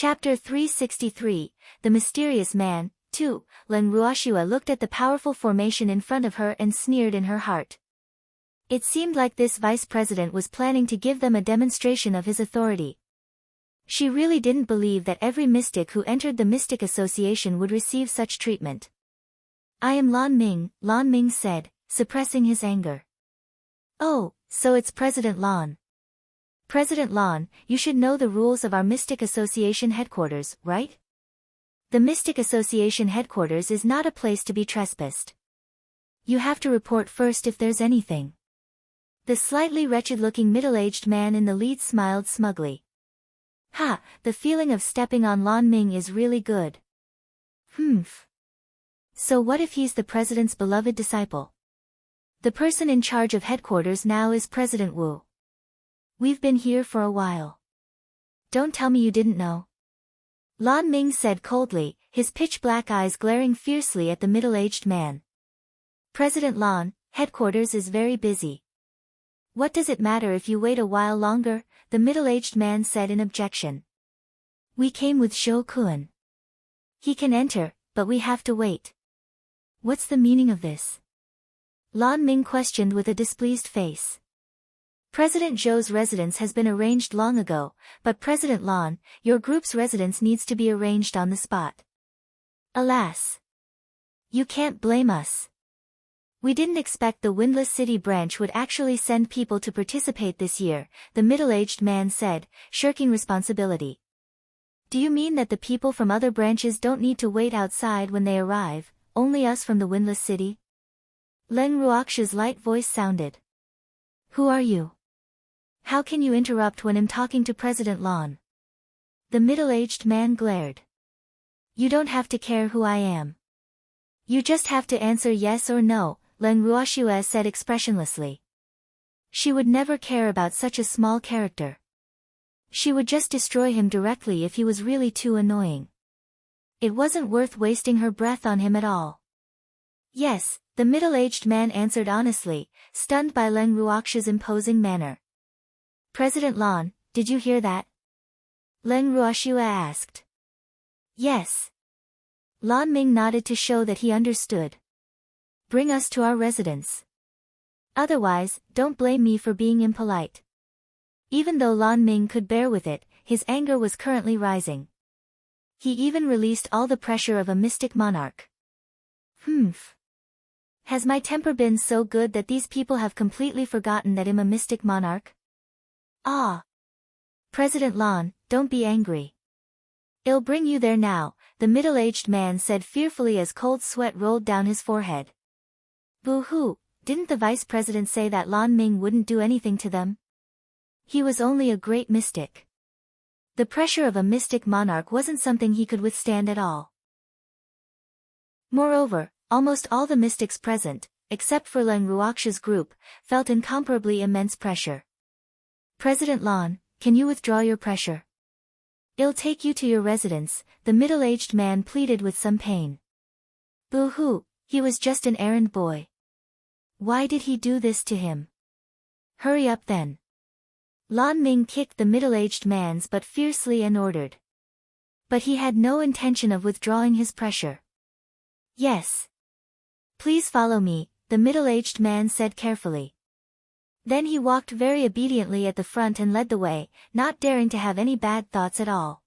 Chapter 363, The Mysterious Man, 2. Len Ruoshua looked at the powerful formation in front of her and sneered in her heart. It seemed like this vice president was planning to give them a demonstration of his authority. She really didn't believe that every mystic who entered the Mystic Association would receive such treatment. I am Lan Ming said, suppressing his anger. Oh, so it's President Lan. President Lan, you should know the rules of our Mystic Association headquarters, right? The Mystic Association headquarters is not a place to be trespassed. You have to report first if there's anything. The slightly wretched-looking middle-aged man in the lead smiled smugly. Ha, the feeling of stepping on Lan Ming is really good. So what if he's the president's beloved disciple? The person in charge of headquarters now is President Wu. We've been here for a while. Don't tell me you didn't know. Lan Ming said coldly, his pitch-black eyes glaring fiercely at the middle-aged man. President Lan, headquarters is very busy. What does it matter if you wait a while longer? The middle-aged man said in objection. We came with Shou Kun. He can enter, but we have to wait. What's the meaning of this? Lan Ming questioned with a displeased face. President Zhou's residence has been arranged long ago, but President Lan, your group's residence needs to be arranged on the spot. Alas. You can't blame us. We didn't expect the Windless City branch would actually send people to participate this year, the middle-aged man said, shirking responsibility. Do you mean that the people from other branches don't need to wait outside when they arrive, only us from the Windless City? Len Ruoxia's light voice sounded. Who are you? How can you interrupt when I'm talking to President Lan? The middle-aged man glared. You don't have to care who I am. You just have to answer yes or no, Len Ruoxia said expressionlessly. She would never care about such a small character. She would just destroy him directly if he was really too annoying. It wasn't worth wasting her breath on him at all. Yes, the middle-aged man answered honestly, stunned by Len Ruoxia's imposing manner. President Lan, did you hear that? Len Ruoxia asked. Yes. Lan Ming nodded to show that he understood. Bring us to our residence. Otherwise, don't blame me for being impolite. Even though Lan Ming could bear with it, his anger was currently rising. He even released all the pressure of a mystic monarch. Has my temper been so good that these people have completely forgotten that I'm a mystic monarch? Ah. President Lan, don't be angry. I'll bring you there now, the middle-aged man said fearfully as cold sweat rolled down his forehead. Boo-hoo, didn't the vice president say that Lan Ming wouldn't do anything to them? He was only a great mystic. The pressure of a mystic monarch wasn't something he could withstand at all. Moreover, almost all the mystics present, except for Len Ruoxia's group, felt incomparably immense pressure. President Lan, can you withdraw your pressure? I'll take you to your residence, the middle-aged man pleaded with some pain. Boo-hoo, he was just an errand boy. Why did he do this to him? Hurry up then. Lan Ming kicked the middle-aged man's butt fiercely and ordered. But he had no intention of withdrawing his pressure. Yes. Please follow me, the middle-aged man said carefully. Then he walked very obediently at the front and led the way, not daring to have any bad thoughts at all.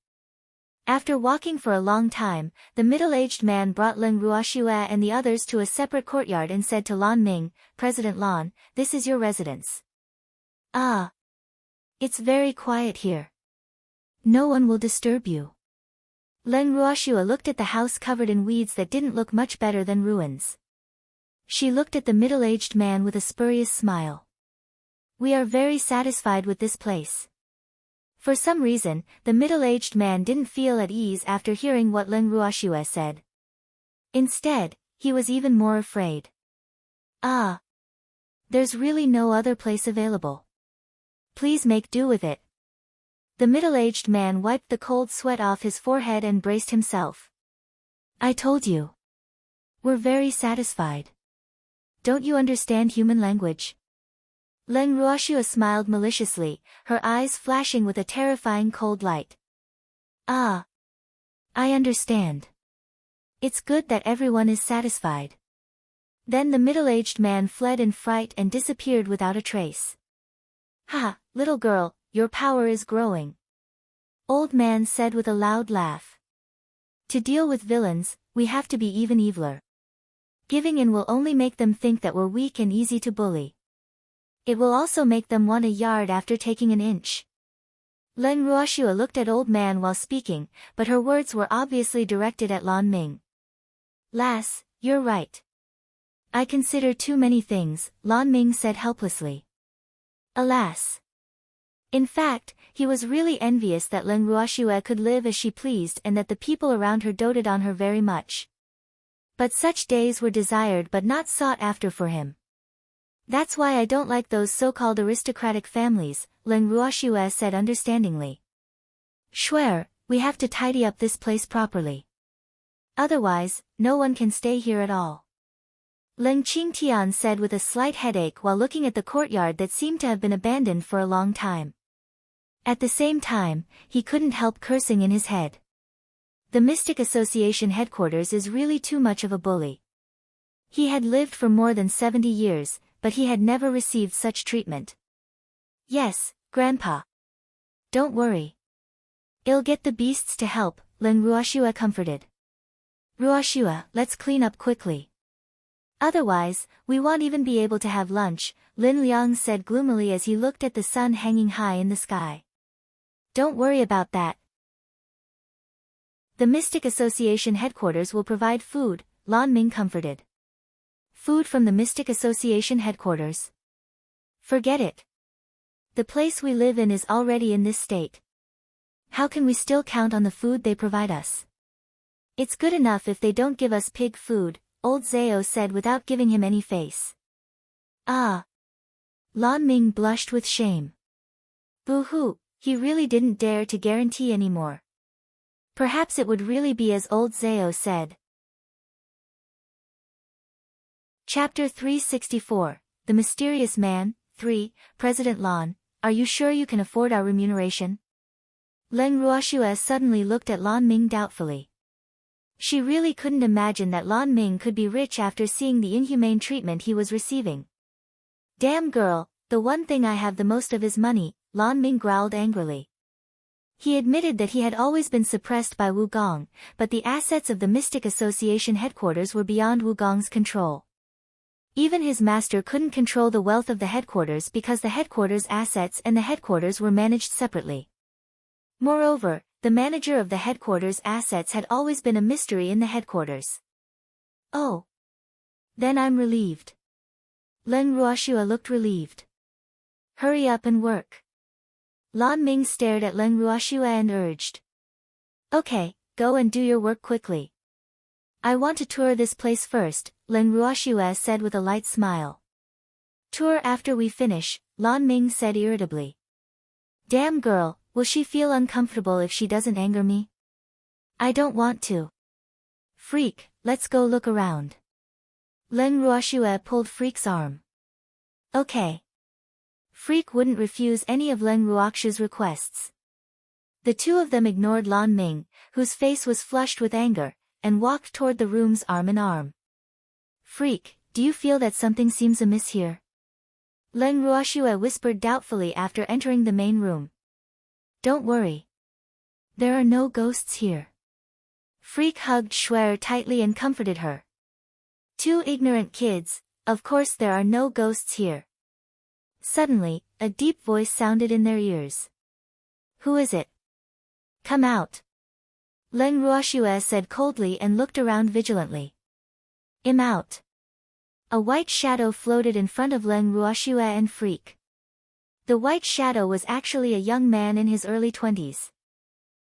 After walking for a long time, the middle-aged man brought Len Ruoxia and the others to a separate courtyard and said to Lan Ming, President Lan, this is your residence. Ah. It's very quiet here. No one will disturb you. Len Ruoxia looked at the house covered in weeds that didn't look much better than ruins. She looked at the middle-aged man with a spurious smile. We are very satisfied with this place. For some reason, the middle-aged man didn't feel at ease after hearing what Len Ruoxia said. Instead, he was even more afraid. Ah. There's really no other place available. Please make do with it. The middle-aged man wiped the cold sweat off his forehead and braced himself. I told you. We're very satisfied. Don't you understand human language? Len Ruoxia smiled maliciously, her eyes flashing with a terrifying cold light. Ah. I understand. It's good that everyone is satisfied. Then the middle-aged man fled in fright and disappeared without a trace. Ha, little girl, your power is growing. Old man said with a loud laugh. To deal with villains, we have to be even eviler. Giving in will only make them think that we're weak and easy to bully. It will also make them want a yard after taking an inch. Leng Ruoxua looked at old man while speaking, but her words were obviously directed at Lan Ming. Lass, you're right. I consider too many things, Lan Ming said helplessly. Alas. In fact, he was really envious that Leng Ruoxua could live as she pleased and that the people around her doted on her very much. But such days were desired but not sought after for him. That's why I don't like those so-called aristocratic families, Leng Ruoxua said understandingly. Swear, we have to tidy up this place properly. Otherwise, no one can stay here at all. Leng Qingtian said with a slight headache while looking at the courtyard that seemed to have been abandoned for a long time. At the same time, he couldn't help cursing in his head. The Mystic Association headquarters is really too much of a bully. He had lived for more than 70 years, but he had never received such treatment. Yes, Grandpa. Don't worry. I'll get the beasts to help, Leng Ruoxua comforted. Ruoxua, let's clean up quickly. Otherwise, we won't even be able to have lunch, Lin Liang said gloomily as he looked at the sun hanging high in the sky. Don't worry about that. The Mystic Association headquarters will provide food, Lan Ming comforted. Food from the Mystic Association headquarters? Forget it. The place we live in is already in this state. How can we still count on the food they provide us? It's good enough if they don't give us pig food, old Zhao said without giving him any face. Ah. Lan Ming blushed with shame. Boo-hoo, he really didn't dare to guarantee anymore. Perhaps it would really be as old Zhao said. Chapter 364, The Mysterious Man, 3, President Lan, are you sure you can afford our remuneration? Leng Ruoxua suddenly looked at Lan Ming doubtfully. She really couldn't imagine that Lan Ming could be rich after seeing the inhumane treatment he was receiving. Damn girl, the one thing I have the most of is money, Lan Ming growled angrily. He admitted that he had always been suppressed by Wu Gong, but the assets of the Mystic Association headquarters were beyond Wu Gong's control. Even his master couldn't control the wealth of the headquarters because the headquarters' assets and the headquarters were managed separately. Moreover, the manager of the headquarters' assets had always been a mystery in the headquarters. Oh. Then I'm relieved. Leng Ruoxua looked relieved. Hurry up and work. Lan Ming stared at Leng Ruoxua and urged. Okay, go and do your work quickly. I want to tour this place first, Leng Ruoxua said with a light smile. Tour after we finish, Lan Ming said irritably. Damn girl, will she feel uncomfortable if she doesn't anger me? I don't want to. Freak, let's go look around. Leng Ruoxua pulled Freak's arm. Okay. Freak wouldn't refuse any of Leng Ruoxua's requests. The two of them ignored Lan Ming, whose face was flushed with anger, and walked toward the rooms arm in arm. Freak, do you feel that something seems amiss here? Leng Ruoxua whispered doubtfully after entering the main room. Don't worry. There are no ghosts here. Freak hugged Shuer tightly and comforted her. Two ignorant kids, of course there are no ghosts here. Suddenly, a deep voice sounded in their ears. Who is it? Come out. Leng Ruoxua said coldly and looked around vigilantly. I'm out. A white shadow floated in front of Leng Ruoxua and Freak. The white shadow was actually a young man in his early 20s.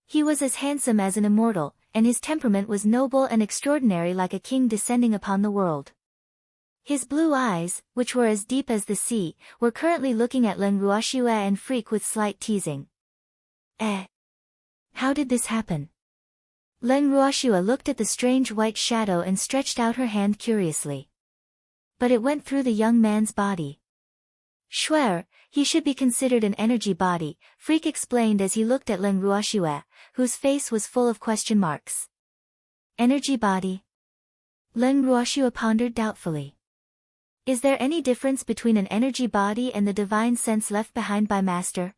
He was as handsome as an immortal, and his temperament was noble and extraordinary like a king descending upon the world. His blue eyes, which were as deep as the sea, were currently looking at Leng Ruoxua and Freak with slight teasing. How did this happen? Leng Ruoxua looked at the strange white shadow and stretched out her hand curiously. But it went through the young man's body. Shuer, he should be considered an energy body, Freak explained as he looked at Leng Ruoxua, whose face was full of question marks. Energy body? Leng Ruoxue pondered doubtfully. Is there any difference between an energy body and the divine sense left behind by Master?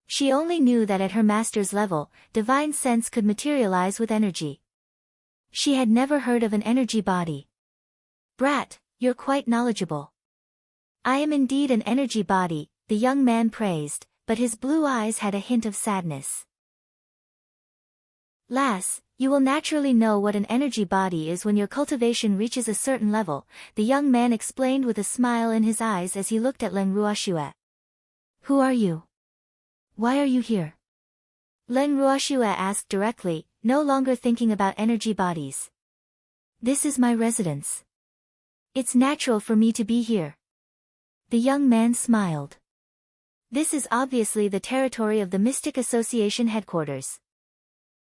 She only knew that at her master's level, divine sense could materialize with energy. She had never heard of an energy body. Brat, you're quite knowledgeable. I am indeed an energy body, the young man praised, but his blue eyes had a hint of sadness. Lass, you will naturally know what an energy body is when your cultivation reaches a certain level, the young man explained with a smile in his eyes as he looked at Leng Ruoxue. Who are you? Why are you here? Leng Ruoxue asked directly, no longer thinking about energy bodies. This is my residence. It's natural for me to be here. The young man smiled. This is obviously the territory of the Mystic Association headquarters.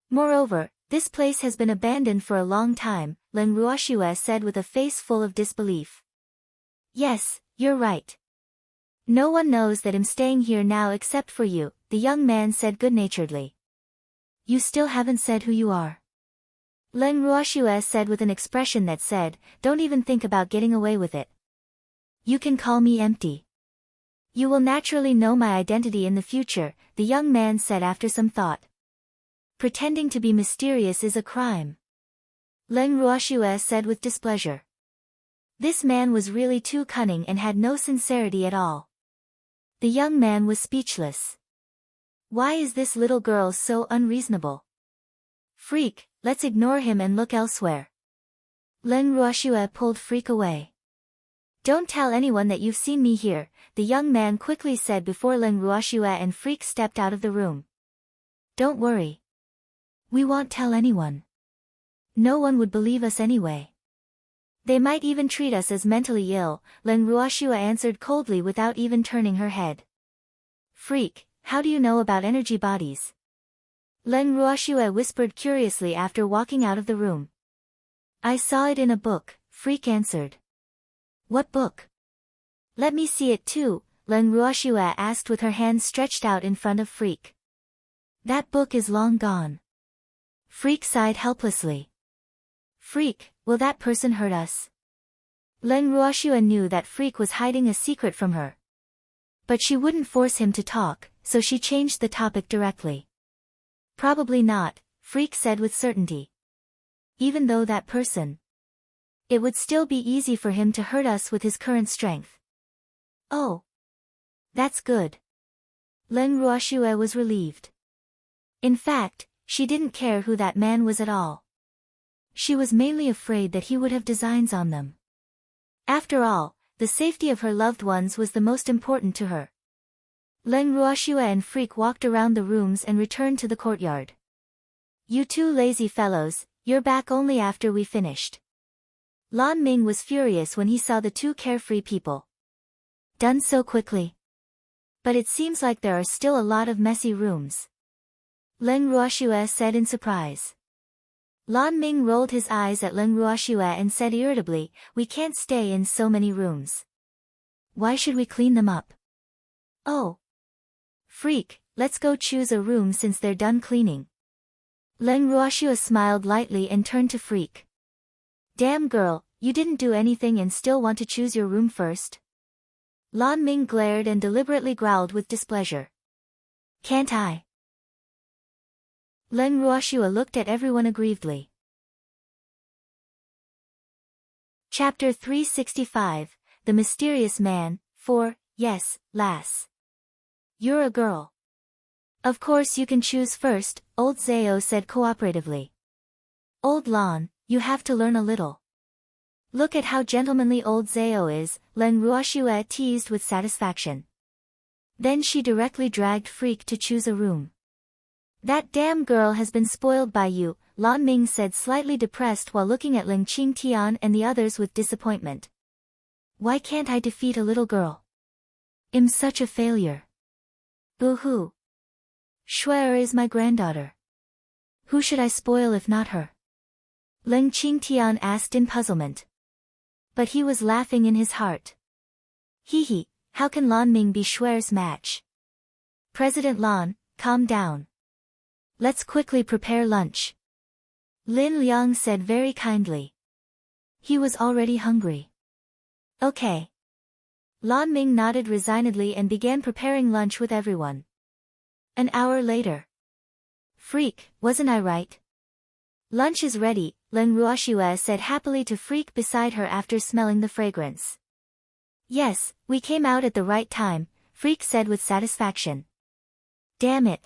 Moreover, this place has been abandoned for a long time, Leng Ruoxue said with a face full of disbelief. Yes, you're right. No one knows that I'm staying here now except for you, the young man said good-naturedly. You still haven't said who you are. Leng Ruoxue said with an expression that said, don't even think about getting away with it. You can call me Empty. You will naturally know my identity in the future, the young man said after some thought. Pretending to be mysterious is a crime. Leng Ruoxue said with displeasure. This man was really too cunning and had no sincerity at all. The young man was speechless. Why is this little girl so unreasonable? Freak, let's ignore him and look elsewhere. Leng Ruoxue pulled Freak away. Don't tell anyone that you've seen me here, the young man quickly said before Leng Ruoxue and Freak stepped out of the room. Don't worry. We won't tell anyone. No one would believe us anyway. They might even treat us as mentally ill, Leng Ruoxue answered coldly without even turning her head. Freak, how do you know about energy bodies? Leng Ruoxue whispered curiously after walking out of the room. I saw it in a book, Freak answered. What book? Let me see it too, Leng Ruoxue asked with her hands stretched out in front of Freak. That book is long gone. Freak sighed helplessly. Freak, will that person hurt us? Leng Ruoxue knew that Freak was hiding a secret from her. But she wouldn't force him to talk, so she changed the topic directly. Probably not, Freak said with certainty. Even though that person. It would still be easy for him to hurt us with his current strength. Oh. That's good. Leng Ruoxue was relieved. In fact, she didn't care who that man was at all. She was mainly afraid that he would have designs on them. After all, the safety of her loved ones was the most important to her. Leng Ruoxue and Freak walked around the rooms and returned to the courtyard. You two lazy fellows, you're back only after we finished. Lan Ming was furious when he saw the two carefree people. Done so quickly. But it seems like there are still a lot of messy rooms. Leng Ruoxue said in surprise. Lan Ming rolled his eyes at Leng Ruoxue and said irritably, we can't stay in so many rooms. Why should we clean them up? Oh. Freak, let's go choose a room since they're done cleaning. Leng Ruoxue smiled lightly and turned to Freak. Damn girl, you didn't do anything and still want to choose your room first? Lan Ming glared and deliberately growled with displeasure. Can't I? Leng Ruoxue looked at everyone aggrievedly. Chapter 365, The Mysterious Man, 4, Yes, lass. You're a girl. Of course you can choose first, old Zhao said cooperatively. Old Lan, you have to learn a little. Look at how gentlemanly old Zhao is, Leng Ruoxue teased with satisfaction. Then she directly dragged Freak to choose a room. That damn girl has been spoiled by you, Lan Ming said slightly depressed while looking at Ling Qingtian and the others with disappointment. Why can't I defeat a little girl? I'm such a failure. Boo-hoo. Shuer is my granddaughter. Who should I spoil if not her? Ling Qingtian asked in puzzlement. But he was laughing in his heart. Hee, how can Lan Ming be Shuer's match? President Lan, calm down. Let's quickly prepare lunch. Lin Liang said very kindly. He was already hungry. Okay. Lan Ming nodded resignedly and began preparing lunch with everyone. An hour later. Freak, wasn't I right? Lunch is ready, Len Ruoxue said happily to Freak beside her after smelling the fragrance. Yes, we came out at the right time, Freak said with satisfaction. Damn it.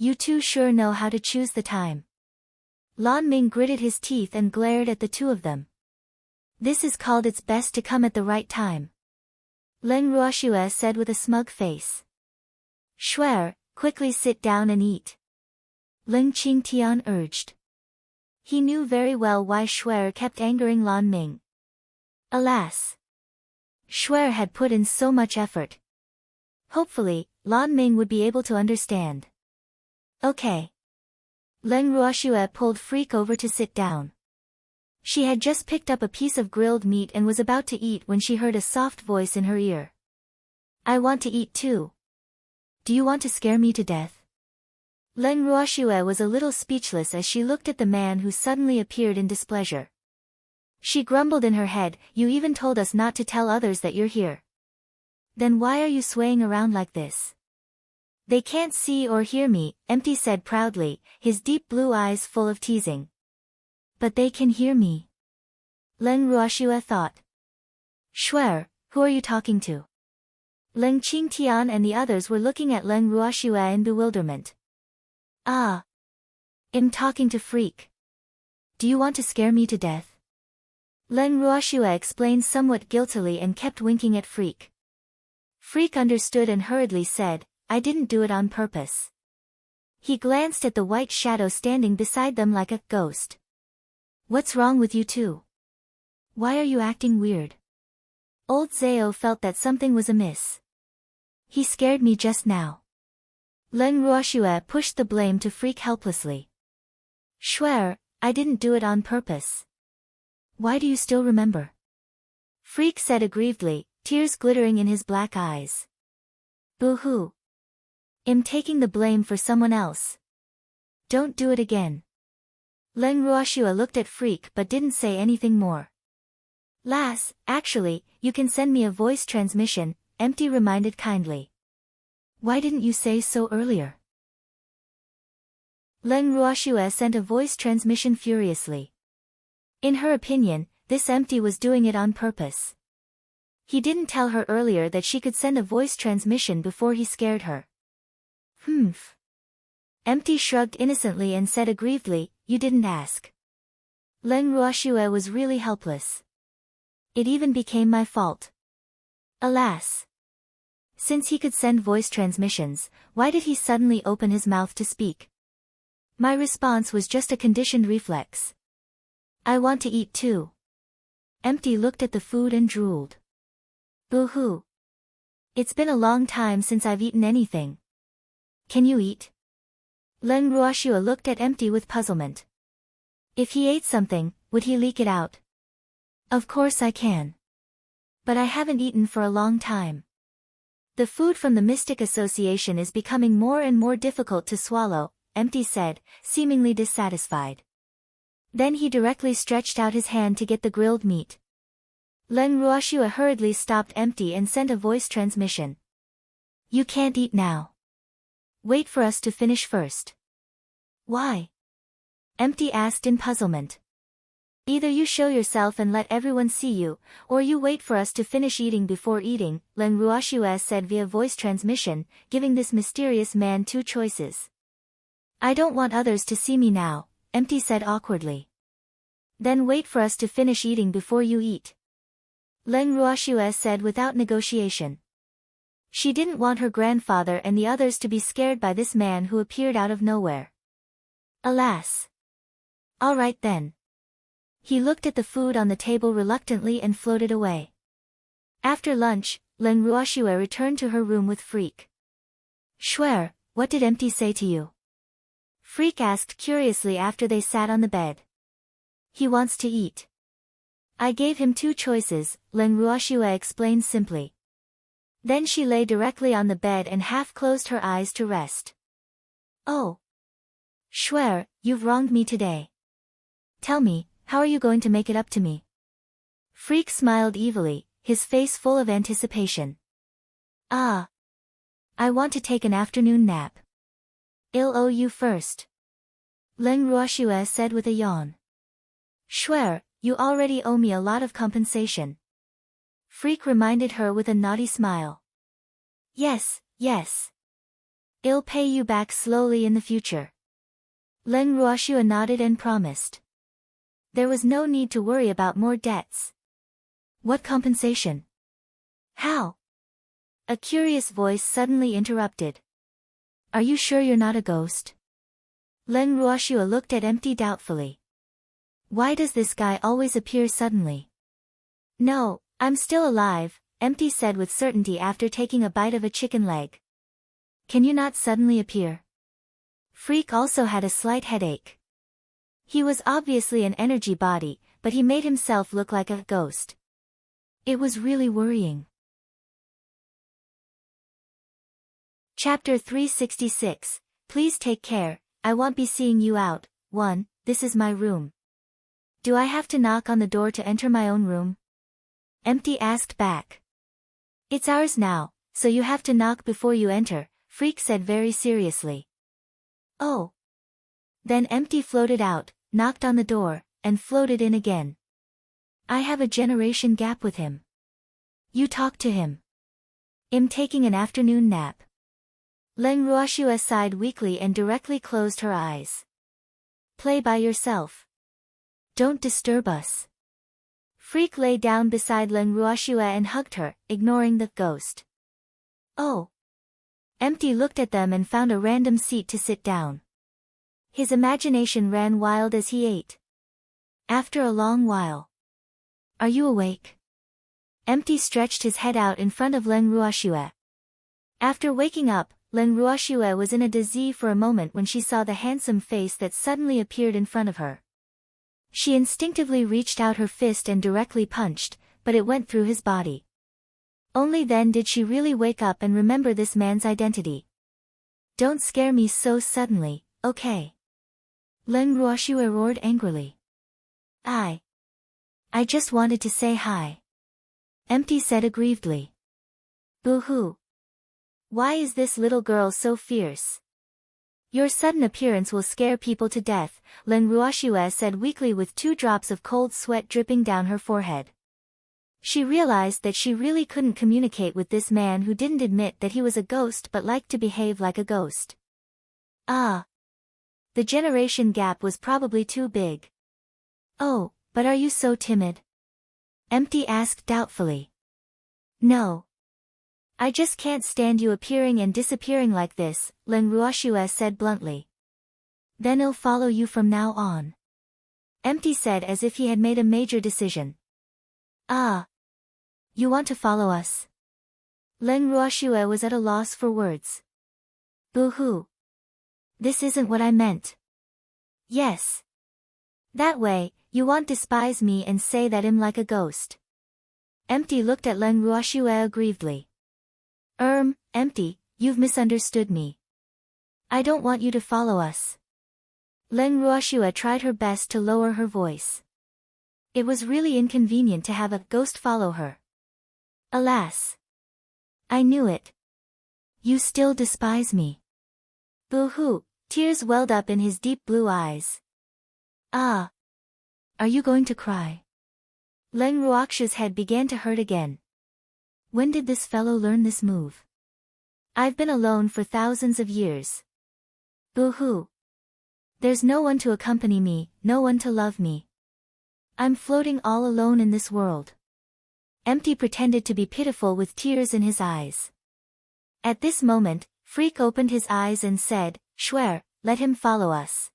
You two sure know how to choose the time. Lan Ming gritted his teeth and glared at the two of them. This is called it's best to come at the right time. Len Ruoxue said with a smug face. Shuer, quickly sit down and eat. Ling Qingtian urged. He knew very well why Shuer kept angering Lan Ming. Alas! Shuer had put in so much effort. Hopefully, Lan Ming would be able to understand. Okay. Len Ruoxue pulled Freak over to sit down. She had just picked up a piece of grilled meat and was about to eat when she heard a soft voice in her ear. I want to eat too. Do you want to scare me to death? Len Ruoxue was a little speechless as she looked at the man who suddenly appeared in displeasure. She grumbled in her head, you even told us not to tell others that you're here. Then why are you swaying around like this? They can't see or hear me, Empty said proudly, his deep blue eyes full of teasing. But they can hear me. Len Ruoxue thought. Shuer, who are you talking to? Ling Qingtian and the others were looking at Len Ruoxue in bewilderment. Ah. I'm talking to Freak. Do you want to scare me to death? Len Ruoxue explained somewhat guiltily and kept winking at Freak. Freak understood and hurriedly said, I didn't do it on purpose. He glanced at the white shadow standing beside them like a ghost. What's wrong with you two? Why are you acting weird? Old Zhao felt that something was amiss. He scared me just now. Len Ruoxue pushed the blame to Freak helplessly. Shuer, I didn't do it on purpose. Why do you still remember? Freak said aggrievedly, tears glittering in his black eyes. Boo-hoo. I'm taking the blame for someone else. Don't do it again. Len Ruoxue looked at Freak but didn't say anything more. Lass, actually, you can send me a voice transmission, Empty reminded kindly. Why didn't you say so earlier? Len Ruoxue sent a voice transmission furiously. In her opinion, this Empty was doing it on purpose. He didn't tell her earlier that she could send a voice transmission before he scared her. Humph. Empty shrugged innocently and said aggrievedly, you didn't ask. Len Ruoxue was really helpless. It even became my fault. Alas. Since he could send voice transmissions, why did he suddenly open his mouth to speak? My response was just a conditioned reflex. I want to eat too. Empty looked at the food and drooled. Boo-hoo. It's been a long time since I've eaten anything. Can you eat? Len Ruoxue looked at Empty with puzzlement. If he ate something, would he leak it out? Of course I can. But I haven't eaten for a long time. The food from the Mystic Association is becoming more and more difficult to swallow, Empty said, seemingly dissatisfied. Then he directly stretched out his hand to get the grilled meat. Len Ruoxue hurriedly stopped Empty and sent a voice transmission. You can't eat now. Wait for us to finish first. Why? Empty asked in puzzlement. Either you show yourself and let everyone see you, or you wait for us to finish eating before eating, Len Ruoxue said via voice transmission, giving this mysterious man two choices. I don't want others to see me now, Empty said awkwardly. Then wait for us to finish eating before you eat. Len Ruoxue said without negotiation. She didn't want her grandfather and the others to be scared by this man who appeared out of nowhere. Alas. All right then. He looked at the food on the table reluctantly and floated away. After lunch, Len Ruoxue returned to her room with Freak. Shuer, what did Empty say to you? Freak asked curiously after they sat on the bed. He wants to eat. I gave him two choices, Len Ruoxue explained simply. Then she lay directly on the bed and half closed her eyes to rest. Oh. Swear, you've wronged me today. Tell me, how are you going to make it up to me? Freak smiled evilly, his face full of anticipation. Ah. I want to take an afternoon nap. I'll owe you first. Leng Ruoxue said with a yawn. Swear, you already owe me a lot of compensation. Freak reminded her with a naughty smile. Yes, yes. I'll pay you back slowly in the future. Leng Ruoxue nodded and promised. There was no need to worry about more debts. What compensation? How? A curious voice suddenly interrupted. Are you sure you're not a ghost? Leng Ruoxue looked at Empty doubtfully. Why does this guy always appear suddenly? No, I'm still alive, Empty said with certainty after taking a bite of a chicken leg. Can you not suddenly appear? Freak also had a slight headache. He was obviously an energy body, but he made himself look like a ghost. It was really worrying. Chapter 366, Please take care, I won't be seeing you out. 1. This is my room. Do I have to knock on the door to enter my own room? Empty asked back. It's ours now, so you have to knock before you enter, Freak said very seriously. Oh. Then Empty floated out, knocked on the door, and floated in again. I have a generation gap with him. You talk to him. I'm taking an afternoon nap. Leng Ruoxue sighed weakly and directly closed her eyes. Play by yourself. Don't disturb us. Freak lay down beside Leng Ruoxue and hugged her, ignoring the ghost. Oh. Empty looked at them and found a random seat to sit down. His imagination ran wild as he ate. After a long while. Are you awake? Empty stretched his head out in front of Leng Ruoxue. After waking up, Leng Ruoxue was in a daze for a moment when she saw the handsome face that suddenly appeared in front of her. She instinctively reached out her fist and directly punched, but it went through his body. Only then did she really wake up and remember this man's identity. Don't scare me so suddenly, okay? Leng Ruoxue roared angrily. I just wanted to say hi. Empty said aggrievedly. Boo-hoo. Why is this little girl so fierce? Your sudden appearance will scare people to death, Leng Ruoxue said weakly with 2 drops of cold sweat dripping down her forehead. She realized that she really couldn't communicate with this man who didn't admit that he was a ghost but liked to behave like a ghost. Ah. The generation gap was probably too big. Oh, but are you so timid? Empty asked doubtfully. No. I just can't stand you appearing and disappearing like this, Leng Ruoxue said bluntly. Then I'll follow you from now on. Empty said as if he had made a major decision. Ah. You want to follow us? Leng Ruoxue was at a loss for words. Boo-hoo. This isn't what I meant. Yes. That way, you won't despise me and say that I'm like a ghost. Empty looked at Leng Ruoxue aggrievedly. Empty, you've misunderstood me. I don't want you to follow us. Leng Ruoxue tried her best to lower her voice. It was really inconvenient to have a ghost follow her. Alas. I knew it. You still despise me. Boo-hoo, tears welled up in his deep blue eyes. Ah. Are you going to cry? Leng Ruoxue's head began to hurt again. When did this fellow learn this move? I've been alone for thousands of years. Boo-hoo. There's no one to accompany me, no one to love me. I'm floating all alone in this world. Empty pretended to be pitiful with tears in his eyes. At this moment, Freak opened his eyes and said, Swear, let him follow us.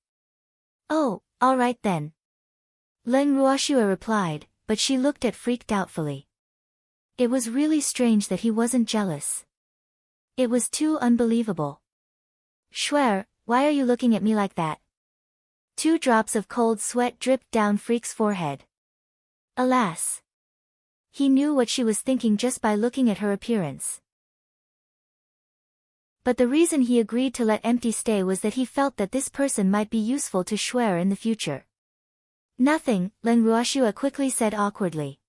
Oh, all right then. Leng Ruoxue replied, but she looked at Freak doubtfully. It was really strange that he wasn't jealous. It was too unbelievable. Swear, why are you looking at me like that? 2 drops of cold sweat dripped down Freak's forehead. Alas. He knew what she was thinking just by looking at her appearance. But the reason he agreed to let Empty stay was that he felt that this person might be useful to Shuer in the future. Nothing, Len Ruoshua quickly said awkwardly.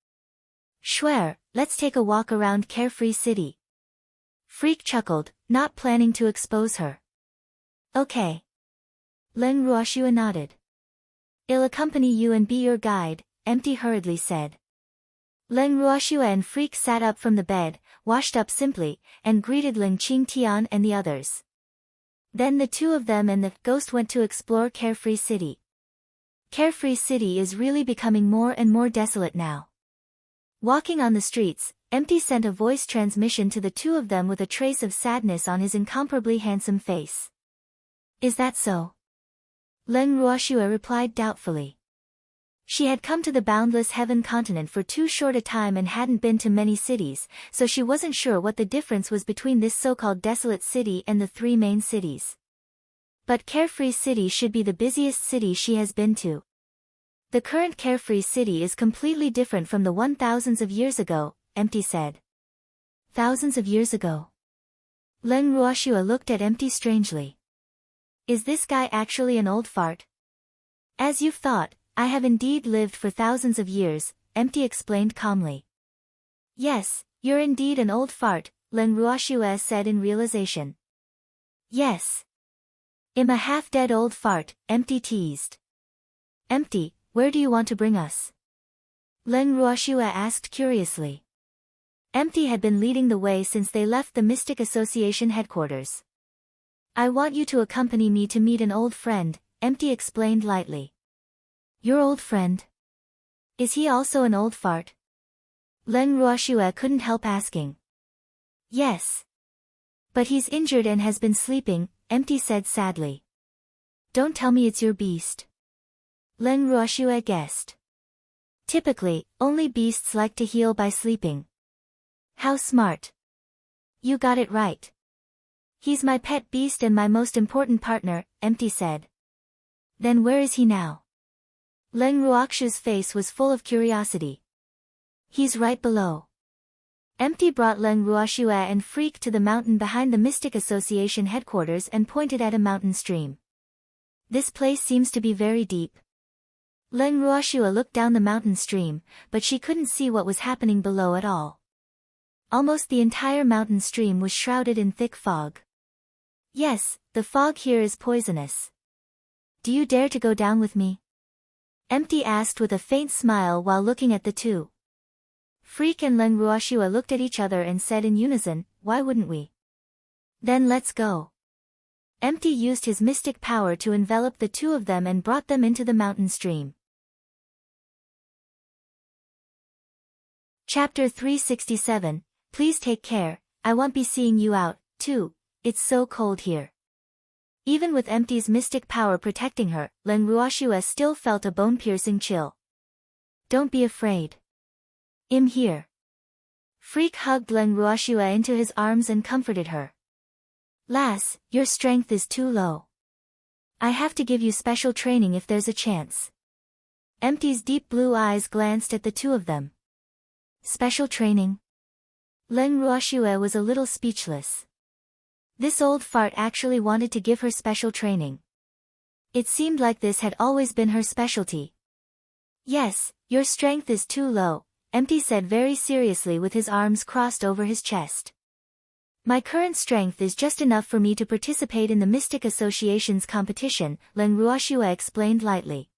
Shuer, let's take a walk around Carefree City. Freak chuckled, not planning to expose her. Okay. Len Ruoshua nodded. I'll accompany you and be your guide, Empty hurriedly said. Len Ruoshua and Freak sat up from the bed, washed up simply, and greeted Ling Qingtian and the others. Then the two of them and the ghost went to explore Carefree City. Carefree City is really becoming more and more desolate now. Walking on the streets, Empty sent a voice transmission to the two of them with a trace of sadness on his incomparably handsome face. Is that so? Len Ruoshua replied doubtfully. She had come to the boundless heaven continent for too short a time and hadn't been to many cities, so she wasn't sure what the difference was between this so-called desolate city and the three main cities. But Carefree City should be the busiest city she has been to. The current Carefree City is completely different from the one thousands of years ago, Empty said. Thousands of years ago? Len Ruoshua looked at Empty strangely. Is this guy actually an old fart? As you've thought, I have indeed lived for thousands of years, Empty explained calmly. Yes, you're indeed an old fart, Len Ruoshua said in realization. Yes. I'm a half-dead old fart, Empty teased. Empty, where do you want to bring us? Len Ruoshua asked curiously. Empty had been leading the way since they left the Mystic Association headquarters. I want you to accompany me to meet an old friend, Empty explained lightly. Your old friend? Is he also an old fart? Len Ruoshua couldn't help asking. Yes. But he's injured and has been sleeping, Empty said sadly. Don't tell me it's your beast. Len Ruoshua guessed. Typically, only beasts like to heal by sleeping. How smart. You got it right. He's my pet beast and my most important partner, Empty said. Then where is he now? Len Ruoxu's face was full of curiosity. He's right below. Empty brought Len Ruoshua and Freak to the mountain behind the Mystic Association headquarters and pointed at a mountain stream. This place seems to be very deep. Len Ruoshua looked down the mountain stream, but she couldn't see what was happening below at all. Almost the entire mountain stream was shrouded in thick fog. Yes, the fog here is poisonous. Do you dare to go down with me? Empty asked with a faint smile while looking at the two. Freak and Len Ruoshua looked at each other and said in unison, why wouldn't we? Then let's go. Empty used his mystic power to envelop the two of them and brought them into the mountain stream. Chapter 367, Please take care, I won't be seeing you out, too, it's so cold here. Even with Empty's mystic power protecting her, Len Ruoshua still felt a bone-piercing chill. Don't be afraid. I'm here. Freak hugged Len Ruoshua into his arms and comforted her. Lass, your strength is too low. I have to give you special training if there's a chance. Empty's deep blue eyes glanced at the two of them. Special training? Len Ruoshua was a little speechless. This old fart actually wanted to give her special training. It seemed like this had always been her specialty. Yes, your strength is too low, Empty said very seriously with his arms crossed over his chest. My current strength is just enough for me to participate in the Mystic Association's competition, Len Ruoshua explained lightly.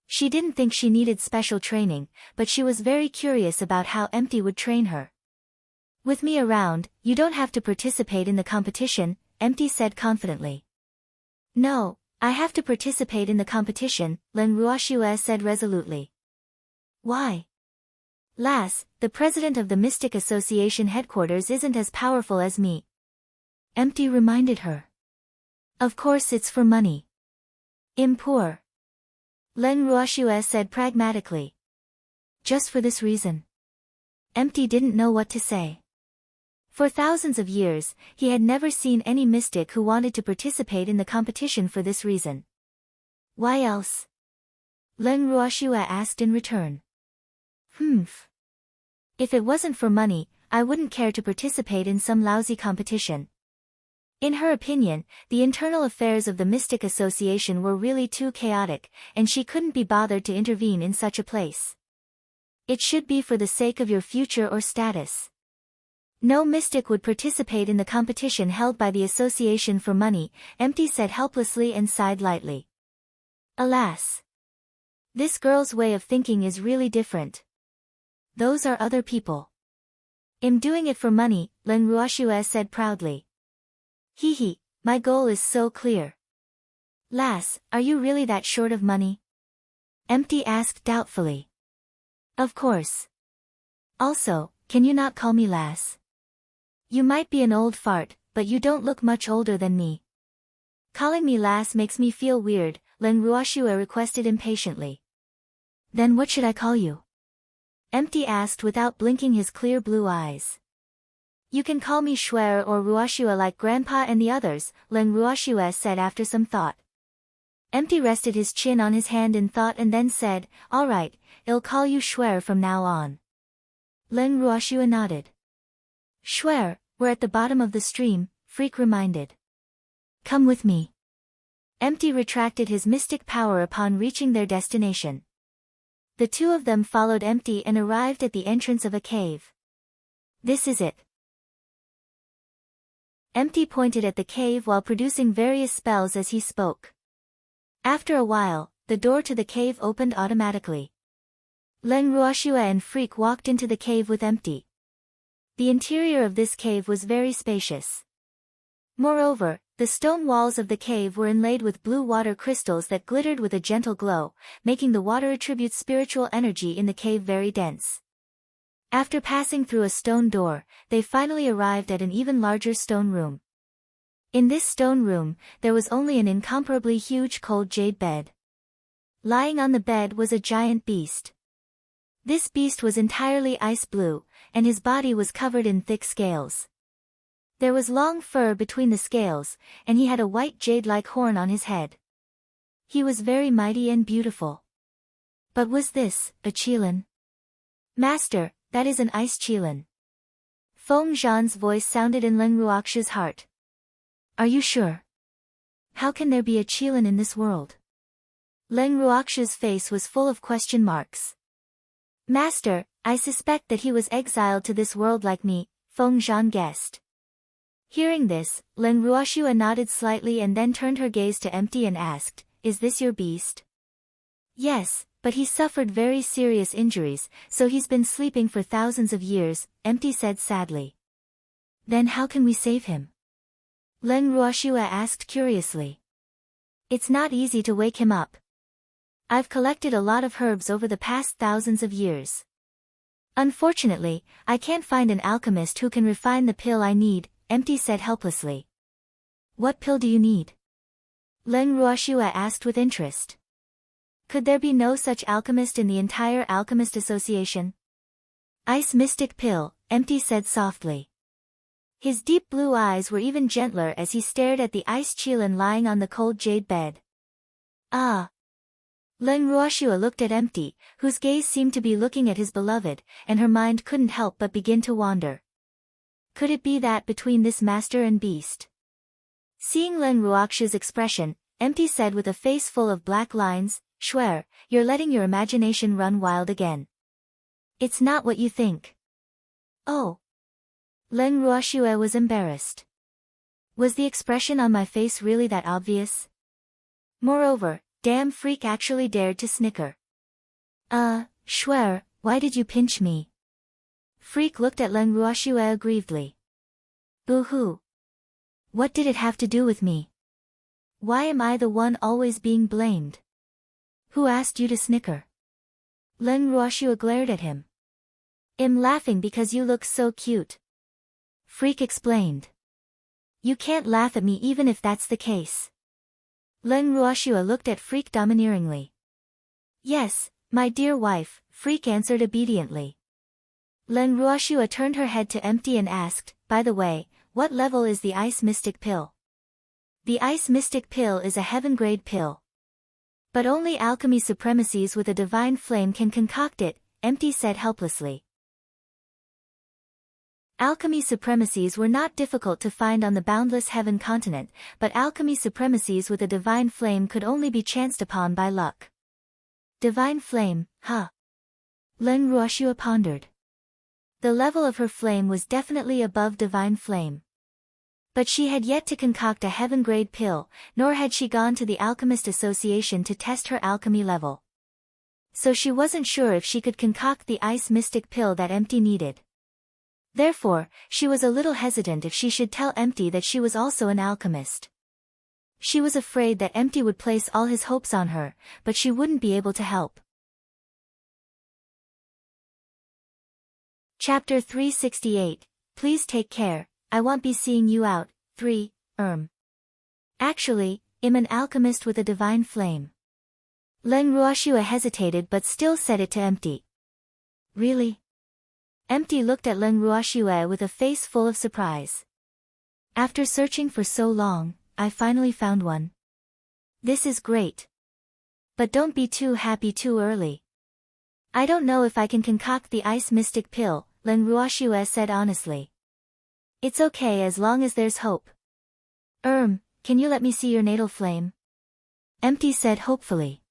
She didn't think she needed special training, but she was very curious about how Empty would train her. With me around, you don't have to participate in the competition, Empty said confidently. No, I have to participate in the competition, Len Ruoshua said resolutely. Why? Lass, the president of the Mystic Association headquarters isn't as powerful as me. Empty reminded her. Of course it's for money. I'm poor. Len Ruoshua said pragmatically. Just for this reason. Empty didn't know what to say. For thousands of years, he had never seen any mystic who wanted to participate in the competition for this reason. Why else? Len Ruoshua asked in return. If it wasn't for money, I wouldn't care to participate in some lousy competition. In her opinion, the internal affairs of the Mystic Association were really too chaotic, and she couldn't be bothered to intervene in such a place. It should be for the sake of your future or status. No mystic would participate in the competition held by the association for money, Empty said helplessly and sighed lightly. Alas! This girl's way of thinking is really different. Those are other people. I'm doing it for money, Len Ruoxue said proudly. Hee, my goal is so clear. Lass, are you really that short of money? Empty asked doubtfully. Of course. Also, can you not call me Lass? You might be an old fart, but you don't look much older than me. Calling me Lass makes me feel weird, Len Ruoxue requested impatiently. Then what should I call you? Empty asked without blinking his clear blue eyes. You can call me Schwer or Ruoxue like Grandpa and the others, Len Ruoxue said after some thought. Empty rested his chin on his hand in thought and then said, All right, I'll call you Schwer from now on. Len Ruoxue nodded. Schwer, we're at the bottom of the stream, Freak reminded. Come with me. Empty retracted his mystic power upon reaching their destination. The two of them followed Empty and arrived at the entrance of a cave. This is it. Empty pointed at the cave while producing various spells as he spoke. After a while, the door to the cave opened automatically. Len Ruoxue and Freak walked into the cave with Empty. The interior of this cave was very spacious. Moreover, the stone walls of the cave were inlaid with blue water crystals that glittered with a gentle glow, making the water attribute spiritual energy in the cave very dense. After passing through a stone door, they finally arrived at an even larger stone room. In this stone room, there was only an incomparably huge cold jade bed. Lying on the bed was a giant beast. This beast was entirely ice blue, and his body was covered in thick scales. There was long fur between the scales, and he had a white jade-like horn on his head. He was very mighty and beautiful. But was this a qilin? Master, that is an ice qilin. Feng Zhan's voice sounded in Len Ruoxue's heart. Are you sure? How can there be a qilin in this world? Len Ruoxue's face was full of question marks. Master, I suspect that he was exiled to this world like me, Feng Zhan guessed. Hearing this, Len Ruoxue nodded slightly and then turned her gaze to Empty and asked, Is this your beast? Yes, but he suffered very serious injuries, so he's been sleeping for thousands of years, Empty said sadly. Then how can we save him? Len Ruoxue asked curiously. It's not easy to wake him up. I've collected a lot of herbs over the past thousands of years. Unfortunately, I can't find an alchemist who can refine the pill I need, Empty said helplessly. What pill do you need? Len Ruoxue asked with interest. Could there be no such alchemist in the entire Alchemist Association? Ice Mystic Pill, Empty said softly. His deep blue eyes were even gentler as he stared at the ice qilin lying on the cold jade bed. Ah! Len Ruoxue looked at Empty, whose gaze seemed to be looking at his beloved, and her mind couldn't help but begin to wander. Could it be that between this master and beast? Seeing Len Ruoxue's expression, Empty said with a face full of black lines, Schwer, you're letting your imagination run wild again. It's not what you think. Oh. Len Ruoxue was embarrassed. Was the expression on my face really that obvious? Moreover, damn Freak actually dared to snicker. Schwer, why did you pinch me? Freak looked at Len Ruoxue aggrievedly. Boo-hoo. What did it have to do with me? Why am I the one always being blamed? Who asked you to snicker? Len Ruoxue glared at him. I'm laughing because you look so cute. Freak explained. You can't laugh at me even if that's the case. Len Ruoxue looked at Freak domineeringly. Yes, my dear wife, Freak answered obediently. Len Ruoxue turned her head to Empty and asked, by the way, what level is the Ice Mystic Pill? The Ice Mystic Pill is a heaven-grade pill. But only alchemy supremacies with a divine flame can concoct it, Empty said helplessly. Alchemy supremacies were not difficult to find on the boundless heaven continent, but alchemy supremacies with a divine flame could only be chanced upon by luck. Divine flame, huh? Len Ruoxue pondered. The level of her flame was definitely above divine flame. But she had yet to concoct a heaven-grade pill, nor had she gone to the Alchemist Association to test her alchemy level. So she wasn't sure if she could concoct the ice mystic pill that Empty needed. Therefore, she was a little hesitant if she should tell Empty that she was also an alchemist. She was afraid that Empty would place all his hopes on her, but she wouldn't be able to help. Chapter 368, Please take care, I won't be seeing you out. 3. Actually, I'm an alchemist with a divine flame. Len Ruoxue hesitated but still said it to Empty. Really? Empty looked at Len Ruoxue with a face full of surprise. After searching for so long, I finally found one. This is great. But don't be too happy too early. I don't know if I can concoct the ice mystic pill, Len Ruoxue said honestly. It's okay as long as there's hope. Can you let me see your natal flame? Empty said hopefully.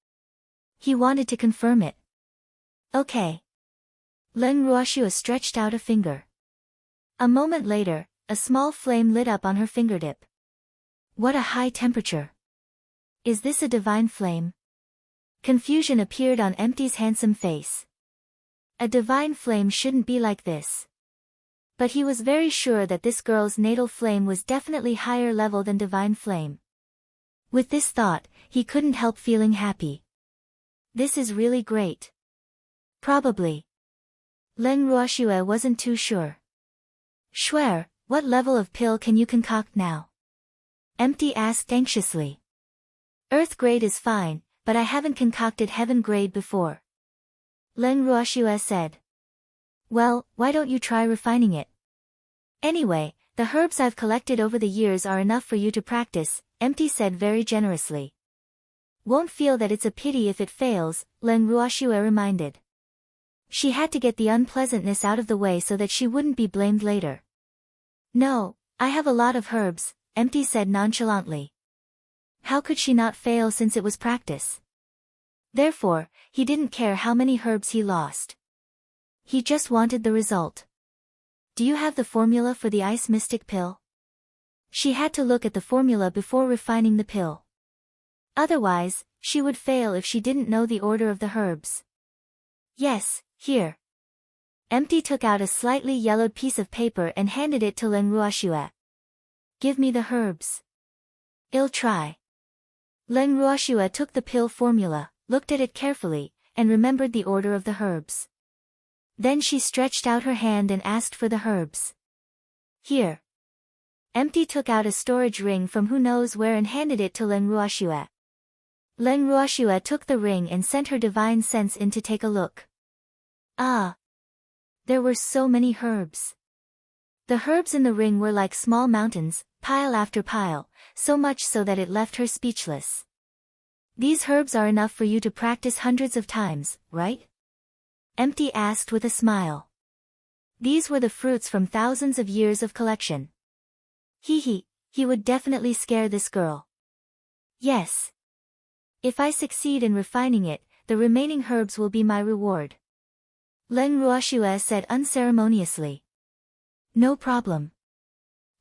He wanted to confirm it. Okay. Len Ruoxue stretched out a finger. A moment later, a small flame lit up on her fingertip. What a high temperature. Is this a divine flame? Confusion appeared on Empty's handsome face. A divine flame shouldn't be like this. But he was very sure that this girl's natal flame was definitely higher level than divine flame. With this thought, he couldn't help feeling happy. This is really great. Probably. Len Ruoxue wasn't too sure. Shuer, what level of pill can you concoct now? Empty asked anxiously. Earth grade is fine, but I haven't concocted heaven grade before. Len Ruoxue said. Well, why don't you try refining it? Anyway, the herbs I've collected over the years are enough for you to practice, Empty said very generously. Won't feel that it's a pity if it fails, Len Ruoxue reminded. She had to get the unpleasantness out of the way so that she wouldn't be blamed later. No, I have a lot of herbs, Empty said nonchalantly. How could she not fail since it was practice? Therefore, he didn't care how many herbs he lost. He just wanted the result. Do you have the formula for the ice mystic pill? She had to look at the formula before refining the pill. Otherwise, she would fail if she didn't know the order of the herbs. Yes, here. Empty took out a slightly yellowed piece of paper and handed it to Len Ruoxue. Give me the herbs. I'll try. Len Ruoxue took the pill formula, looked at it carefully, and remembered the order of the herbs. Then she stretched out her hand and asked for the herbs. Here. Empty took out a storage ring from who knows where and handed it to Len Ruoxue. Len Ruoxue took the ring and sent her divine sense in to take a look. Ah! There were so many herbs. The herbs in the ring were like small mountains, pile after pile, so much so that it left her speechless. These herbs are enough for you to practice hundreds of times, right? Empty asked with a smile. These were the fruits from thousands of years of collection. He would definitely scare this girl. Yes. If I succeed in refining it, the remaining herbs will be my reward. Len Ruoxue said unceremoniously. No problem.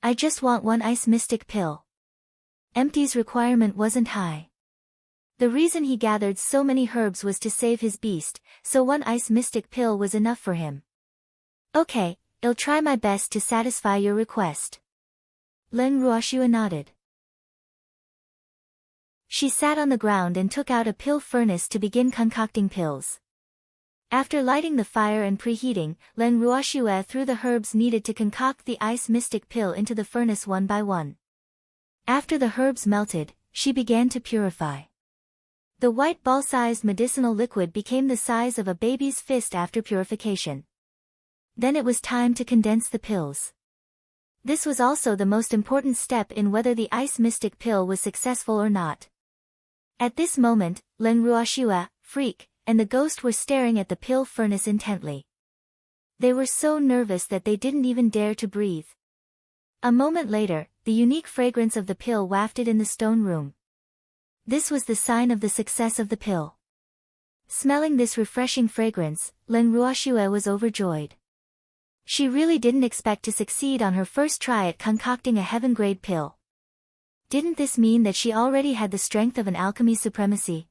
I just want one ice mystic pill. Empty's requirement wasn't high. The reason he gathered so many herbs was to save his beast, so one ice mystic pill was enough for him. Okay, I'll try my best to satisfy your request. Len Ruoxue nodded. She sat on the ground and took out a pill furnace to begin concocting pills. After lighting the fire and preheating, Len Ruoxue threw the herbs needed to concoct the ice mystic pill into the furnace one by one. After the herbs melted, she began to purify. The white ball-sized medicinal liquid became the size of a baby's fist after purification. Then it was time to condense the pills. This was also the most important step in whether the ice mystic pill was successful or not. At this moment, Len Ruoxue, Freak, and the ghost were staring at the pill furnace intently. They were so nervous that they didn't even dare to breathe. A moment later, the unique fragrance of the pill wafted in the stone room. This was the sign of the success of the pill. Smelling this refreshing fragrance, Len Ruoxue was overjoyed. She really didn't expect to succeed on her first try at concocting a heaven-grade pill. Didn't this mean that she already had the strength of an alchemy supremacy?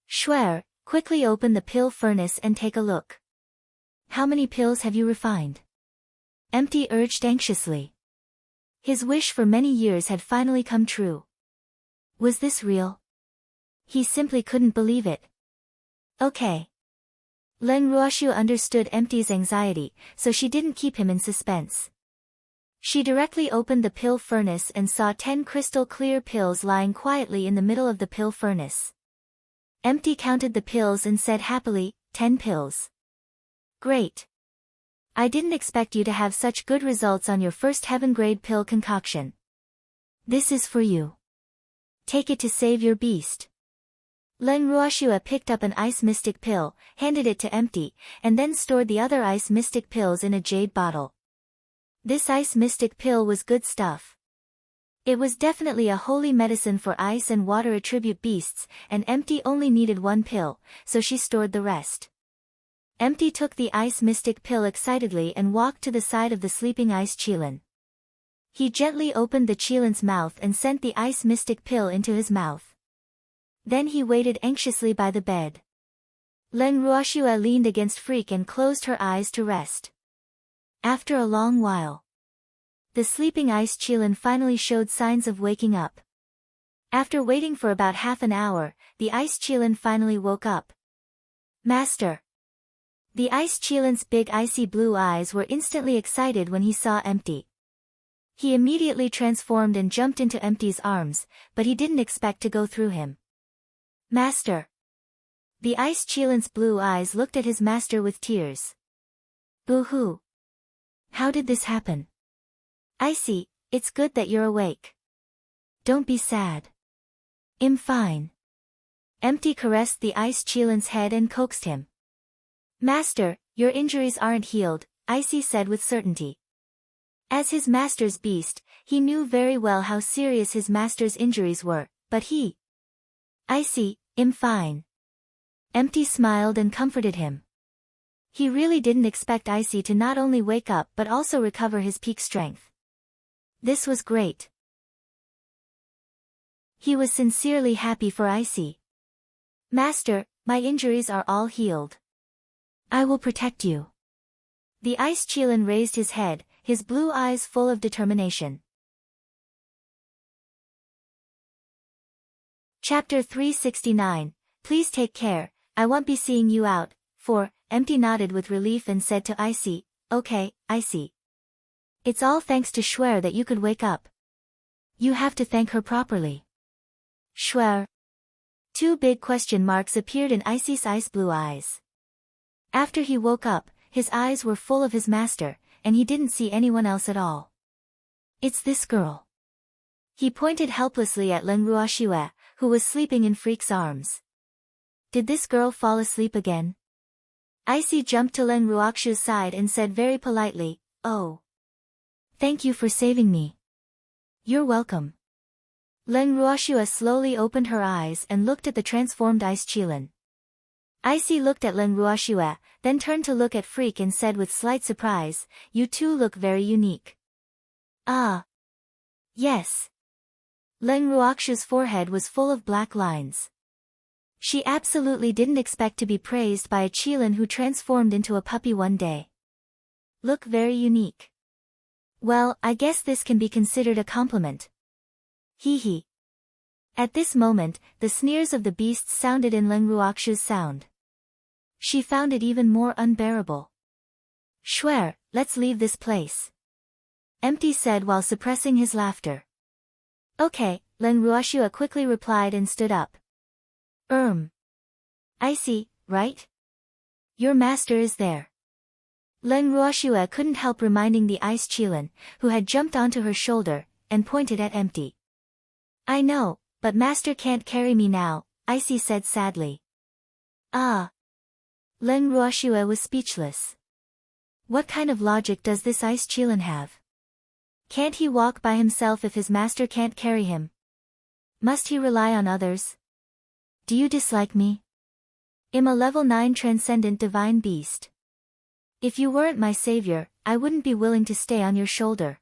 Schwer, quickly open the pill furnace and take a look. How many pills have you refined? Empty urged anxiously. His wish for many years had finally come true. Was this real? He simply couldn't believe it. Okay. Len Ruoxue understood Empty's anxiety, so she didn't keep him in suspense. She directly opened the pill furnace and saw 10 crystal-clear pills lying quietly in the middle of the pill furnace. Empty counted the pills and said happily, 10 pills. Great. I didn't expect you to have such good results on your first heaven-grade pill concoction. This is for you. Take it to save your beast. Len Ruoxue picked up an ice mystic pill, handed it to Empty, and then stored the other ice mystic pills in a jade bottle. This ice mystic pill was good stuff. It was definitely a holy medicine for ice and water attribute beasts, and Empty only needed one pill, so she stored the rest. Empty took the ice mystic pill excitedly and walked to the side of the sleeping ice Qilin. He gently opened the Qilin's mouth and sent the ice mystic pill into his mouth. Then he waited anxiously by the bed. Len Ruoxue leaned against Freak and closed her eyes to rest. After a long while, the sleeping ice Qilin finally showed signs of waking up. After waiting for about half an hour, the ice Qilin finally woke up. Master! The ice Qilin's big icy blue eyes were instantly excited when he saw Empty. He immediately transformed and jumped into Empty's arms, but he didn't expect to go through him. Master! The ice Qilin's blue eyes looked at his master with tears. Boo-hoo! How did this happen? Icy, it's good that you're awake. Don't be sad. I'm fine. Empty caressed the ice Qilin's head and coaxed him. Master, your injuries aren't healed, Icy said with certainty. As his master's beast, he knew very well how serious his master's injuries were, but he... Icy, I'm fine. Empty smiled and comforted him. He really didn't expect Icy to not only wake up but also recover his peak strength. This was great. He was sincerely happy for Icy. Master, my injuries are all healed. I will protect you. The ice Qilin raised his head, his blue eyes full of determination. Chapter 369, Please take care, I won't be seeing you out, for, Empty nodded with relief and said to Icy, Okay, Icy. It's all thanks to Schwer that you could wake up. You have to thank her properly. Schwer. 2 big question marks appeared in Icy's ice blue eyes. After he woke up, his eyes were full of his master, and he didn't see anyone else at all. It's this girl. He pointed helplessly at Len Ruoxue, who was sleeping in Freak's arms. Did this girl fall asleep again? Icy jumped to Len Ruoxue's side and said very politely, Oh. Thank you for saving me. You're welcome. Len Ruoxue slowly opened her eyes and looked at the transformed ice Qilin. Icy looked at Len Ruoxue, then turned to look at Freak and said with slight surprise, You two look very unique. Ah. Yes. Len Ruoxue's forehead was full of black lines. She absolutely didn't expect to be praised by a Qilin who transformed into a puppy one day. Look very unique. Well, I guess this can be considered a compliment. Hee hee. At this moment, the sneers of the beasts sounded in Len Ruoxue's sound. She found it even more unbearable. Schwer, let's leave this place. Empty said while suppressing his laughter. Okay, Len Ruoxue quickly replied and stood up. Icy, right? Your master is there. Len Ruoxue couldn't help reminding the ice Qilin, who had jumped onto her shoulder, and pointed at Empty. I know, but master can't carry me now, Icy said sadly. Ah. Len Ruoxue was speechless. What kind of logic does this ice Qilin have? Can't he walk by himself if his master can't carry him? Must he rely on others? Do you dislike me? I'm a level 9 transcendent divine beast. If you weren't my savior, I wouldn't be willing to stay on your shoulder.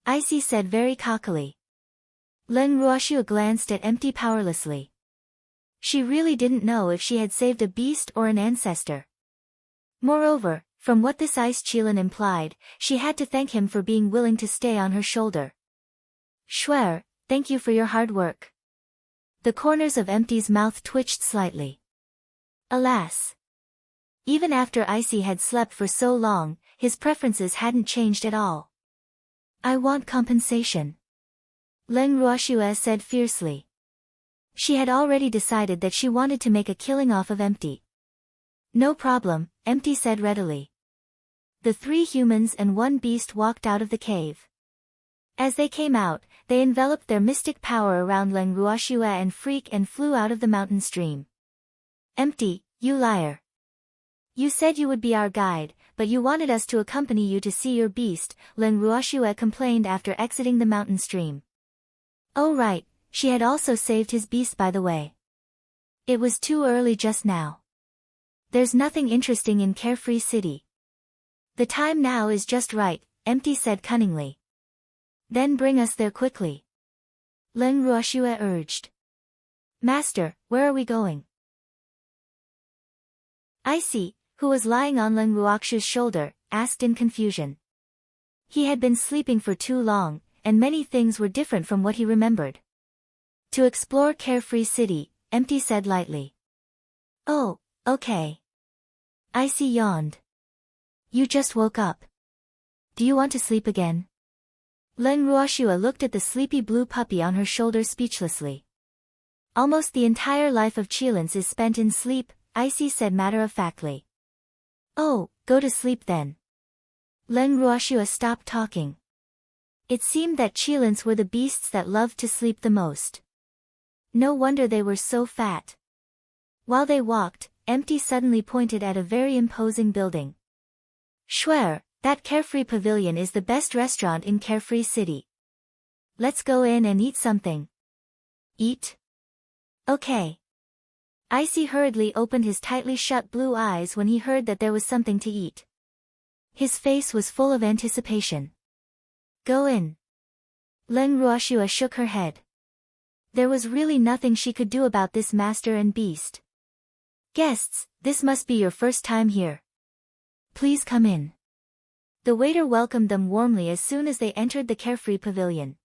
Icy said very cockily. Leng Ruoxue glanced at Empty powerlessly. She really didn't know if she had saved a beast or an ancestor. Moreover, from what this ice Qilin implied, she had to thank him for being willing to stay on her shoulder. Shuer, thank you for your hard work. The corners of Empty's mouth twitched slightly. Alas! Even after Icy had slept for so long, his preferences hadn't changed at all. I want compensation. Leng Ruoxue said fiercely. She had already decided that she wanted to make a killing off of Empty. No problem, Empty said readily. The 3 humans and 1 beast walked out of the cave. As they came out, they enveloped their mystic power around Leng Ruoxue and Freak and flew out of the mountain stream. Empty, you liar. You said you would be our guide, but you wanted us to accompany you to see your beast, Leng Ruoxue complained after exiting the mountain stream. Oh right, she had also saved his beast by the way. It was too early just now. There's nothing interesting in Carefree City. The time now is just right, Empty said cunningly. Then bring us there quickly. Leng Ruoxue urged. Master, where are we going? Icy, who was lying on Leng Ruoxue's shoulder, asked in confusion. He had been sleeping for too long, and many things were different from what he remembered. To explore Carefree City, Empty said lightly. Oh, okay. Icy yawned. You just woke up. Do you want to sleep again? Leng Ruoxue looked at the sleepy blue puppy on her shoulder speechlessly. Almost the entire life of Qilins is spent in sleep, Icy said matter-of-factly. Oh, go to sleep then. Leng Ruoxue stopped talking. It seemed that Qilins were the beasts that loved to sleep the most. No wonder they were so fat. While they walked, Empty suddenly pointed at a very imposing building. Shuer, that Carefree Pavilion is the best restaurant in Carefree City. Let's go in and eat something. Eat? Okay. Icy hurriedly opened his tightly shut blue eyes when he heard that there was something to eat. His face was full of anticipation. Go in. Leng Ruoxue shook her head. There was really nothing she could do about this master and beast. Guests, this must be your first time here. Please come in. The waiter welcomed them warmly as soon as they entered the Carefree Pavilion.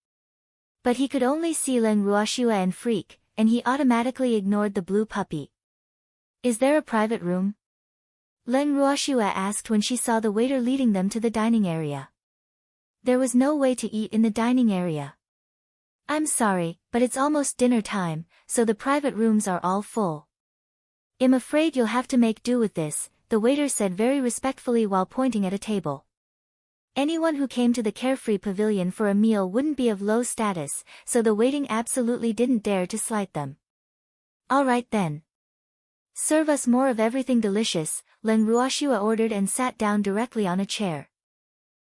But he could only see Leng Ruoxue and Freak, and he automatically ignored the blue puppy. Is there a private room? Leng Ruoxue asked when she saw the waiter leading them to the dining area. There was no way to eat in the dining area. I'm sorry, but it's almost dinner time, so the private rooms are all full. I'm afraid you'll have to make do with this, the waiter said very respectfully while pointing at a table. Anyone who came to the Carefree Pavilion for a meal wouldn't be of low status, so the waiting absolutely didn't dare to slight them. All right then. Serve us more of everything delicious, Leng Ruoxue ordered and sat down directly on a chair.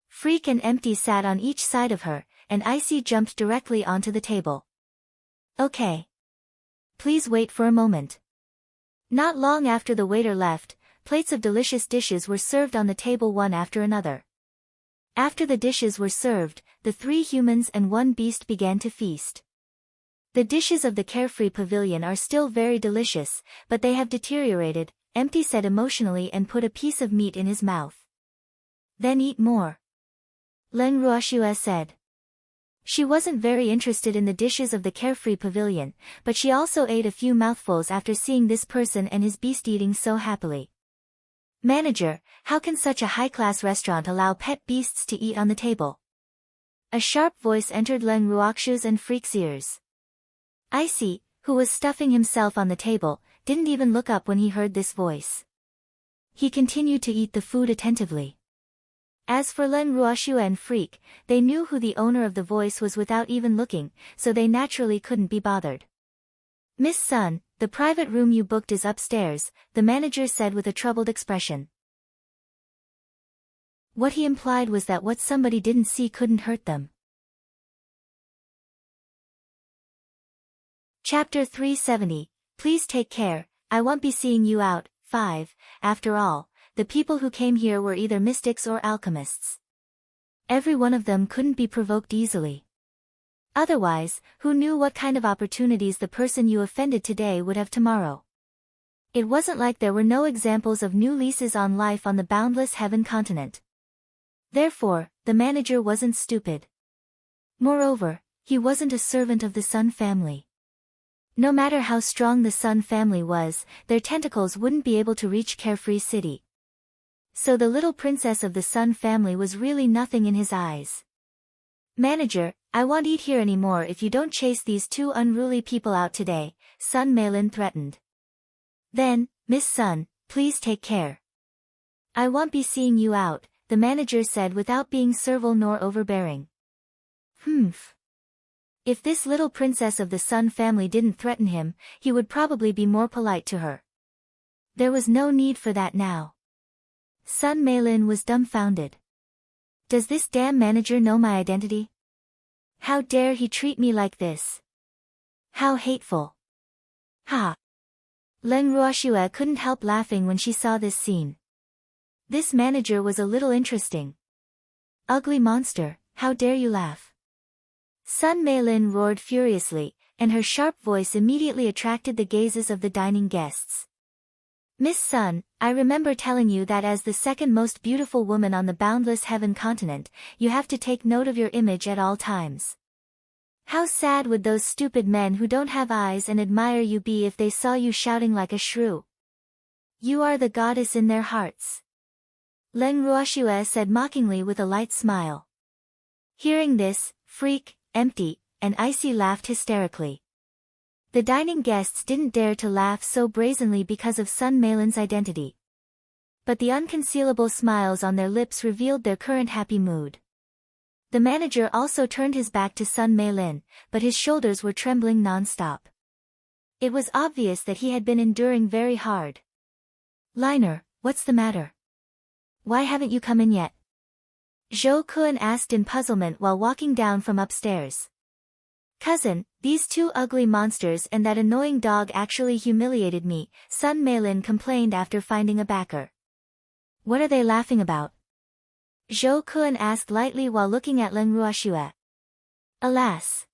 Freak and Empty sat on each side of her, and Icy jumped directly onto the table. Okay. Please wait for a moment. Not long after the waiter left, plates of delicious dishes were served on the table one after another. After the dishes were served, the 3 humans and 1 beast began to feast. The dishes of the Carefree Pavilion are still very delicious, but they have deteriorated, Empty said emotionally and put a piece of meat in his mouth. Then eat more. Leng Ruoxue said. She wasn't very interested in the dishes of the Carefree Pavilion, but she also ate a few mouthfuls after seeing this person and his beast eating so happily. Manager, how can such a high-class restaurant allow pet beasts to eat on the table? A sharp voice entered Leng Ruoxue's and Freak's ears. Icy, who was stuffing himself on the table, didn't even look up when he heard this voice. He continued to eat the food attentively. As for Leng Ruoxue and Freak, they knew who the owner of the voice was without even looking, so they naturally couldn't be bothered. Miss Sun, the private room you booked is upstairs, the manager said with a troubled expression. What he implied was that what somebody didn't see couldn't hurt them. Chapter 370, Please take care, I won't be seeing you out. 5. After all, the people who came here were either mystics or alchemists. Every one of them couldn't be provoked easily. Otherwise, who knew what kind of opportunities the person you offended today would have tomorrow? It wasn't like there were no examples of new leases on life on the boundless heaven continent. Therefore, the manager wasn't stupid. Moreover, he wasn't a servant of the Sun family. No matter how strong the Sun family was, their tentacles wouldn't be able to reach Carefree City. So the little princess of the Sun family was really nothing in his eyes. Manager, I won't eat here anymore if you don't chase these two unruly people out today, Sun Meilin threatened. Then, Miss Sun, please take care. I won't be seeing you out, the manager said without being servile nor overbearing. Humph. If this little princess of the Sun family didn't threaten him, he would probably be more polite to her. There was no need for that now. Sun Meilin was dumbfounded. Does this damn manager know my identity? How dare he treat me like this? How hateful. Ha! Leng Ruoxue couldn't help laughing when she saw this scene. This manager was a little interesting. Ugly monster, how dare you laugh? Sun Meilin roared furiously, and her sharp voice immediately attracted the gazes of the dining guests. Miss Sun, I remember telling you that as the second most beautiful woman on the boundless heaven continent, you have to take note of your image at all times. How sad would those stupid men who don't have eyes and admire you be if they saw you shouting like a shrew? You are the goddess in their hearts. Leng Ruoxue said mockingly with a light smile. Hearing this, Freak, Empty, and Icy laughed hysterically. The dining guests didn't dare to laugh so brazenly because of Sun Meilin's identity. But the unconcealable smiles on their lips revealed their current happy mood. The manager also turned his back to Sun Meilin, but his shoulders were trembling non-stop. It was obvious that he had been enduring very hard. Liner, what's the matter? Why haven't you come in yet? Zhou Kun asked in puzzlement while walking down from upstairs. Cousin, these two ugly monsters and that annoying dog actually humiliated me, Sun Meilin complained after finding a backer. What are they laughing about? Zhou Kun asked lightly while looking at Leng Ruoxue. Alas!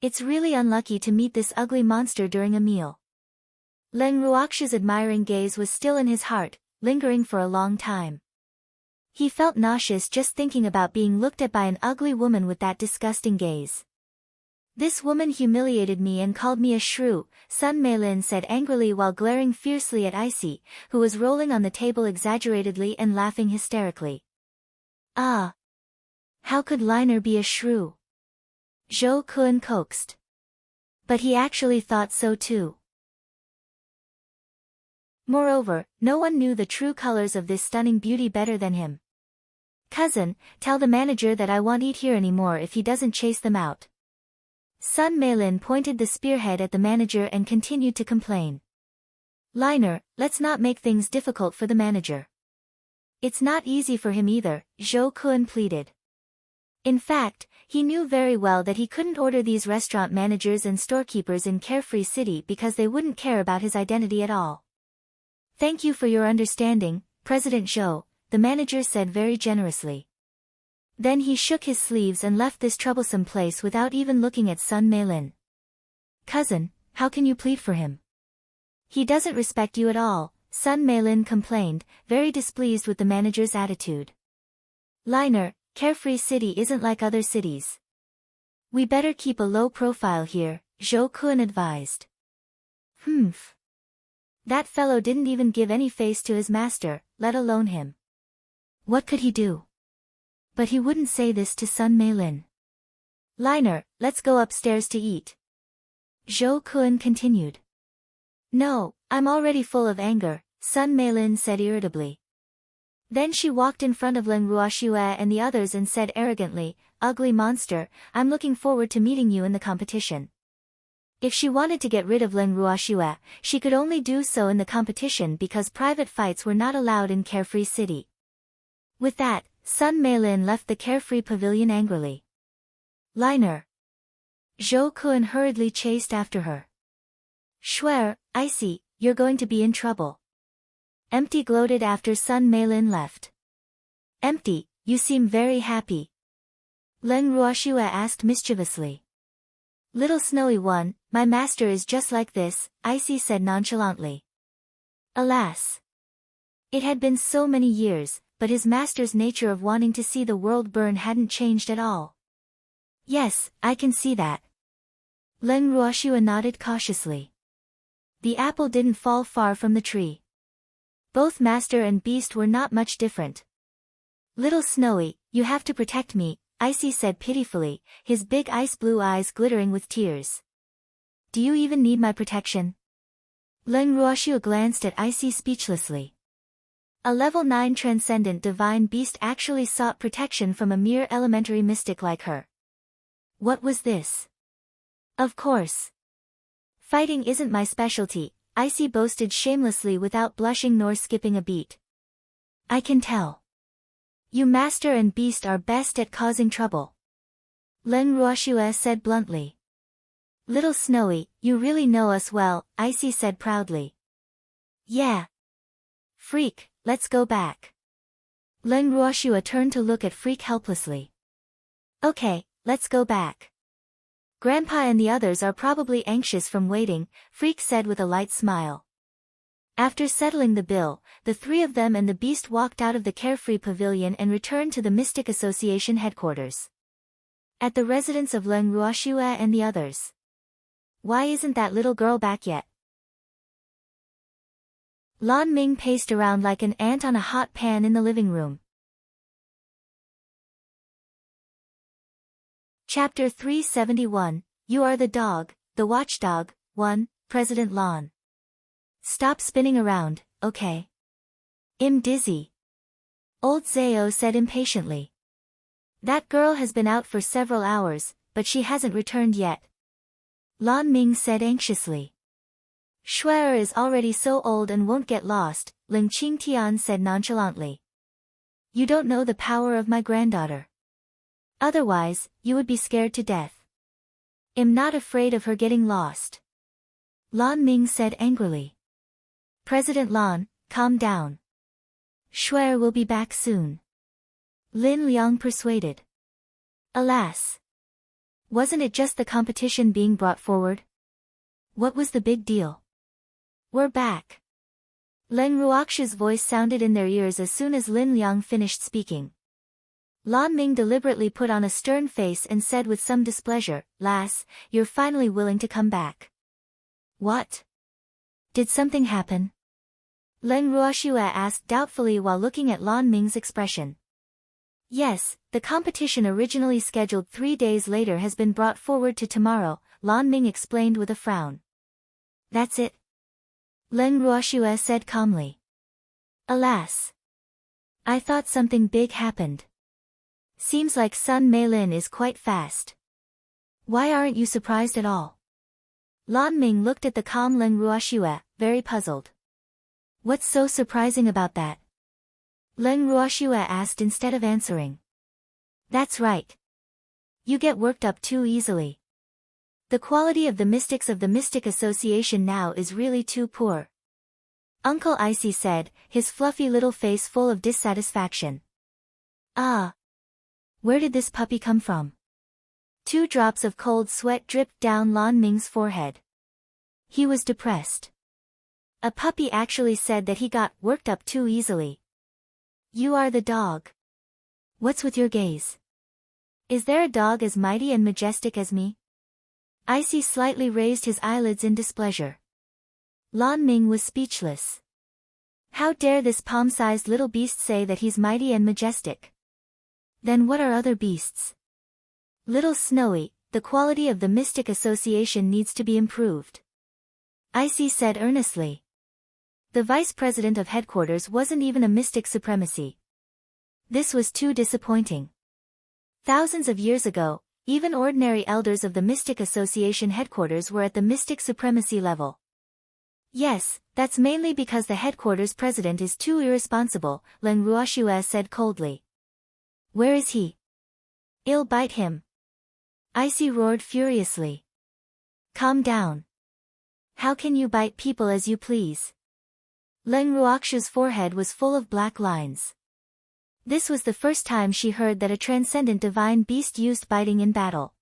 It's really unlucky to meet this ugly monster during a meal. Leng Ruoxue's admiring gaze was still in his heart, lingering for a long time. He felt nauseous just thinking about being looked at by an ugly woman with that disgusting gaze. This woman humiliated me and called me a shrew, Sun Meilin said angrily while glaring fiercely at Icy, who was rolling on the table exaggeratedly and laughing hysterically. Ah! How could Liner be a shrew? Zhou Kun coaxed. But he actually thought so too. Moreover, no one knew the true colors of this stunning beauty better than him. Cousin, tell the manager that I won't eat here anymore if he doesn't chase them out. Sun Meilin pointed the spearhead at the manager and continued to complain. Liner, let's not make things difficult for the manager. It's not easy for him either, Zhou Kun pleaded. In fact, he knew very well that he couldn't order these restaurant managers and storekeepers in Carefree City because they wouldn't care about his identity at all. Thank you for your understanding, President Zhou, the manager said very generously. Then he shook his sleeves and left this troublesome place without even looking at Sun Meilin. Cousin, how can you plead for him? He doesn't respect you at all, Sun Meilin complained, very displeased with the manager's attitude. Liner, Carefree City isn't like other cities. We better keep a low profile here, Zhou Kun advised. Humph. That fellow didn't even give any face to his master, let alone him. What could he do? But he wouldn't say this to Sun Meilin. Liner, let's go upstairs to eat. Zhou Kun continued. No, I'm already full of anger, Sun Meilin said irritably. Then she walked in front of Leng Ruoxue and the others and said arrogantly, Ugly monster, I'm looking forward to meeting you in the competition. If she wanted to get rid of Leng Ruoxue, she could only do so in the competition because private fights were not allowed in Carefree City. With that, Sun Meilin left the carefree pavilion angrily. Liner. Zhou Kun hurriedly chased after her. Shuer, Icy, you're going to be in trouble. Empty gloated after Sun Meilin left. Empty, you seem very happy. Leng Ruoxue asked mischievously. Little Snowy One, my master is just like this, Icy said nonchalantly. Alas. It had been so many years, but his master's nature of wanting to see the world burn hadn't changed at all. Yes, I can see that. Leng Ruoxue nodded cautiously. The apple didn't fall far from the tree. Both master and beast were not much different. Little Snowy, you have to protect me, Icy said pitifully, his big ice-blue eyes glittering with tears. Do you even need my protection? Leng Ruoxue glanced at Icy speechlessly. A level 9 transcendent divine beast actually sought protection from a mere elementary mystic like her. What was this? Of course. Fighting isn't my specialty, Icy boasted shamelessly without blushing nor skipping a beat. I can tell. You master and beast are best at causing trouble. Leng Ruoxue said bluntly. Little Snowy, you really know us well, Icy said proudly. Yeah. Freak, let's go back. Leng Ruoxue turned to look at Freak helplessly. Okay, let's go back. Grandpa and the others are probably anxious from waiting, Freak said with a light smile. After settling the bill, the three of them and the beast walked out of the carefree pavilion and returned to the Mystic Association headquarters. At the residence of Leng Ruoxue and the others. Why isn't that little girl back yet? Lan Ming paced around like an ant on a hot pan in the living room. Chapter 371, You Are the Dog, the Watchdog, 1, President Lan. Stop spinning around, okay? I'm dizzy. Old Zhao said impatiently. That girl has been out for several hours, but she hasn't returned yet. Lan Ming said anxiously. Shuer is already so old and won't get lost, Ling Qingtian said nonchalantly. You don't know the power of my granddaughter. Otherwise, you would be scared to death. I'm not afraid of her getting lost. Lan Ming said angrily. President Lan, calm down. Shuer will be back soon. Lin Liang persuaded. Alas. Wasn't it just the competition being brought forward? What was the big deal? We're back. Leng Ruoxue's voice sounded in their ears as soon as Lin Liang finished speaking. Lan Ming deliberately put on a stern face and said with some displeasure, Lass, you're finally willing to come back. What? Did something happen? Leng Ruoxue asked doubtfully while looking at Lan Ming's expression. Yes, the competition originally scheduled 3 days later has been brought forward to tomorrow, Lan Ming explained with a frown. That's it? Leng Ruoxue said calmly. Alas. I thought something big happened. Seems like Sun Meilin is quite fast. Why aren't you surprised at all? Lan Ming looked at the calm Leng Ruoxue, very puzzled. What's so surprising about that? Leng Ruoxue asked instead of answering. That's right. You get worked up too easily. The quality of the mystics of the Mystic Association now is really too poor. Uncle Icy said, his fluffy little face full of dissatisfaction. Ah. Where did this puppy come from? 2 drops of cold sweat dripped down Lan Ming's forehead. He was depressed. A puppy actually said that he got worked up too easily. You are the dog. What's with your gaze? Is there a dog as mighty and majestic as me? Icy slightly raised his eyelids in displeasure. Lan Ming was speechless. How dare this palm-sized little beast say that he's mighty and majestic? Then what are other beasts? Little Snowy, the quality of the Mystic Association needs to be improved. Icy said earnestly. The vice president of headquarters wasn't even a mystic supremacy. This was too disappointing. Thousands of years ago, even ordinary elders of the Mystic Association headquarters were at the mystic supremacy level. Yes, that's mainly because the headquarters president is too irresponsible, Leng Ruoxue said coldly. Where is he? I'll bite him. Icy roared furiously. Calm down. How can you bite people as you please? Leng Ruoxu's forehead was full of black lines. This was the first time she heard that a transcendent divine beast used biting in battle.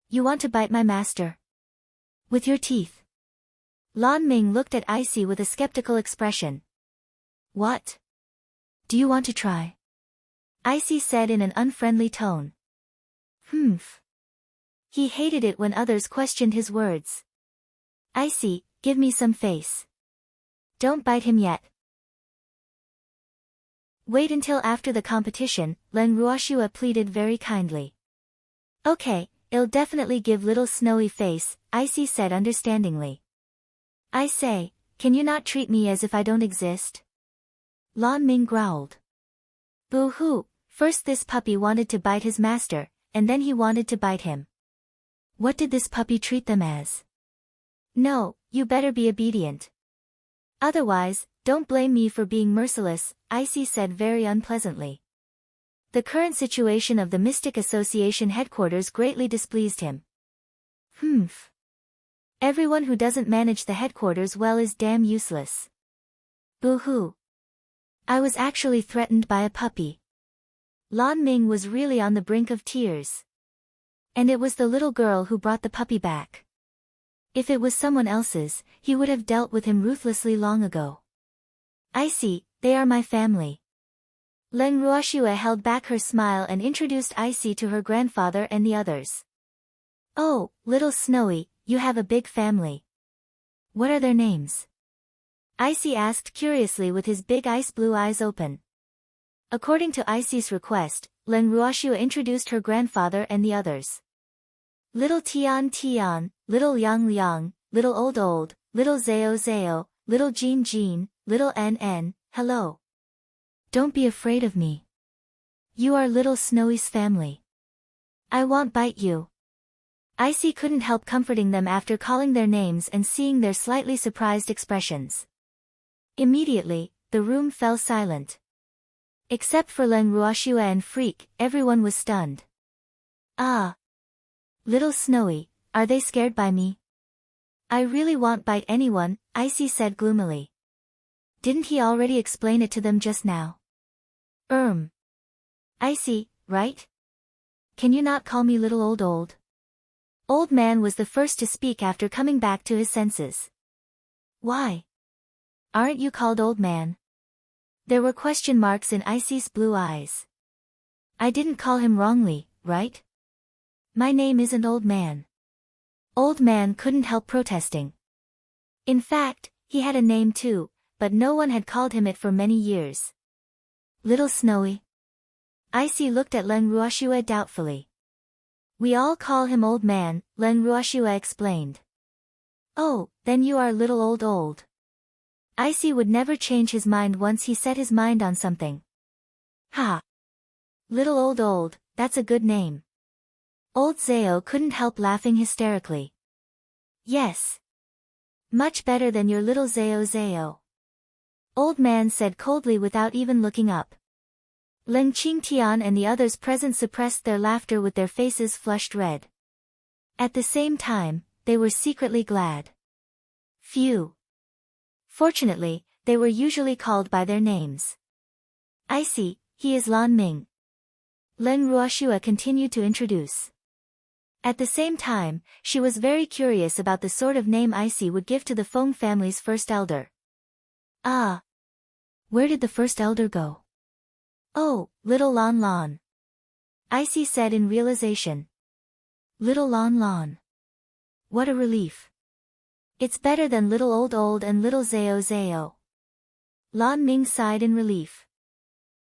You want to bite my master? With your teeth? Lan Ming looked at Icy with a skeptical expression. What? Do you want to try? Icy said in an unfriendly tone. Humph. He hated it when others questioned his words. Icy, give me some face. Don't bite him yet. Wait until after the competition, Leng Ruoxue pleaded very kindly. Okay, I'll definitely give little snowy face, Icy said understandingly. I say, can you not treat me as if I don't exist? Lan Ming growled. Boo-hoo, first this puppy wanted to bite his master, and then he wanted to bite him. What did this puppy treat them as? No, you better be obedient. Otherwise, don't blame me for being merciless, Icy said very unpleasantly. The current situation of the Mystic Association headquarters greatly displeased him. Humph. Everyone who doesn't manage the headquarters well is damn useless. Boo-hoo. I was actually threatened by a puppy. Lan Ming was really on the brink of tears. And it was the little girl who brought the puppy back. If it was someone else's, he would have dealt with him ruthlessly long ago. Icy, they are my family. Leng Ruoxue held back her smile and introduced Icy to her grandfather and the others. Oh, little Snowy, you have a big family. What are their names? Icy asked curiously with his big ice blue eyes open. According to Icy's request, Leng Ruoxue introduced her grandfather and the others. Little Tian Tian, little Yang Liang, little Old Old, little Zao Zao, little Jean Jean, little N, hello. Don't be afraid of me. You are little Snowy's family. I won't bite you. Icy couldn't help comforting them after calling their names and seeing their slightly surprised expressions. Immediately, the room fell silent. Except for Leng Ruoxue and Freak, everyone was stunned. Ah. Little Snowy, are they scared by me? I really won't bite anyone, Icy said gloomily. Didn't he already explain it to them just now? Icy, right? Can you not call me little Old Old? Old Man was the first to speak after coming back to his senses. Why? Aren't you called Old Man? There were question marks in Icy's blue eyes. I didn't call him wrongly, right? My name isn't Old Man. Old Man couldn't help protesting. In fact, he had a name too, but no one had called him it for many years. Little Snowy. Icy looked at Leng Ruoxue doubtfully. We all call him Old Man, Leng Ruoxue explained. Oh, then you are little Old Old. Icy would never change his mind once he set his mind on something. Ha! Little Old, that's a good name. Old Zao couldn't help laughing hysterically. Yes. Much better than your little Zao. Old Man said coldly without even looking up. Leng Qingtian and the others present suppressed their laughter with their faces flushed red. At the same time, they were secretly glad. Phew. Fortunately, they were usually called by their names. Icy, he is Lan Ming. Leng Ruoxue continued to introduce. At the same time, she was very curious about the sort of name Icy would give to the Feng family's first elder. Ah. Where did the first elder go? Oh, little Lan Lan. Icy said in realization. Little Lan Lan. What a relief. It's better than little Old and little Zao. Lan Ming sighed in relief.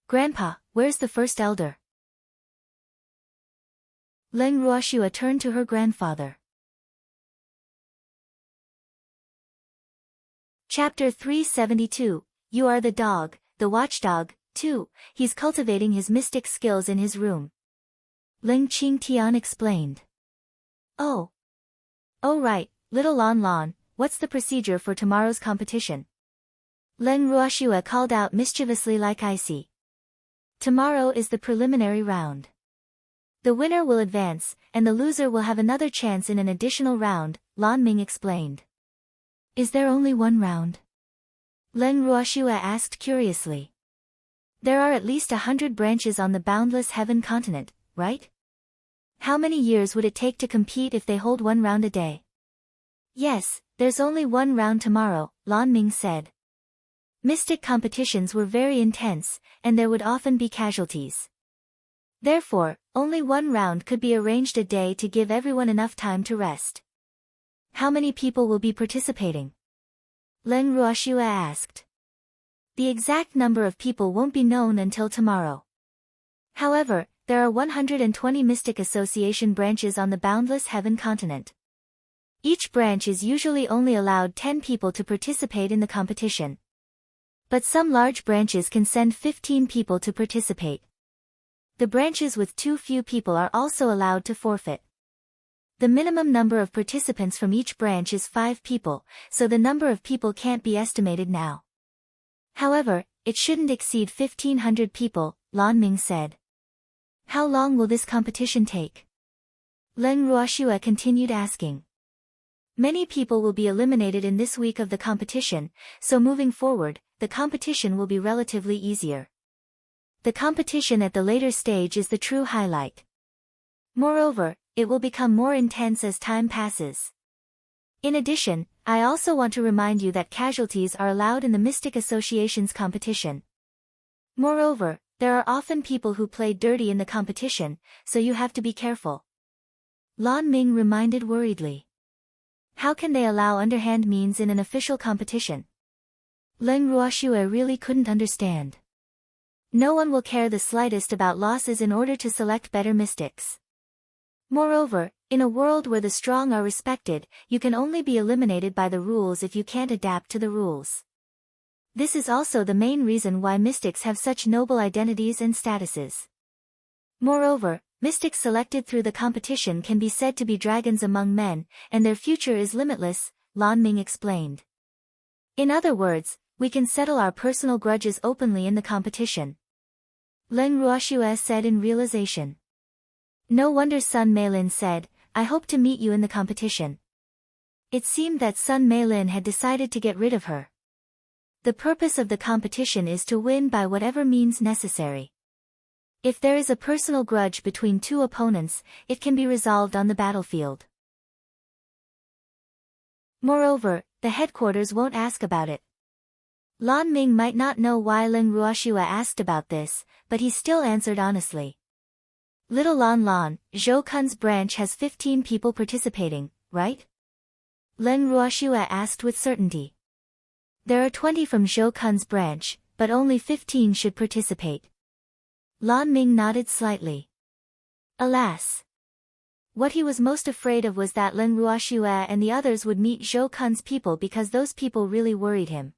Grandpa, where's the first elder? Leng Ruoxue turned to her grandfather. Chapter 372, You Are the Dog, the Watchdog, 2, He's cultivating his mystic skills in his room. Leng Qingtian explained. Oh. Oh right, little Lan Lan, what's the procedure for tomorrow's competition? Leng Ruoxue called out mischievously like Icy. Tomorrow is the preliminary round. The winner will advance, and the loser will have another chance in an additional round, Lan Ming explained. Is there only one round? Leng Ruoxue asked curiously. There are at least 100 branches on the boundless heaven continent, right? How many years would it take to compete if they hold one round a day? Yes, there's only one round tomorrow, Lan Ming said. Mystic competitions were very intense, and there would often be casualties. Therefore, only one round could be arranged a day to give everyone enough time to rest. How many people will be participating? Leng Ruoxue asked. The exact number of people won't be known until tomorrow. However, there are 120 Mystic Association branches on the boundless heaven continent. Each branch is usually only allowed 10 people to participate in the competition. But some large branches can send 15 people to participate. The branches with too few people are also allowed to forfeit. The minimum number of participants from each branch is 5 people, so the number of people can't be estimated now. However, it shouldn't exceed 1,500 people, Lan Ming said. How long will this competition take? Leng Ruoxue continued asking. Many people will be eliminated in this week of the competition, so moving forward, the competition will be relatively easier. The competition at the later stage is the true highlight. Moreover, it will become more intense as time passes. In addition, I also want to remind you that casualties are allowed in the Mystic Association's competition. Moreover, there are often people who play dirty in the competition, so you have to be careful. Lan Ming reminded worriedly. How can they allow underhand means in an official competition? Leng Ruoxue really couldn't understand. No one will care the slightest about losses in order to select better mystics. Moreover, in a world where the strong are respected, you can only be eliminated by the rules if you can't adapt to the rules. This is also the main reason why mystics have such noble identities and statuses. Moreover, mystics selected through the competition can be said to be dragons among men, and their future is limitless, Lan Ming explained. In other words, we can settle our personal grudges openly in the competition. Leng Ruoxue said in realization. No wonder Sun Meilin said, I hope to meet you in the competition. It seemed that Sun Meilin had decided to get rid of her. The purpose of the competition is to win by whatever means necessary. If there is a personal grudge between two opponents, it can be resolved on the battlefield. Moreover, the headquarters won't ask about it. Lan Ming might not know why Leng Ruoxue asked about this, but he still answered honestly. Little Lan Lan, Zhou Kun's branch has 15 people participating, right? Leng Ruoxue asked with certainty. There are 20 from Zhou Kun's branch, but only 15 should participate. Lan Ming nodded slightly. Alas! What he was most afraid of was that Leng Ruoxue and the others would meet Zhou Kun's people because those people really worried him.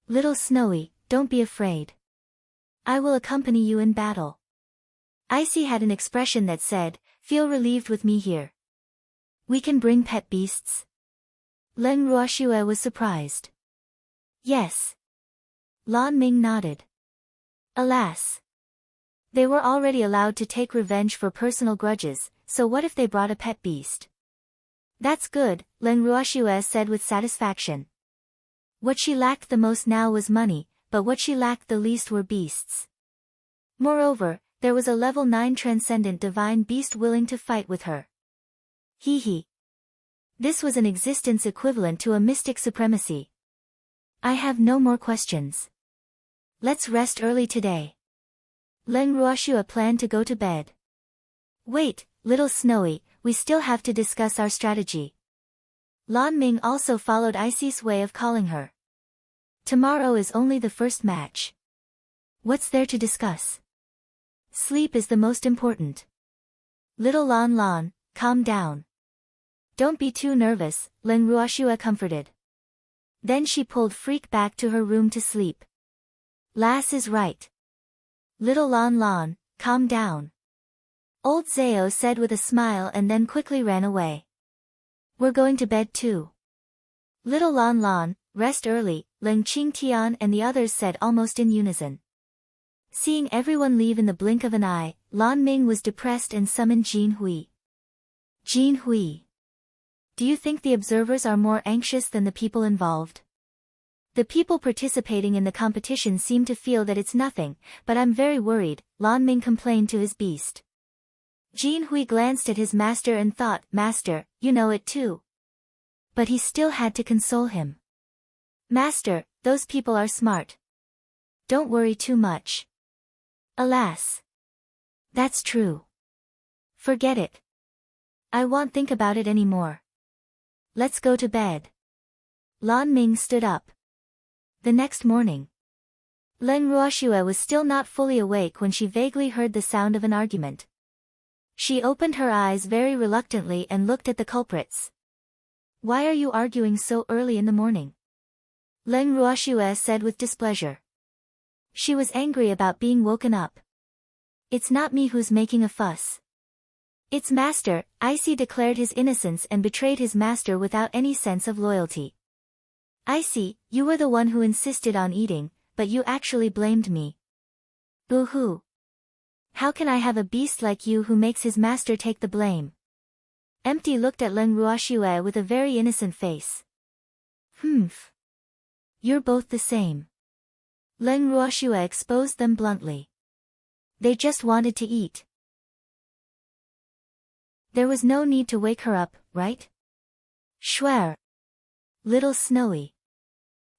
Little Snowy, don't be afraid. I will accompany you in battle. Icy had an expression that said, feel relieved with me here. We can bring pet beasts? Leng Ruoxue was surprised. Yes. Lan Ming nodded. Alas! They were already allowed to take revenge for personal grudges, so what if they brought a pet beast? That's good, Leng Ruoxue said with satisfaction. What she lacked the most now was money, but what she lacked the least were beasts. Moreover, there was a level 9 transcendent divine beast willing to fight with her. Hee hee. This was an existence equivalent to a mystic supremacy. I have no more questions. Let's rest early today. Leng Ruoxue planned to go to bed. Wait, little Snowy, we still have to discuss our strategy. Lan Ming also followed Icy's way of calling her. Tomorrow is only the first match. What's there to discuss? Sleep is the most important. Little Lan Lan, calm down. Don't be too nervous, Leng Ruoxue comforted. Then she pulled Freak back to her room to sleep. Lass is right. Little Lan Lan, calm down. Old Zao said with a smile and then quickly ran away. We're going to bed too. Little Lan Lan, rest early, Leng Qingtian and the others said almost in unison. Seeing everyone leave in the blink of an eye, Lan Ming was depressed and summoned Jin Hui. Jin Hui. Do you think the observers are more anxious than the people involved? The people participating in the competition seem to feel that it's nothing, but I'm very worried, Lan Ming complained to his beast. Jin Hui glanced at his master and thought, Master, you know it too. But he still had to console him. Master, those people are smart. Don't worry too much. Alas. That's true. Forget it. I won't think about it anymore. Let's go to bed. Lan Ming stood up. The next morning, Leng Ruoxue was still not fully awake when she vaguely heard the sound of an argument. She opened her eyes very reluctantly and looked at the culprits. Why are you arguing so early in the morning? Leng Ruoxue said with displeasure. She was angry about being woken up. It's not me who's making a fuss. It's master. Icy declared his innocence and betrayed his master without any sense of loyalty. Icy, you were the one who insisted on eating, but you actually blamed me. Boo-hoo. How can I have a beast like you who makes his master take the blame? Empty looked at Leng Ruoxue with a very innocent face. Humph. You're both the same. Leng Ruoxue exposed them bluntly. They just wanted to eat. There was no need to wake her up, right? Schwer. Little Snowy.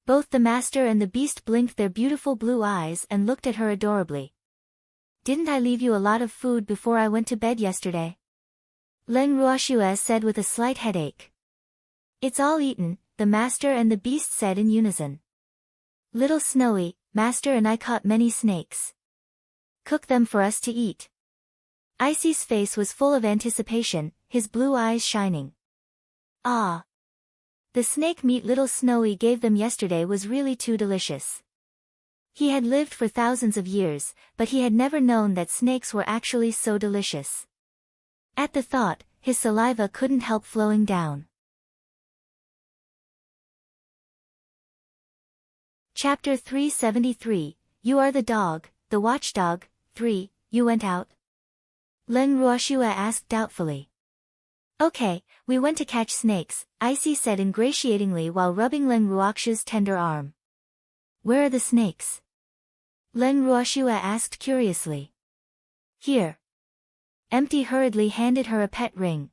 Both the master and the beast blinked their beautiful blue eyes and looked at her adorably. Didn't I leave you a lot of food before I went to bed yesterday? Leng Ruoxue said with a slight headache. It's all eaten, the master and the beast said in unison. Little Snowy, master and I caught many snakes. Cook them for us to eat. Icy's face was full of anticipation, his blue eyes shining. Ah! The snake meat Little Snowy gave them yesterday was really too delicious. He had lived for thousands of years, but he had never known that snakes were actually so delicious. At the thought, his saliva couldn't help flowing down. Chapter 373, You Are the Dog, the Watchdog. 3, You went out? Leng Ruoxue asked doubtfully. Okay, we went to catch snakes, Icy said ingratiatingly while rubbing Leng Ruoxue's tender arm. Where are the snakes? Leng Ruoxue asked curiously. Here. Empty hurriedly handed her a pet ring.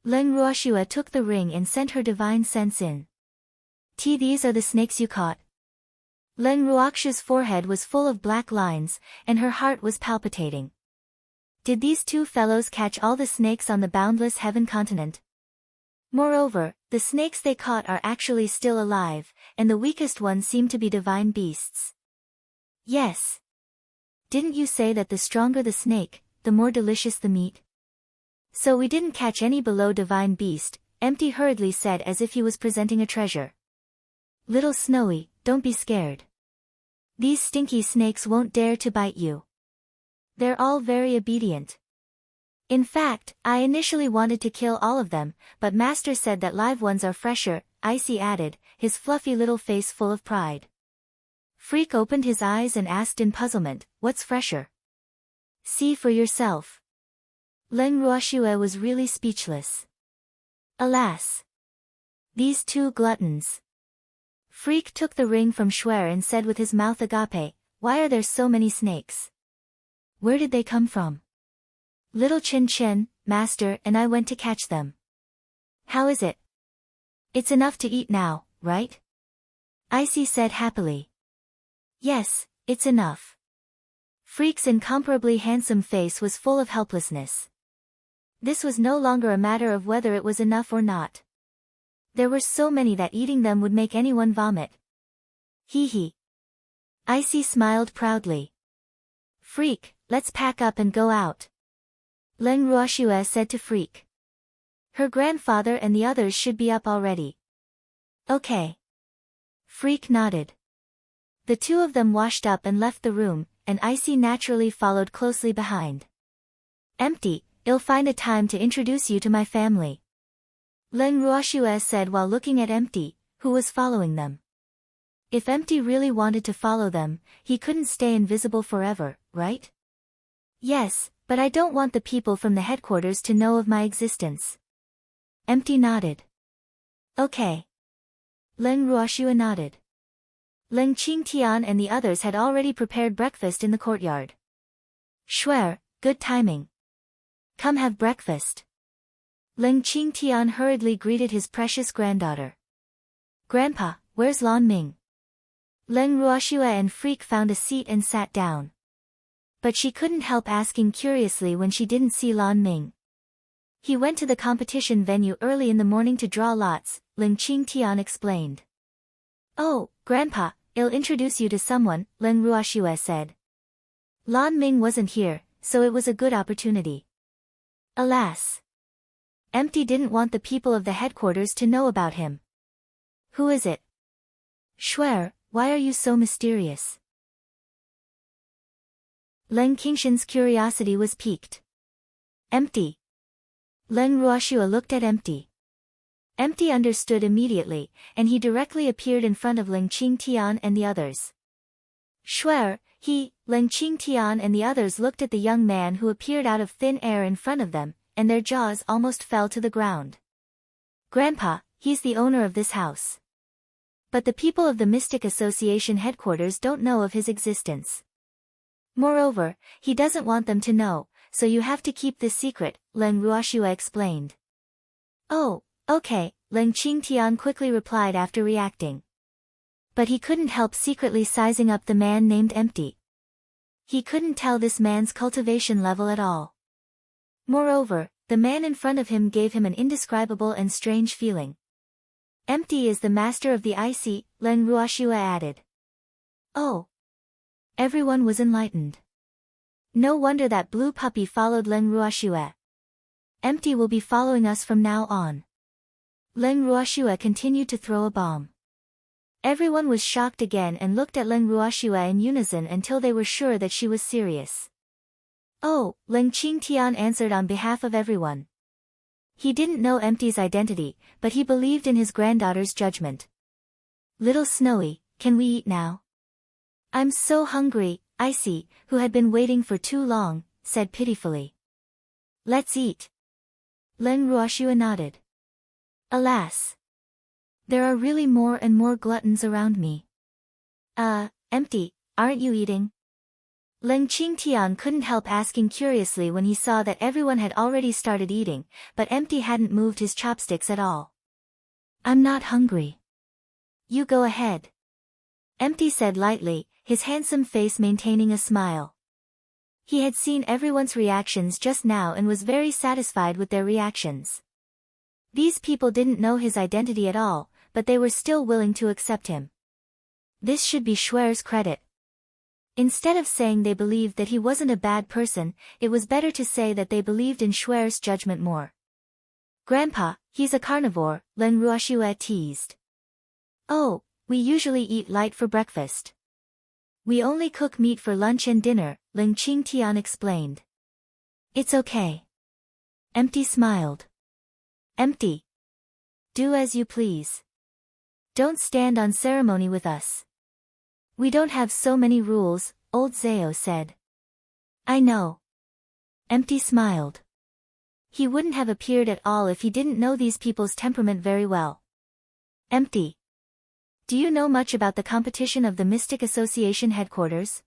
Leng Ruoxue took the ring and sent her divine sense in. These are the snakes you caught. Leng Ruoxue's forehead was full of black lines, and her heart was palpitating. Did these two fellows catch all the snakes on the boundless heaven continent? Moreover, the snakes they caught are actually still alive, and the weakest ones seem to be divine beasts. Yes. Didn't you say that the stronger the snake, the more delicious the meat? So we didn't catch any below divine beast, Empty hurriedly said as if he was presenting a treasure. Little Snowy, don't be scared. These stinky snakes won't dare to bite you. They're all very obedient. In fact, I initially wanted to kill all of them, but Master said that live ones are fresher, Icy added, his fluffy little face full of pride. Freak opened his eyes and asked in puzzlement, what's fresher? See for yourself. Leng Ruoxue was really speechless. Alas! These two gluttons. Freak took the ring from Schwer and said with his mouth agape, why are there so many snakes? Where did they come from? Little Chin Chin, Master and I went to catch them. How is it? It's enough to eat now, right? Icy said happily. Yes, it's enough. Freak's incomparably handsome face was full of helplessness. This was no longer a matter of whether it was enough or not. There were so many that eating them would make anyone vomit. Hee hee. Icy smiled proudly. Freak, let's pack up and go out. Leng Ruoxue said to Freak. Her grandfather and the others should be up already. Okay. Freak nodded. The two of them washed up and left the room, and Icy naturally followed closely behind. Empty, I'll find a time to introduce you to my family. Leng Ruoxue said while looking at Empty, who was following them. If Empty really wanted to follow them, he couldn't stay invisible forever, right? Yes, but I don't want the people from the headquarters to know of my existence. Empty nodded. Okay. Leng Ruoxue nodded. Leng Qingtian and the others had already prepared breakfast in the courtyard. Shuer, good timing. Come have breakfast. Leng Qingtian hurriedly greeted his precious granddaughter. Grandpa, where's Lan Ming? Leng Ruoxue and Freak found a seat and sat down. But she couldn't help asking curiously when she didn't see Lan Ming. He went to the competition venue early in the morning to draw lots, Leng Qingtian explained. Oh, Grandpa, I'll introduce you to someone, Leng Ruoxue said. Lan Ming wasn't here, so it was a good opportunity. Alas. Empty didn't want the people of the headquarters to know about him. Who is it? Shuer, why are you so mysterious? Leng Qingshan's curiosity was piqued. Empty. Leng Ruoxue looked at Empty. Empty understood immediately, and he directly appeared in front of Leng Qingtian and the others. Shuer, Leng Qingtian and the others looked at the young man who appeared out of thin air in front of them, and their jaws almost fell to the ground. Grandpa, he's the owner of this house. But the people of the Mystic Association headquarters don't know of his existence. Moreover, he doesn't want them to know, so you have to keep this secret, Leng Ruoxue explained. Oh, okay, Leng Qingtian quickly replied after reacting. But he couldn't help secretly sizing up the man named Empty. He couldn't tell this man's cultivation level at all. Moreover, the man in front of him gave him an indescribable and strange feeling. Empty is the master of the IC, Leng Ruoxue added. Oh. Everyone was enlightened. No wonder that blue puppy followed Leng Ruoxue. Empty will be following us from now on. Leng Ruoxue continued to throw a bomb. Everyone was shocked again and looked at Leng Ruoxue in unison until they were sure that she was serious. Oh, Leng Qingtian answered on behalf of everyone. He didn't know Empty's identity, but he believed in his granddaughter's judgment. Little Snowy, can we eat now? I'm so hungry, Icy, who had been waiting for too long, said pitifully. Let's eat. Leng Ruoxue nodded. Alas. There are really more and more gluttons around me. Empty, aren't you eating? Leng Qingtian couldn't help asking curiously when he saw that everyone had already started eating, but Empty hadn't moved his chopsticks at all. I'm not hungry. You go ahead. Empty said lightly, his handsome face maintaining a smile. He had seen everyone's reactions just now and was very satisfied with their reactions. These people didn't know his identity at all, but they were still willing to accept him. This should be Shuer's credit. Instead of saying they believed that he wasn't a bad person, it was better to say that they believed in Shuer's judgment more. Grandpa, he's a carnivore, Leng Ruoxue teased. Oh, we usually eat light for breakfast. We only cook meat for lunch and dinner, Leng Qingtian explained. It's okay. Empty smiled. Empty. Do as you please. Don't stand on ceremony with us. We don't have so many rules, old Zao said. I know. Empty smiled. He wouldn't have appeared at all if he didn't know these people's temperament very well. Empty. Do you know much about the competition of the Mystic Association headquarters?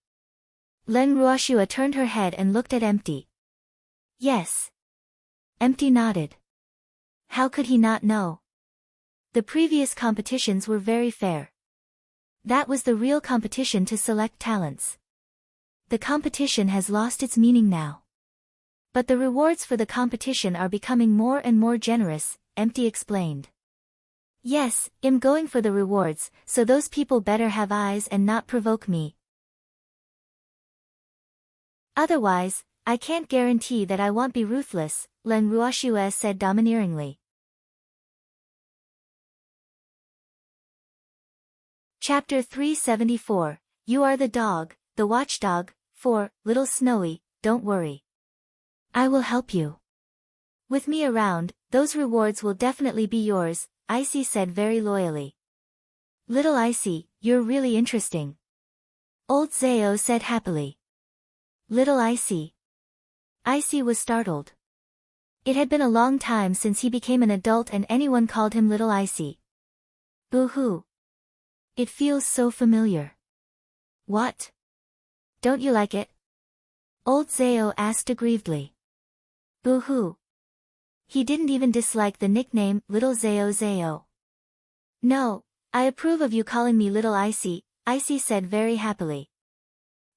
Leng Ruoxue turned her head and looked at Empty. Yes. Empty nodded. How could he not know? The previous competitions were very fair. That was the real competition to select talents. The competition has lost its meaning now. But the rewards for the competition are becoming more and more generous, Empty explained. Yes, I'm going for the rewards, so those people better have eyes and not provoke me. Otherwise, I can't guarantee that I won't be ruthless, Leng Ruoxue said domineeringly. Chapter 374, You Are the Dog, the Watchdog, 4, Little Snowy, don't worry. I will help you. With me around, those rewards will definitely be yours, Icy said very loyally. Little Icy, you're really interesting. Old Zao said happily. Little Icy. Icy was startled. It had been a long time since he became an adult and anyone called him Little Icy. Boo-hoo. It feels so familiar. What? Don't you like it? Old Zao asked aggrievedly. Boo-hoo. He didn't even dislike the nickname Little Zao Zao. No, I approve of you calling me Little Icy, Icy said very happily.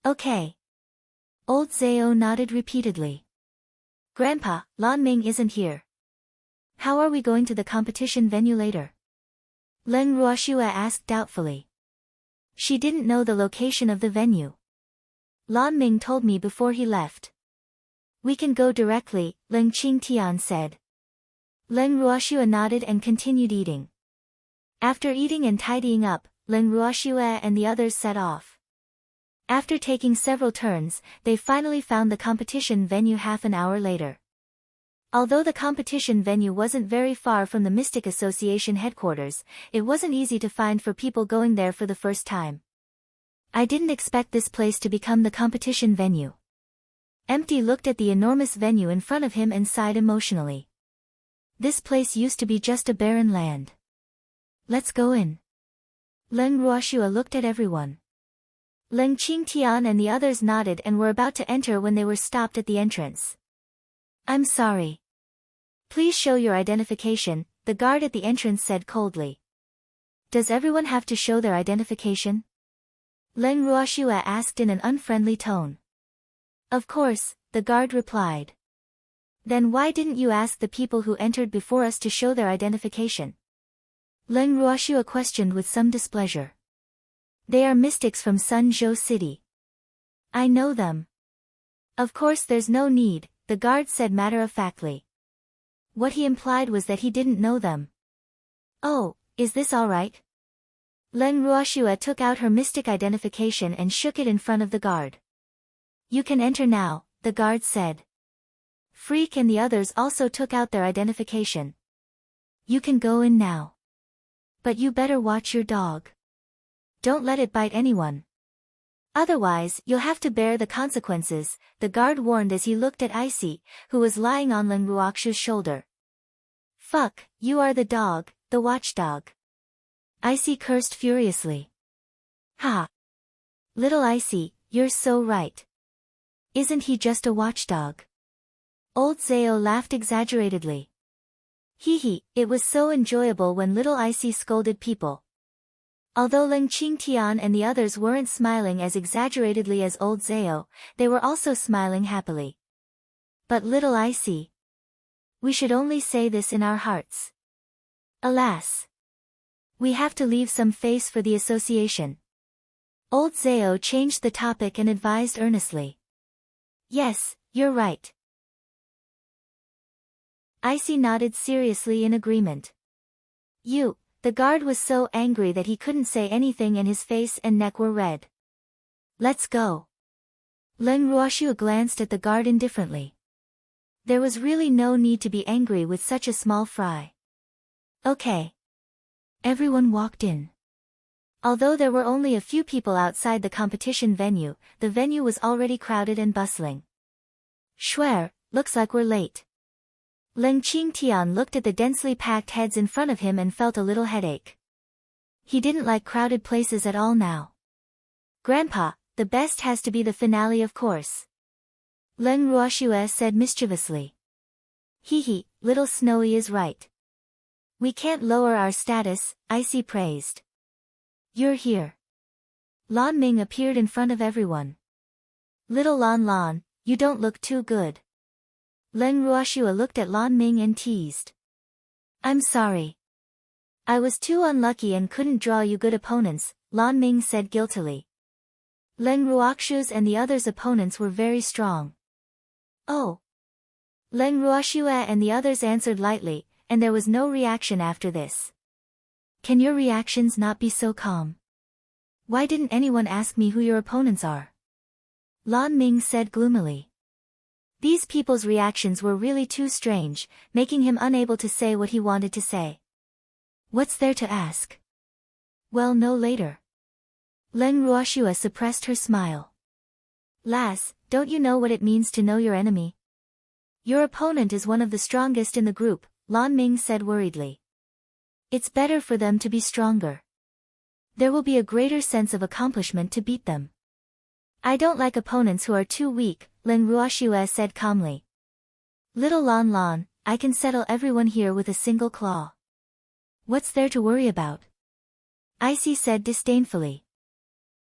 Okay. Old Zao nodded repeatedly. Grandpa, Lan Ming isn't here. How are we going to the competition venue later? Leng Ruoxue asked doubtfully. She didn't know the location of the venue. Lan Ming told me before he left. We can go directly, Leng Qingtian said. Leng Ruoxue nodded and continued eating. After eating and tidying up, Leng Ruoxue and the others set off. After taking several turns, they finally found the competition venue half an hour later. Although the competition venue wasn't very far from the Mystic Association headquarters, it wasn't easy to find for people going there for the first time. I didn't expect this place to become the competition venue. Empty looked at the enormous venue in front of him and sighed emotionally. This place used to be just a barren land. Let's go in. Leng Ruoxue looked at everyone. Leng Qingtian and the others nodded and were about to enter when they were stopped at the entrance. I'm sorry. Please show your identification, the guard at the entrance said coldly. Does everyone have to show their identification? Leng Ruoxue asked in an unfriendly tone. Of course, the guard replied. Then why didn't you ask the people who entered before us to show their identification? Leng Ruoxue questioned with some displeasure. They are mystics from Sunzhou City. I know them. Of course there's no need, the guard said matter-of-factly. What he implied was that he didn't know them. Oh, is this all right? Leng Ruoxue took out her mystic identification and shook it in front of the guard. You can enter now, the guard said. Freak and the others also took out their identification. You can go in now. But you better watch your dog. Don't let it bite anyone. Otherwise, you'll have to bear the consequences, the guard warned as he looked at Icy, who was lying on Leng Ruoxue's shoulder. Fuck, you are the dog, the watchdog. Icy cursed furiously. Ha! Little Icy, you're so right. Isn't he just a watchdog? Old Zao laughed exaggeratedly. Hee hee, it was so enjoyable when Little Icy scolded people. Although Leng Qingtian and the others weren't smiling as exaggeratedly as Old Zao, they were also smiling happily. But Little Icy. We should only say this in our hearts. Alas. We have to leave some face for the association. Old Zao changed the topic and advised earnestly. Yes, you're right. Icy nodded seriously in agreement. The guard was so angry that he couldn't say anything and his face and neck were red. Let's go. Leng Ruoxue glanced at the guard indifferently. There was really no need to be angry with such a small fry. Okay. Everyone walked in. Although there were only a few people outside the competition venue, the venue was already crowded and bustling. Schwer, looks like we're late. Leng Qingtian looked at the densely packed heads in front of him and felt a little headache. He didn't like crowded places at all now. Grandpa, the best has to be the finale of course. Leng Ruoxue said mischievously. Hee hee, little Snowy is right. We can't lower our status, Icy praised. You're here. Lan Ming appeared in front of everyone. Little Lan, you don't look too good. Leng Ruoxue looked at Lan Ming and teased. I'm sorry. I was too unlucky and couldn't draw you good opponents, Lan Ming said guiltily. Leng Ruoxue's and the others' opponents were very strong. Oh. Leng Ruoxue and the others answered lightly, and there was no reaction after this. Can your reactions not be so calm? Why didn't anyone ask me who your opponents are? Lan Ming said gloomily. These people's reactions were really too strange, making him unable to say what he wanted to say. What's there to ask? Well, no later. Leng Ruoxua suppressed her smile. Lass, don't you know what it means to know your enemy? Your opponent is one of the strongest in the group, Lan Ming said worriedly. It's better for them to be stronger. There will be a greater sense of accomplishment to beat them. I don't like opponents who are too weak, Leng Ruoxua said calmly. Little Lan Lan, I can settle everyone here with a single claw. What's there to worry about? Icy said disdainfully.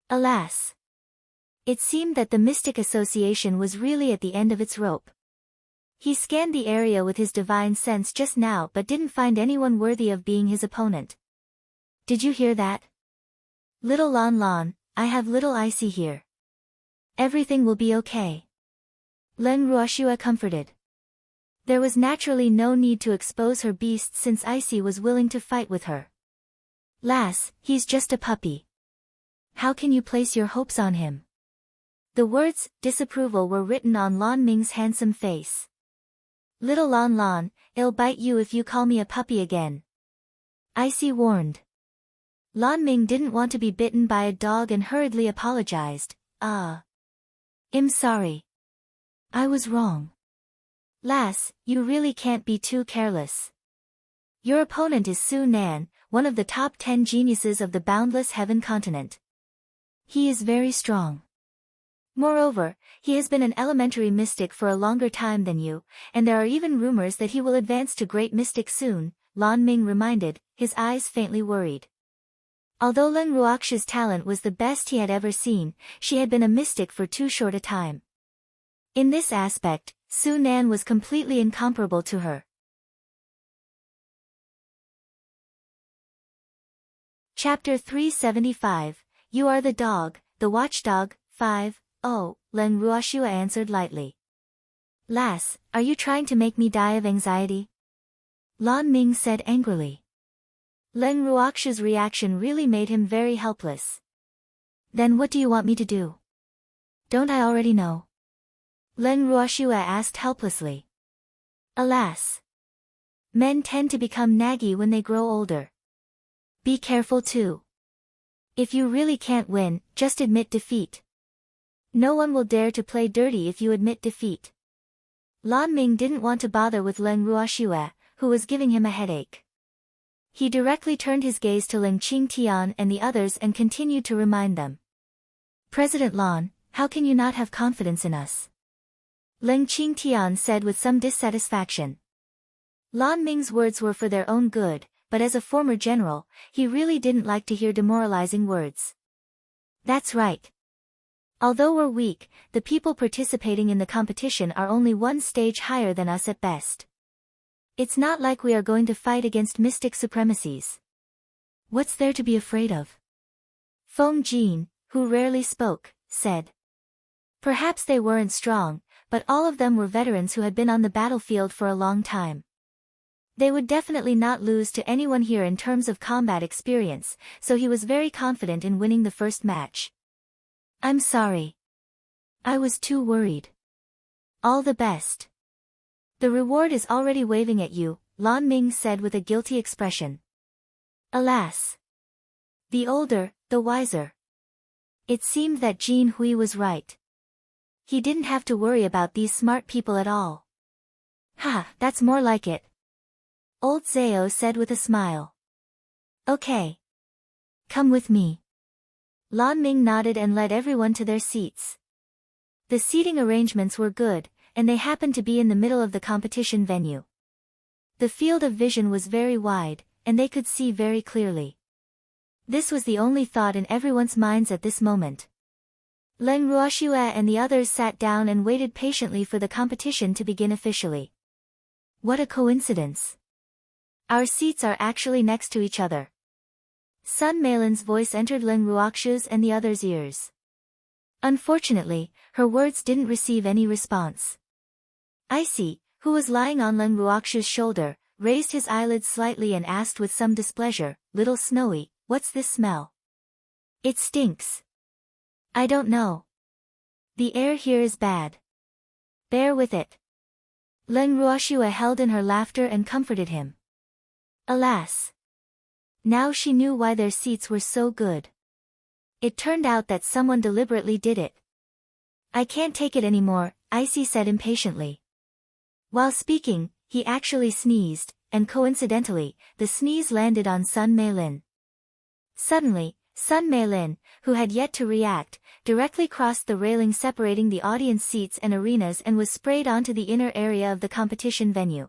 Alas! It seemed that the Mystic Association was really at the end of its rope. He scanned the area with his divine sense just now but didn't find anyone worthy of being his opponent. Did you hear that? Little Lan Lan, I have little Icy here. Everything will be okay. Leng Ruoxua comforted. There was naturally no need to expose her beast since Icy was willing to fight with her. Lass, he's just a puppy. How can you place your hopes on him? The words, disapproval, were written on Lan Ming's handsome face. Little Lan Lan, I'll bite you if you call me a puppy again. Icy warned. Lan Ming didn't want to be bitten by a dog and hurriedly apologized. I'm sorry. I was wrong. Lass, you really can't be too careless. Your opponent is Su Nan, one of the top 10 geniuses of the boundless heaven continent. He is very strong. Moreover, he has been an elementary mystic for a longer time than you, and there are even rumors that he will advance to great mystic soon, Lan Ming reminded, his eyes faintly worried. Although Leng Ruoxua's talent was the best he had ever seen, she had been a mystic for too short a time. In this aspect, Su Nan was completely incomparable to her. Chapter 375, You Are the Dog, the Watchdog, 5. Oh, Leng Ruoxua answered lightly. Lass, are you trying to make me die of anxiety? Lan Ming said angrily. Leng Ruoxua's reaction really made him very helpless. Then what do you want me to do? Don't I already know? Leng Ruoxua asked helplessly. Alas! Men tend to become naggy when they grow older. Be careful too. If you really can't win, just admit defeat. No one will dare to play dirty if you admit defeat. Lan Ming didn't want to bother with Leng Ruoxua, who was giving him a headache. He directly turned his gaze to Ling Qingtian and the others and continued to remind them. President Lan, how can you not have confidence in us? Ling Qingtian said with some dissatisfaction. Lan Ming's words were for their own good, but as a former general, he really didn't like to hear demoralizing words. That's right. Although we're weak, the people participating in the competition are only one stage higher than us at best. It's not like we are going to fight against mystic supremacies. What's there to be afraid of? Feng Jin, who rarely spoke, said. Perhaps they weren't strong, but all of them were veterans who had been on the battlefield for a long time. They would definitely not lose to anyone here in terms of combat experience, so he was very confident in winning the first match. I'm sorry. I was too worried. All the best. The reward is already waving at you, Lan Ming said with a guilty expression. Alas! The older, the wiser. It seemed that Jin Hui was right. He didn't have to worry about these smart people at all. Ha, that's more like it. Old Zhao said with a smile. Okay. Come with me. Lan Ming nodded and led everyone to their seats. The seating arrangements were good, and they happened to be in the middle of the competition venue. The field of vision was very wide, and they could see very clearly. This was the only thought in everyone's minds at this moment. Leng Ruoxua and the others sat down and waited patiently for the competition to begin officially. What a coincidence. Our seats are actually next to each other. Sun Meilin's voice entered Leng Ruoxua's and the others' ears. Unfortunately, her words didn't receive any response. Icy, who was lying on Leng Ruoxua's shoulder, raised his eyelids slightly and asked with some displeasure, Little Snowy, what's this smell? It stinks. I don't know. The air here is bad. Bear with it. Leng Ruoxua held in her laughter and comforted him. Alas! Now she knew why their seats were so good. It turned out that someone deliberately did it. I can't take it anymore, Icy said impatiently. While speaking, he actually sneezed, and coincidentally, the sneeze landed on Sun Meilin. Suddenly, Sun Meilin, who had yet to react, directly crossed the railing separating the audience seats and arenas and was sprayed onto the inner area of the competition venue.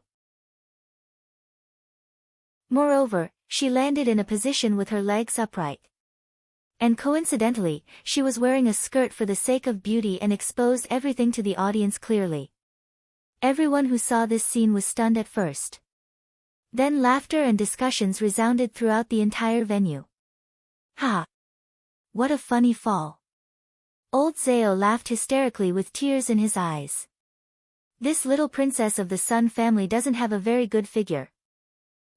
Moreover, she landed in a position with her legs upright. And coincidentally, she was wearing a skirt for the sake of beauty and exposed everything to the audience clearly. Everyone who saw this scene was stunned at first. Then laughter and discussions resounded throughout the entire venue. Ha! What a funny fall. Old Zao laughed hysterically with tears in his eyes. This little princess of the Sun family doesn't have a very good figure.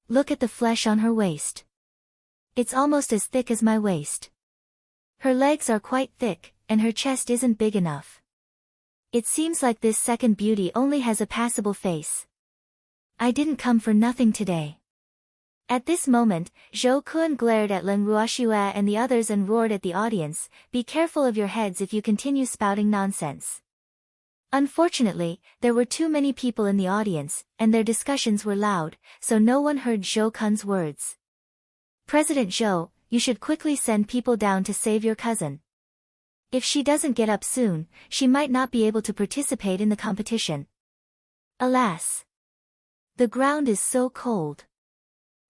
Look at the flesh on her waist. It's almost as thick as my waist. Her legs are quite thick, and her chest isn't big enough. It seems like this second beauty only has a passable face. I didn't come for nothing today. At this moment, Zhou Kun glared at Leng Ruoxue and the others and roared at the audience, "Be careful of your heads if you continue spouting nonsense." Unfortunately, there were too many people in the audience, and their discussions were loud, so no one heard Zhou Kun's words. "President Zhou, you should quickly send people down to save your cousin. If she doesn't get up soon, she might not be able to participate in the competition. Alas! The ground is so cold."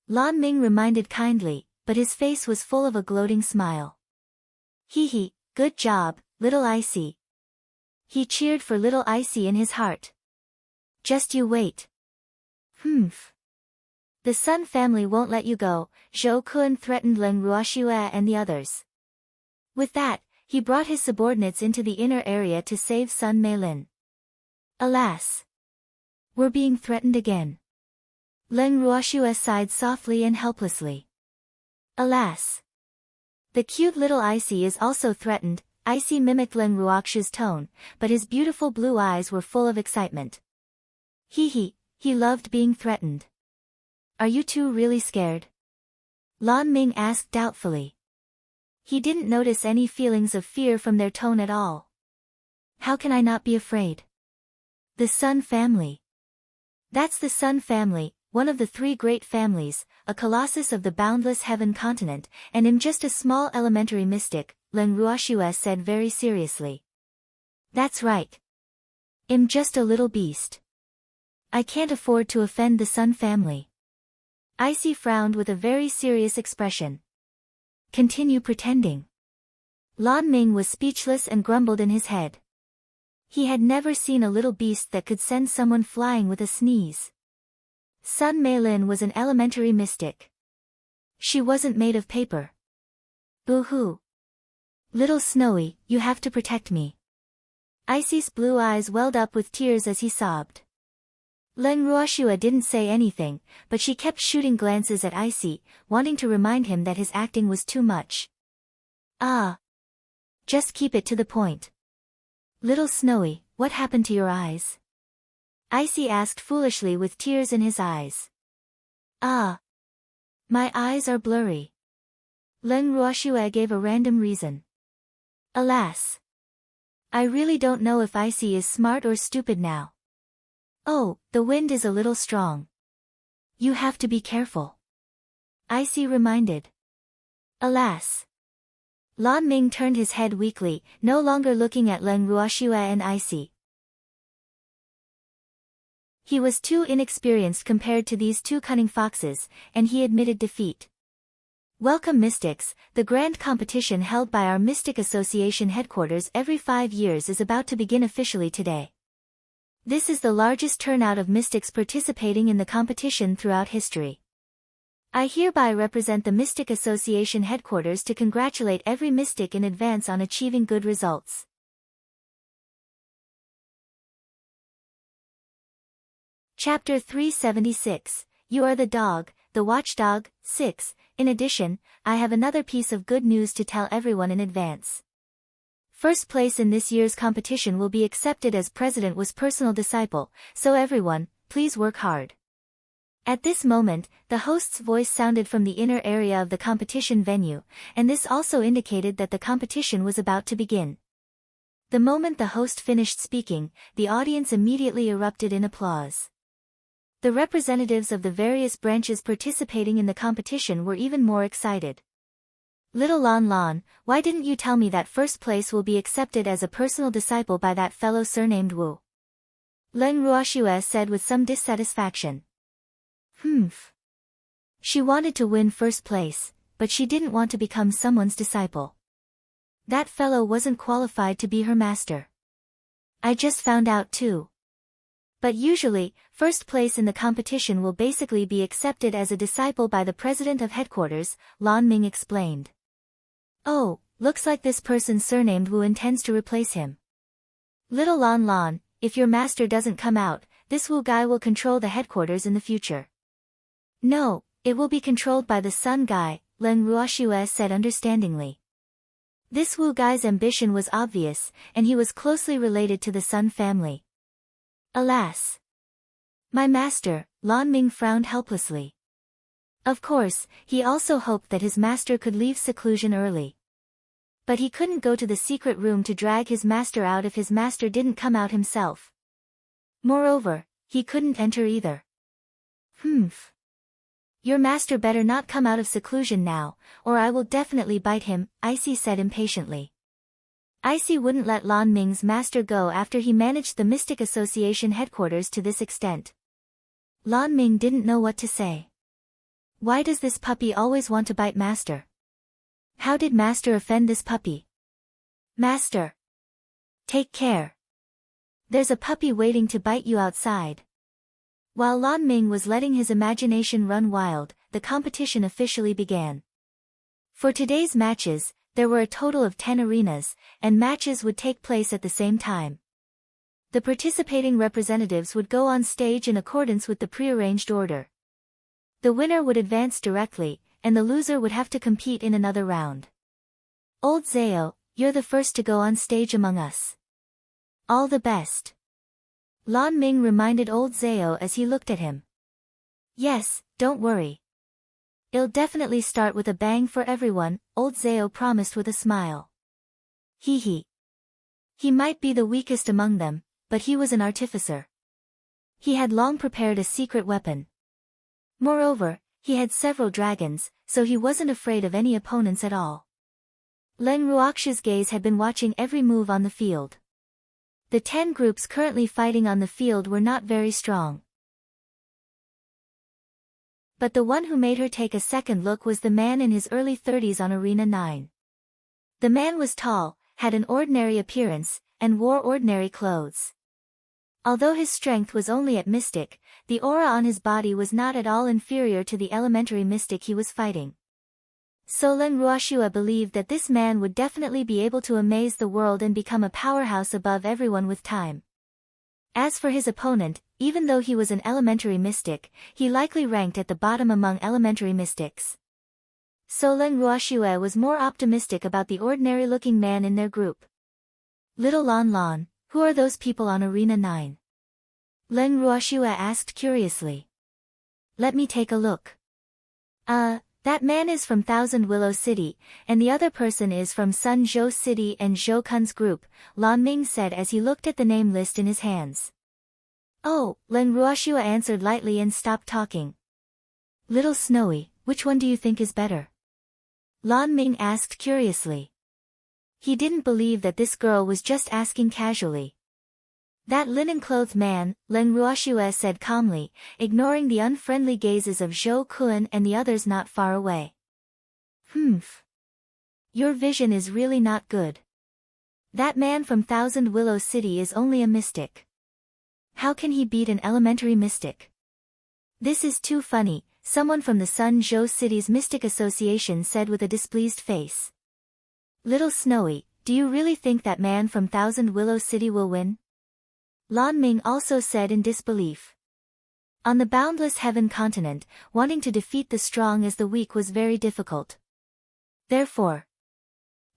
Lan Ming reminded kindly, but his face was full of a gloating smile. "Hee hee, good job, little Icy." He cheered for little Icy in his heart. "Just you wait." "Humph. The Sun family won't let you go," Zhou Kun threatened Leng Ruoxue and the others. With that, he brought his subordinates into the inner area to save Sun Meilin. Alas! We're being threatened again. Leng Ruoxue sighed softly and helplessly. Alas! The cute little Icy is also threatened. Icy mimicked Leng Ruoxue's tone, but his beautiful blue eyes were full of excitement. He loved being threatened. Are you two really scared? Lan Ming asked doubtfully. He didn't notice any feelings of fear from their tone at all. How can I not be afraid? The Sun family. That's the Sun family, one of the three great families, a colossus of the boundless heaven continent, and I'm just a small elementary mystic, Leng Ruoxue said very seriously. That's right. I'm just a little beast. I can't afford to offend the Sun family. Icy frowned with a very serious expression. Continue pretending. Lan Ming was speechless and grumbled in his head. He had never seen a little beast that could send someone flying with a sneeze. Sun Meilin was an elementary mystic. She wasn't made of paper. Boo-hoo. Little Snowy, you have to protect me. Icy's blue eyes welled up with tears as he sobbed. Leng Ruoxue didn't say anything, but she kept shooting glances at Icy, wanting to remind him that his acting was too much. Ah. Just keep it to the point. Little Snowy, what happened to your eyes? Icy asked foolishly with tears in his eyes. Ah. My eyes are blurry. Leng Ruoxue gave a random reason. Alas. I really don't know if Icy is smart or stupid now. Oh, the wind is a little strong. You have to be careful. Icy reminded. Alas. Lan Ming turned his head weakly, no longer looking at Leng Ruoxue and Icy. He was too inexperienced compared to these two cunning foxes, and he admitted defeat. Welcome mystics, the grand competition held by our Mystic Association headquarters every 5 years is about to begin officially today. This is the largest turnout of mystics participating in the competition throughout history. I hereby represent the Mystic Association headquarters to congratulate every mystic in advance on achieving good results. Chapter 376, You Are the Dog, the Watchdog, 6. In addition, I have another piece of good news to tell everyone in advance. First place in this year's competition will be accepted as President Wu's personal disciple, so everyone, please work hard. At this moment, the host's voice sounded from the inner area of the competition venue, and this also indicated that the competition was about to begin. The moment the host finished speaking, the audience immediately erupted in applause. The representatives of the various branches participating in the competition were even more excited. "Little Lon Lon, why didn't you tell me that first place will be accepted as a personal disciple by that fellow surnamed Wu?" Leng Ruoxue said with some dissatisfaction. She wanted to win first place, but she didn't want to become someone's disciple. That fellow wasn't qualified to be her master. I just found out too. But usually, first place in the competition will basically be accepted as a disciple by the president of headquarters, Lan Ming explained. Oh, looks like this person surnamed Wu intends to replace him. Little Lon Lon, if your master doesn't come out, this Wu guy will control the headquarters in the future. No, it will be controlled by the Sun guy, Leng Ruoxue said understandingly. This Wu guy's ambition was obvious, and he was closely related to the Sun family. Alas! My master, Lan Ming frowned helplessly. Of course, he also hoped that his master could leave seclusion early. But he couldn't go to the secret room to drag his master out if his master didn't come out himself. Moreover, he couldn't enter either. Your master better not come out of seclusion now, or I will definitely bite him, Icy said impatiently. Icy wouldn't let Lan Ming's master go after he managed the Mystic Association headquarters to this extent. Lan Ming didn't know what to say. Why does this puppy always want to bite master? How did master offend this puppy? Master! Take care. There's a puppy waiting to bite you outside. While Lan Ming was letting his imagination run wild, the competition officially began. For today's matches, there were a total of 10 arenas, and matches would take place at the same time. The participating representatives would go on stage in accordance with the prearranged order. The winner would advance directly, and the loser would have to compete in another round. Old Zao, you're the first to go on stage among us. All the best. Lan Ming reminded old Zao as he looked at him. Yes, don't worry. It'll definitely start with a bang for everyone, old Zao promised with a smile. He might be the weakest among them, but he was an artificer. He had long prepared a secret weapon. Moreover, he had several dragons, so he wasn't afraid of any opponents at all. Leng Ruoxue's gaze had been watching every move on the field. The 10 groups currently fighting on the field were not very strong. But the one who made her take a second look was the man in his early 30s on Arena 9. The man was tall, had an ordinary appearance, and wore ordinary clothes. Although his strength was only at Mystic, the aura on his body was not at all inferior to the elementary Mystic he was fighting. So Leng Ruoxue believed that this man would definitely be able to amaze the world and become a powerhouse above everyone with time. As for his opponent, even though he was an elementary mystic, he likely ranked at the bottom among elementary mystics. So Leng Ruoxue was more optimistic about the ordinary-looking man in their group. Little Lon Lon, who are those people on Arena 9? Leng Ruoxue asked curiously. Let me take a look. That man is from Thousand Willow City, and the other person is from Sun Zhou City and Zhou Kun's group, Lan Ming said as he looked at the name list in his hands. Oh, Leng Ruoxue answered lightly and stopped talking. Little Snowy, which one do you think is better? Lan Ming asked curiously. He didn't believe that this girl was just asking casually. That linen-clothed man, Leng Ruoxue said calmly, ignoring the unfriendly gazes of Zhou Kun and the others not far away. Your vision is really not good. That man from Thousand Willow City is only a mystic. How can he beat an elementary mystic? This is too funny, someone from the Sun Zhou City's Mystic Association said with a displeased face. Little Snowy, do you really think that man from Thousand Willow City will win? Lan Ming also said in disbelief. On the boundless heaven continent, wanting to defeat the strong as the weak was very difficult. Therefore,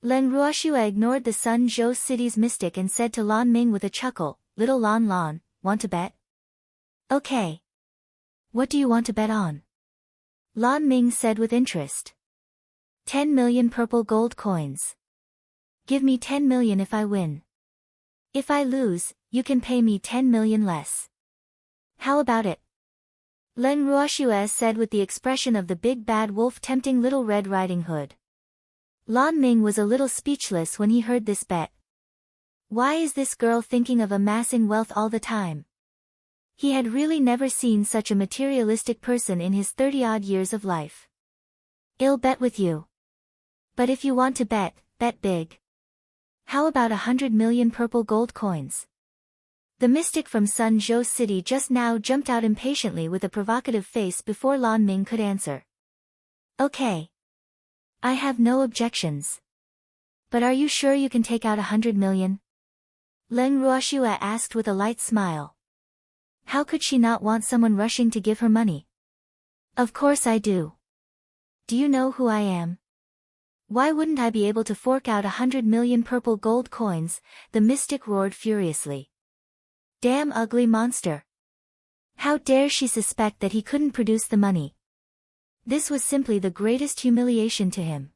Leng Ruoxue ignored the Sun Zhou City's mystic and said to Lan Ming with a chuckle, Little Lon Lon, want to bet? Okay. What do you want to bet on? Lan Ming said with interest. 10 million purple gold coins. Give me 10 million if I win. If I lose, you can pay me 10 million less. How about it? Leng Ruoxue said with the expression of the big bad wolf tempting Little Red Riding Hood. Lan Ming was a little speechless when he heard this bet. Why is this girl thinking of amassing wealth all the time? He had really never seen such a materialistic person in his 30-odd years of life. I'll bet with you. But if you want to bet, bet big. How about 100 million purple gold coins? The mystic from Sun Zhou City just now jumped out impatiently with a provocative face before Lan Ming could answer. Okay. I have no objections. But are you sure you can take out 100 million? Leng Ruoxue asked with a light smile. How could she not want someone rushing to give her money? Of course I do. Do you know who I am? Why wouldn't I be able to fork out 100 million purple gold coins? The mystic roared furiously. Damn ugly monster. How dare she suspect that he couldn't produce the money? This was simply the greatest humiliation to him.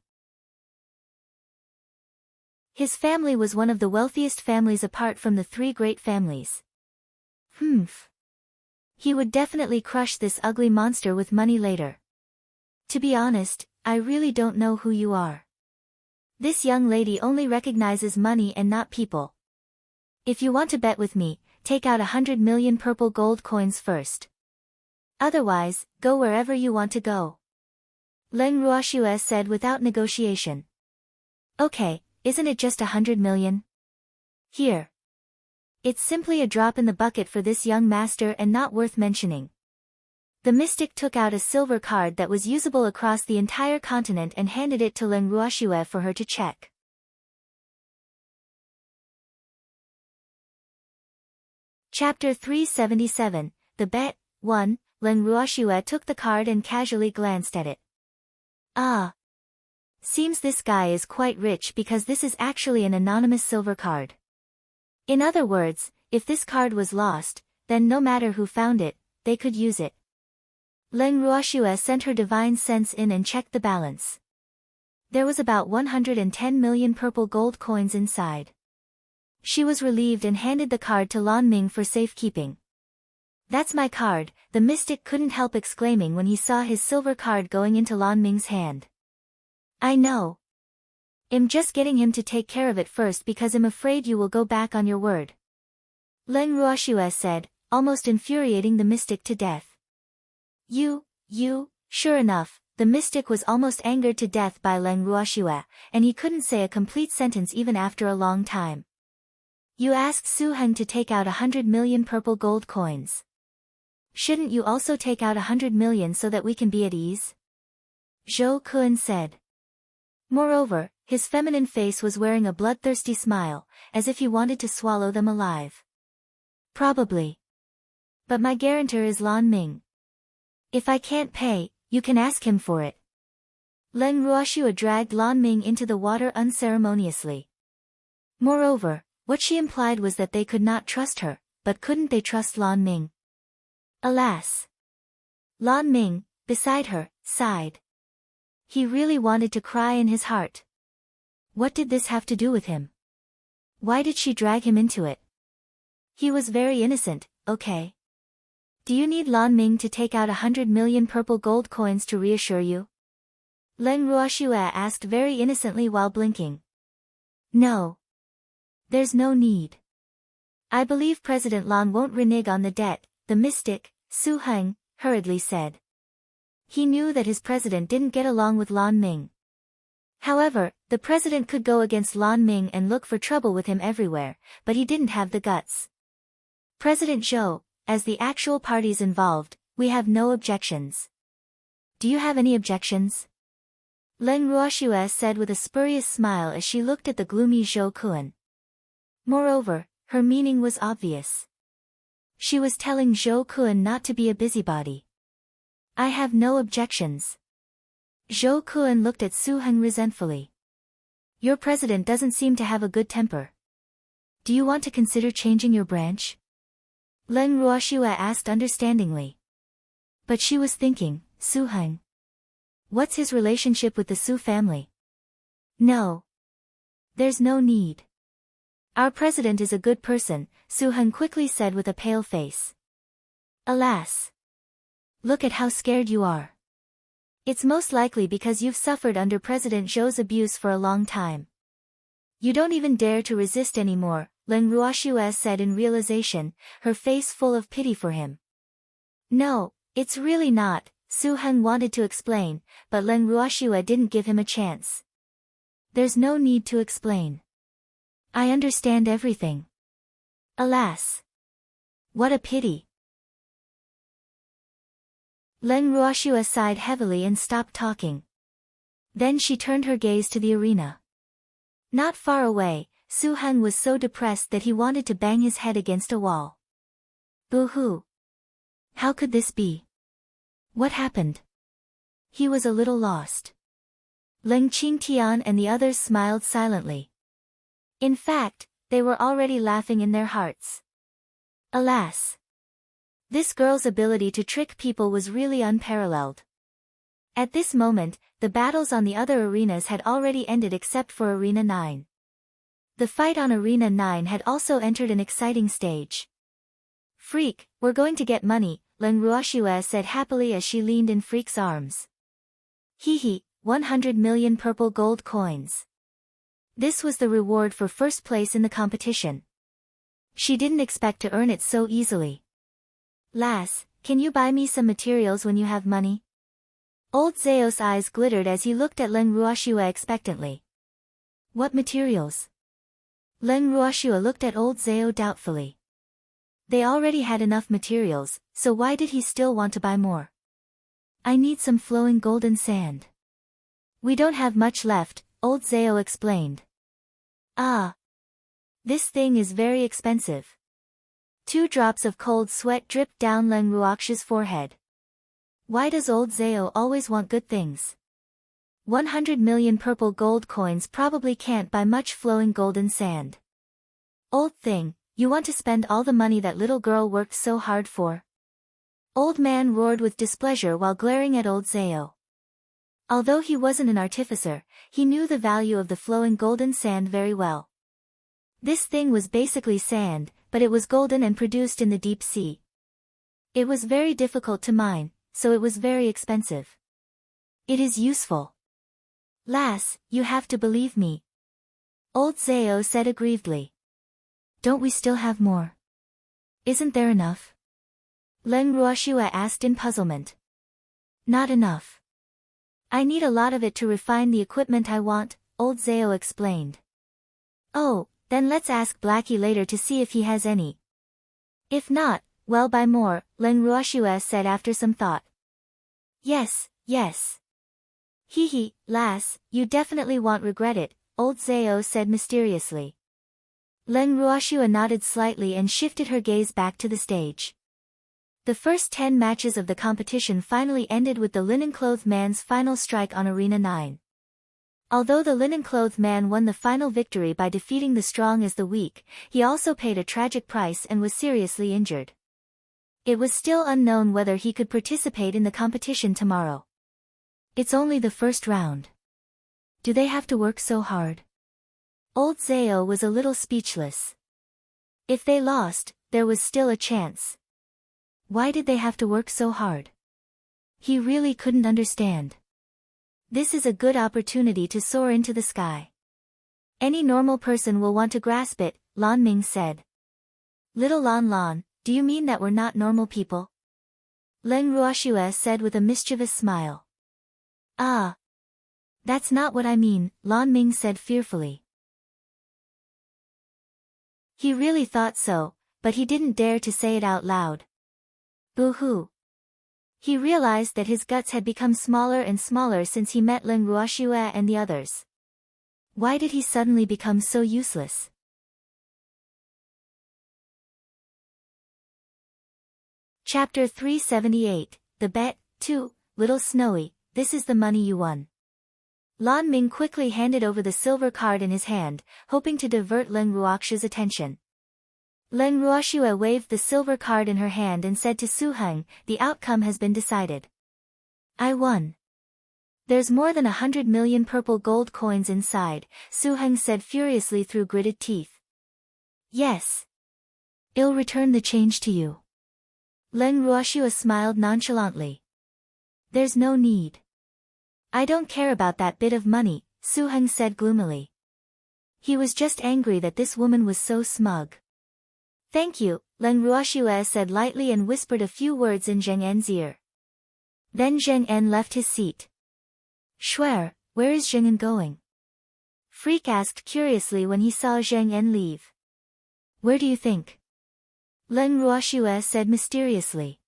His family was one of the wealthiest families apart from the three great families. He would definitely crush this ugly monster with money later. To be honest, I really don't know who you are. This young lady only recognizes money and not people. If you want to bet with me, take out 100 million purple gold coins first. Otherwise, go wherever you want to go. Leng Ruoxue said without negotiation. Okay, isn't it just 100 million? Here. It's simply a drop in the bucket for this young master and not worth mentioning. The mystic took out a silver card that was usable across the entire continent and handed it to Leng Ruoxue for her to check. Chapter 377, The Bet. 1. Leng Ruoxue took the card and casually glanced at it. Ah. Seems this guy is quite rich because this is actually an anonymous silver card. In other words, if this card was lost, then no matter who found it, they could use it. Leng Ruoxue sent her divine sense in and checked the balance. There was about 110 million purple gold coins inside. She was relieved and handed the card to Lan Ming for safekeeping. That's my card, the mystic couldn't help exclaiming when he saw his silver card going into Lan Ming's hand. I know. I'm just getting him to take care of it first because I'm afraid you will go back on your word. Leng Ruoxue said, almost infuriating the mystic to death. Sure enough, the mystic was almost angered to death by Leng Ruoxue, and he couldn't say a complete sentence even after a long time. You asked Su Heng to take out 100 million purple gold coins. Shouldn't you also take out 100 million so that we can be at ease? Zhou Kun said. Moreover, his feminine face was wearing a bloodthirsty smile, as if he wanted to swallow them alive. Probably. But my guarantor is Lan Ming. If I can't pay, you can ask him for it. Leng Ruoxue dragged Lan Ming into the water unceremoniously. Moreover, what she implied was that they could not trust her, but couldn't they trust Lan Ming? Alas! Lan Ming, beside her, sighed. He really wanted to cry in his heart. What did this have to do with him? Why did she drag him into it? He was very innocent, okay? Do you need Lan Ming to take out 100 million purple gold coins to reassure you? Leng Ruoxue asked very innocently while blinking. No. There's no need. I believe President Lan won't renege on the debt, the mystic, Su Heng, hurriedly said. He knew that his president didn't get along with Lan Ming. However, the president could go against Lan Ming and look for trouble with him everywhere, but he didn't have the guts. President Zhou, as the actual parties involved, we have no objections. Do you have any objections? Leng Ruoxue said with a spurious smile as she looked at the gloomy Zhou Kun. Moreover, her meaning was obvious. She was telling Zhou Kun not to be a busybody. I have no objections. Zhou Kun looked at Su Heng resentfully. Your president doesn't seem to have a good temper. Do you want to consider changing your branch? Leng Ruoxue asked understandingly. But she was thinking, Su Heng. What's his relationship with the Su family? No. There's no need. Our president is a good person, Su Heng quickly said with a pale face. Alas. Look at how scared you are. It's most likely because you've suffered under President Zhou's abuse for a long time. You don't even dare to resist anymore, Leng Ruoxue said in realization, her face full of pity for him. No, it's really not, Su Heng wanted to explain, but Leng Ruoxue didn't give him a chance. There's no need to explain. I understand everything. Alas. What a pity. Leng Ruoxue sighed heavily and stopped talking. Then she turned her gaze to the arena. Not far away, Su Heng was so depressed that he wanted to bang his head against a wall. Boo-hoo. How could this be? What happened? He was a little lost. Leng Qingtian and the others smiled silently. In fact, they were already laughing in their hearts. Alas. This girl's ability to trick people was really unparalleled. At this moment, the battles on the other arenas had already ended except for Arena 9. The fight on Arena 9 had also entered an exciting stage. Freak, we're going to get money, Leng Ruoxue said happily as she leaned in Freak's arms. Hee, 100 million purple gold coins. This was the reward for first place in the competition. She didn't expect to earn it so easily. Lass, can you buy me some materials when you have money? Old Zao's eyes glittered as he looked at Leng Ruoxue expectantly. What materials? Leng Ruoxue looked at old Zao doubtfully. They already had enough materials, so why did he still want to buy more? I need some flowing golden sand. We don't have much left, old Zao explained. Ah. This thing is very expensive. 2 drops of cold sweat dripped down Leng Ruoxue's forehead. Why does old Zao always want good things? 100 million purple gold coins probably can't buy much flowing golden sand. Old thing, you want to spend all the money that little girl worked so hard for? Old man roared with displeasure while glaring at old Zao. Although he wasn't an artificer, he knew the value of the flowing golden sand very well. This thing was basically sand, but it was golden and produced in the deep sea. It was very difficult to mine, so it was very expensive. It is useful. Lass, you have to believe me. Old Zao said aggrievedly. Don't we still have more? Isn't there enough? Leng Ruoxue asked in puzzlement. Not enough. I need a lot of it to refine the equipment I want, old Zao explained. Oh, then let's ask Blackie later to see if he has any. If not, well buy more, Leng Ruoxue said after some thought. Yes. Hee, lass, you definitely won't regret it, old Zao said mysteriously. Leng Ruoxue nodded slightly and shifted her gaze back to the stage. The first 10 matches of the competition finally ended with the linen-clothed man's final strike on Arena 9. Although the linen-clothed man won the final victory by defeating the strong as the weak, he also paid a tragic price and was seriously injured. It was still unknown whether he could participate in the competition tomorrow. It's only the first round. Do they have to work so hard? Old Zao was a little speechless. If they lost, there was still a chance. Why did they have to work so hard? He really couldn't understand. This is a good opportunity to soar into the sky. Any normal person will want to grasp it, Lan Ming said. Little Lan, do you mean that we're not normal people? Leng Ruoxue said with a mischievous smile. Ah. That's not what I mean, Lan Ming said fearfully. He really thought so, but he didn't dare to say it out loud. Boo-hoo. He realized that his guts had become smaller and smaller since he met Leng Ruoxue and the others. Why did he suddenly become so useless? Chapter 378, The Bet, 2, Little Snowy, this is the money you won. Lan Ming quickly handed over the silver card in his hand, hoping to divert Leng Ruoxue's attention. Leng Ruoxue waved the silver card in her hand and said to Su Heng, "The outcome has been decided. I won." "There's more than 100 million purple gold coins inside," Su Heng said furiously through gritted teeth. "Yes. I'll return the change to you." Leng Ruoxue smiled nonchalantly. "There's no need. I don't care about that bit of money," Su Heng said gloomily. He was just angry that this woman was so smug. "Thank you," Leng Ruoxue said lightly and whispered a few words in Zheng En's ear. Then Zheng En left his seat. "Schwer, where is Zheng En going?" Freak asked curiously when he saw Zheng En leave. "Where do you think?" Leng Ruoxue said mysteriously.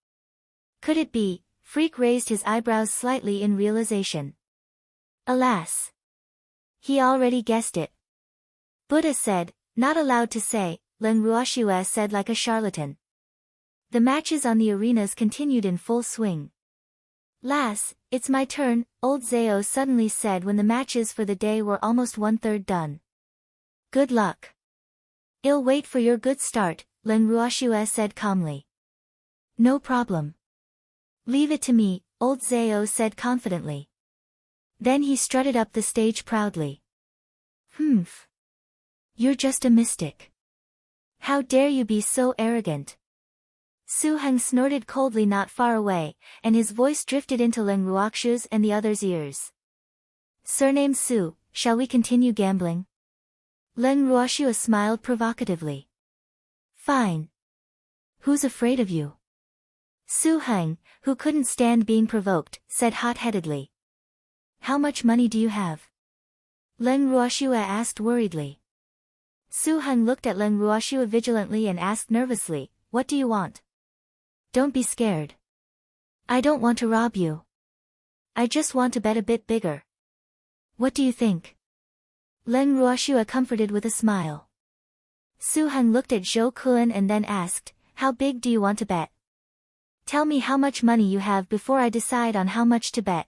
Could it be? Freak raised his eyebrows slightly in realization. Alas! He already guessed it. Buddha said, "Not allowed to say," Leng Ruoxue said like a charlatan. The matches on the arenas continued in full swing. "Lass, it's my turn," old Zhao suddenly said when the matches for the day were almost 1/3 done. "Good luck." "I'll wait for your good start," Leng Ruoxue said calmly. "No problem. Leave it to me," old Zhao said confidently. Then he strutted up the stage proudly. "Humph. You're just a mystic. How dare you be so arrogant?" Su Heng snorted coldly not far away, and his voice drifted into Leng Ruoxue's and the others' ears. "Surname Su, shall we continue gambling?" Leng Ruoxue smiled provocatively. "Fine. Who's afraid of you?" Su Heng, who couldn't stand being provoked, said hot-headedly. "How much money do you have?" Leng Ruoxue asked worriedly. Su Heng looked at Leng Ruoxue vigilantly and asked nervously, "What do you want?" "Don't be scared. I don't want to rob you. I just want to bet a bit bigger." "What do you think?" Leng Ruoxue comforted with a smile. Su Heng looked at Zhou Kun and then asked, "How big do you want to bet? Tell me how much money you have before I decide on how much to bet."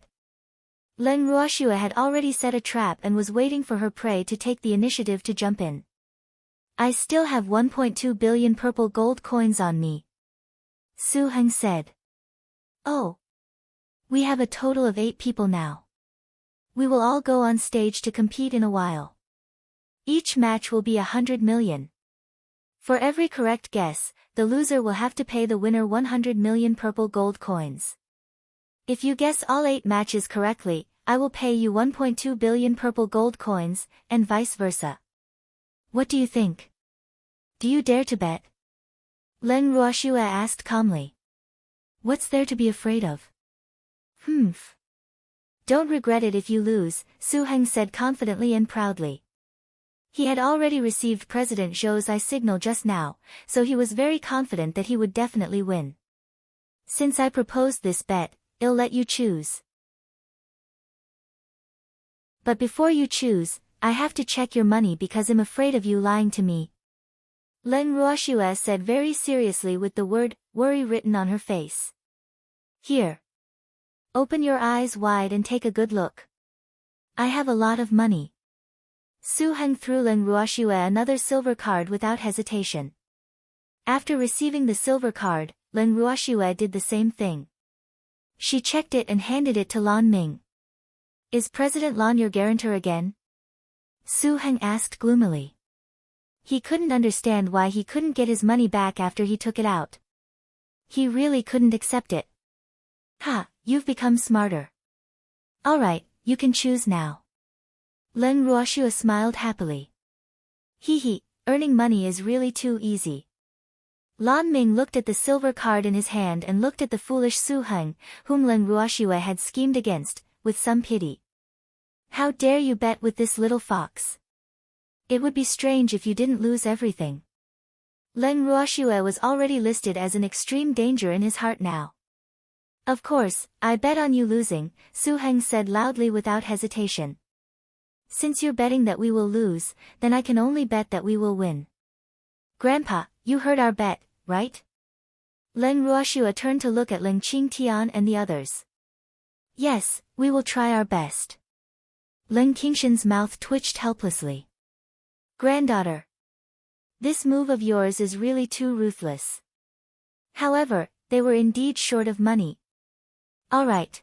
Leng Ruoxue had already set a trap and was waiting for her prey to take the initiative to jump in. "I still have 1.2 billion purple gold coins on me," Su Heng said. "Oh. We have a total of 8 people now. We will all go on stage to compete in a while. Each match will be 100 million. For every correct guess, the loser will have to pay the winner 100 million purple gold coins. If you guess all 8 matches correctly, I will pay you 1.2 billion purple gold coins, and vice versa. What do you think? Do you dare to bet?" Leng Ruoxue asked calmly. "What's there to be afraid of?" "Humph. Don't regret it if you lose," Su Heng said confidently and proudly. He had already received President Zhou's eye signal just now, so he was very confident that he would definitely win. "Since I proposed this bet, I'll let you choose. But before you choose, I have to check your money because I'm afraid of you lying to me," Leng Ruoxue said very seriously with the word, worry written on her face. "Here. Open your eyes wide and take a good look. I have a lot of money." Su Heng threw Leng Ruoxue another silver card without hesitation. After receiving the silver card, Leng Ruoxue did the same thing. She checked it and handed it to Lan Ming. "Is President Lan your guarantor again?" Su Heng asked gloomily. He couldn't understand why he couldn't get his money back after he took it out. He really couldn't accept it. "Ha, you've become smarter. All right, you can choose now." Leng Ruoxue smiled happily. Hee, earning money is really too easy." Lan Ming looked at the silver card in his hand and looked at the foolish Su Heng, whom Leng Ruoxue had schemed against, with some pity. "How dare you bet with this little fox? It would be strange if you didn't lose everything." Leng Ruoxue was already listed as an extreme danger in his heart now. "Of course, I bet on you losing," Su Heng said loudly without hesitation. "Since you're betting that we will lose, then I can only bet that we will win." "Grandpa, you heard our bet, right?" Leng Ruoxue turned to look at Leng Qingtian and the others. "Yes, we will try our best." Leng Qingshan's mouth twitched helplessly. "Granddaughter. This move of yours is really too ruthless. However, they were indeed short of money. All right.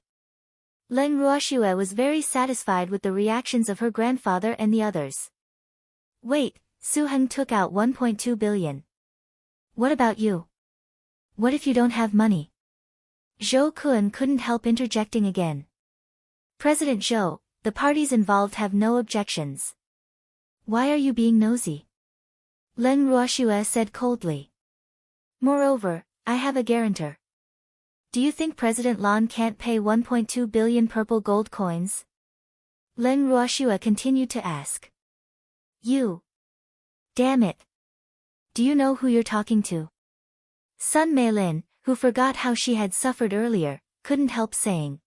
Leng Ruoxue was very satisfied with the reactions of her grandfather and the others. Wait, Su Heng took out 1.2 billion. What about you? What if you don't have money? Zhou Kun couldn't help interjecting again. President Zhou, the parties involved have no objections. Why are you being nosy? Leng Ruoxue said coldly. Moreover, I have a guarantor. Do you think President Lan can't pay 1.2 billion purple gold coins? Leng Ruoxue continued to ask. You. Damn it. Do you know who you're talking to? Sun Meilin, who forgot how she had suffered earlier, couldn't help saying.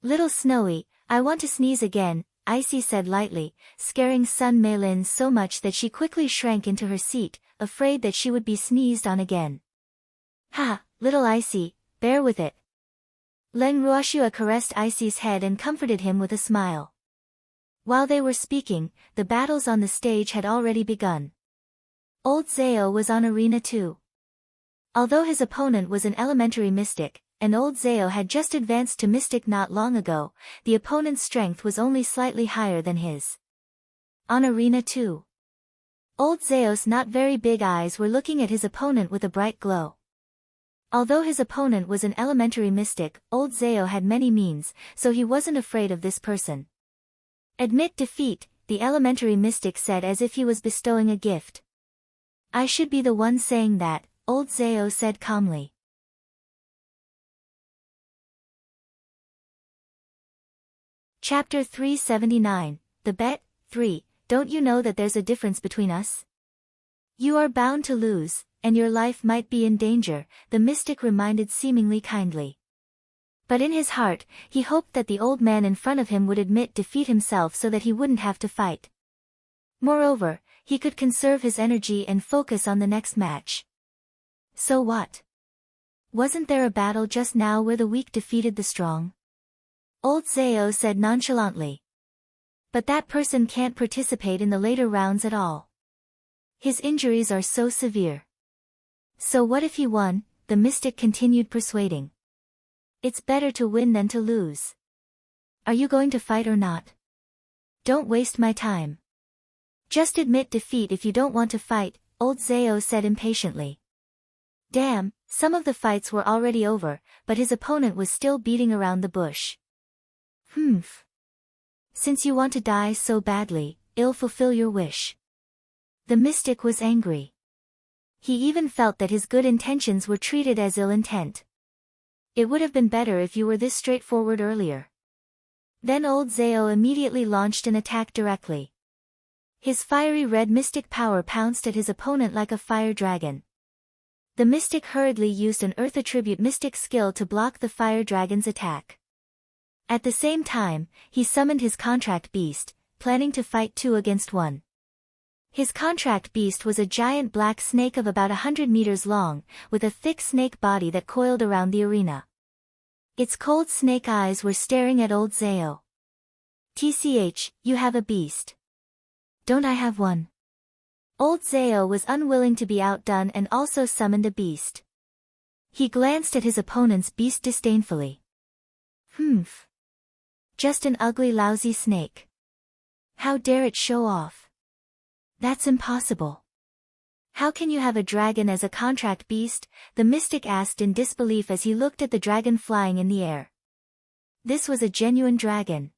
Little Snowy, I want to sneeze again, Icy said lightly, scaring Sun Meilin so much that she quickly shrank into her seat, afraid that she would be sneezed on again. Ha, little Icy, bear with it. Leng Ruoxue caressed Icy's head and comforted him with a smile. While they were speaking, the battles on the stage had already begun. Old Zao was on Arena 2. Although his opponent was an elementary mystic, and Old Zao had just advanced to mystic not long ago, the opponent's strength was only slightly higher than his. On Arena 2. Old Zao's not very big eyes were looking at his opponent with a bright glow. Although his opponent was an elementary mystic, Old Zao had many means, so he wasn't afraid of this person. Admit defeat, the elementary mystic said as if he was bestowing a gift. I should be the one saying that, Old Zao said calmly. Chapter 379, The Bet, 3, Don't you know that there's a difference between us? You are bound to lose, and your life might be in danger, the mystic reminded seemingly kindly. But in his heart, he hoped that the old man in front of him would admit defeat himself so that he wouldn't have to fight. Moreover, he could conserve his energy and focus on the next match. So what? Wasn't there a battle just now where the weak defeated the strong? Old Zao said nonchalantly. But that person can't participate in the later rounds at all. His injuries are so severe. So what if he won? The mystic continued persuading. It's better to win than to lose. Are you going to fight or not? Don't waste my time. Just admit defeat if you don't want to fight, Old Zao said impatiently. Damn, some of the fights were already over, but his opponent was still beating around the bush. Humph. Since you want to die so badly, I'll fulfill your wish. The mystic was angry. He even felt that his good intentions were treated as ill intent. It would have been better if you were this straightforward earlier. Then Old Zao immediately launched an attack directly. His fiery red mystic power pounced at his opponent like a fire dragon. The mystic hurriedly used an earth attribute mystic skill to block the fire dragon's attack. At the same time, he summoned his contract beast, planning to fight 2 against 1. His contract beast was a giant black snake of about 100 meters long, with a thick snake body that coiled around the arena. Its cold snake eyes were staring at Old Zao. TCH, you have a beast. Don't I have one? Old Zao was unwilling to be outdone and also summoned a beast. He glanced at his opponent's beast disdainfully. Humph. Just an ugly lousy snake. How dare it show off? That's impossible. How can you have a dragon as a contract beast? The mystic asked in disbelief as he looked at the dragon flying in the air. This was a genuine dragon.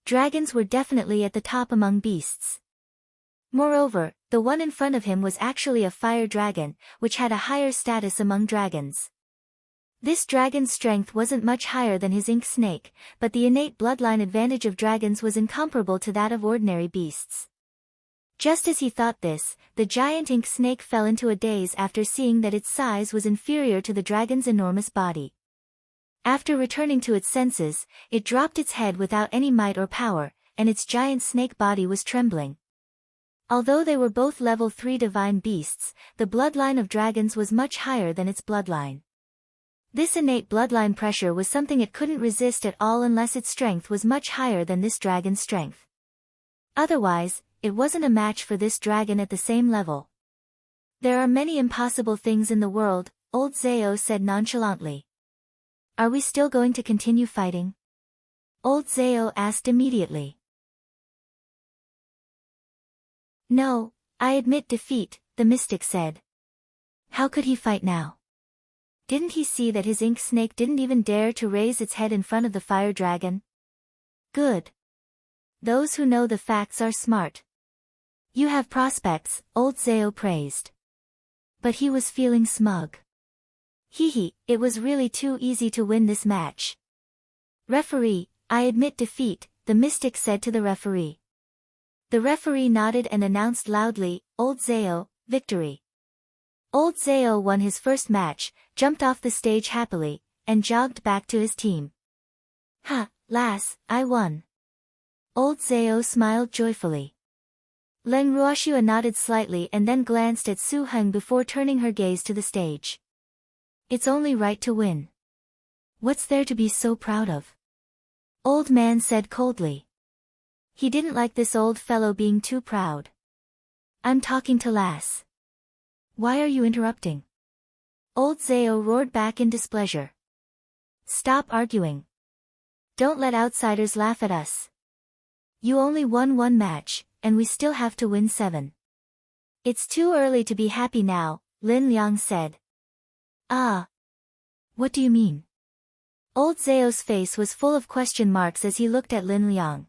Dragons were definitely at the top among beasts. Moreover, the one in front of him was actually a fire dragon, which had a higher status among dragons. This dragon's strength wasn't much higher than his ink snake, but the innate bloodline advantage of dragons was incomparable to that of ordinary beasts. Just as he thought this, the giant ink snake fell into a daze after seeing that its size was inferior to the dragon's enormous body. After returning to its senses, it dropped its head without any might or power, and its giant snake body was trembling. Although they were both level 3 divine beasts, the bloodline of dragons was much higher than its bloodline. This innate bloodline pressure was something it couldn't resist at all unless its strength was much higher than this dragon's strength. Otherwise, it wasn't a match for this dragon at the same level. There are many impossible things in the world, old Zao said nonchalantly. Are we still going to continue fighting? Old Zao asked immediately. No, I admit defeat, the mystic said. How could he fight now? Didn't he see that his ink snake didn't even dare to raise its head in front of the fire dragon? Good. Those who know the facts are smart. You have prospects, old Zao praised. But he was feeling smug. Hee, it was really too easy to win this match. Referee, I admit defeat, the mystic said to the referee. The referee nodded and announced loudly, Old Zao, victory. Old Zao won his first match, jumped off the stage happily, and jogged back to his team. Ha, lass, I won. Old Zao smiled joyfully. Leng Ruoxua nodded slightly and then glanced at Su Heng before turning her gaze to the stage. It's only right to win. What's there to be so proud of? Old man said coldly. He didn't like this old fellow being too proud. I'm talking to lass. Why are you interrupting? Old Zao roared back in displeasure. Stop arguing. Don't let outsiders laugh at us. You only won one match, and we still have to win 7. It's too early to be happy now, Lin Liang said. Ah. What do you mean? Old Zao's face was full of question marks as he looked at Lin Liang.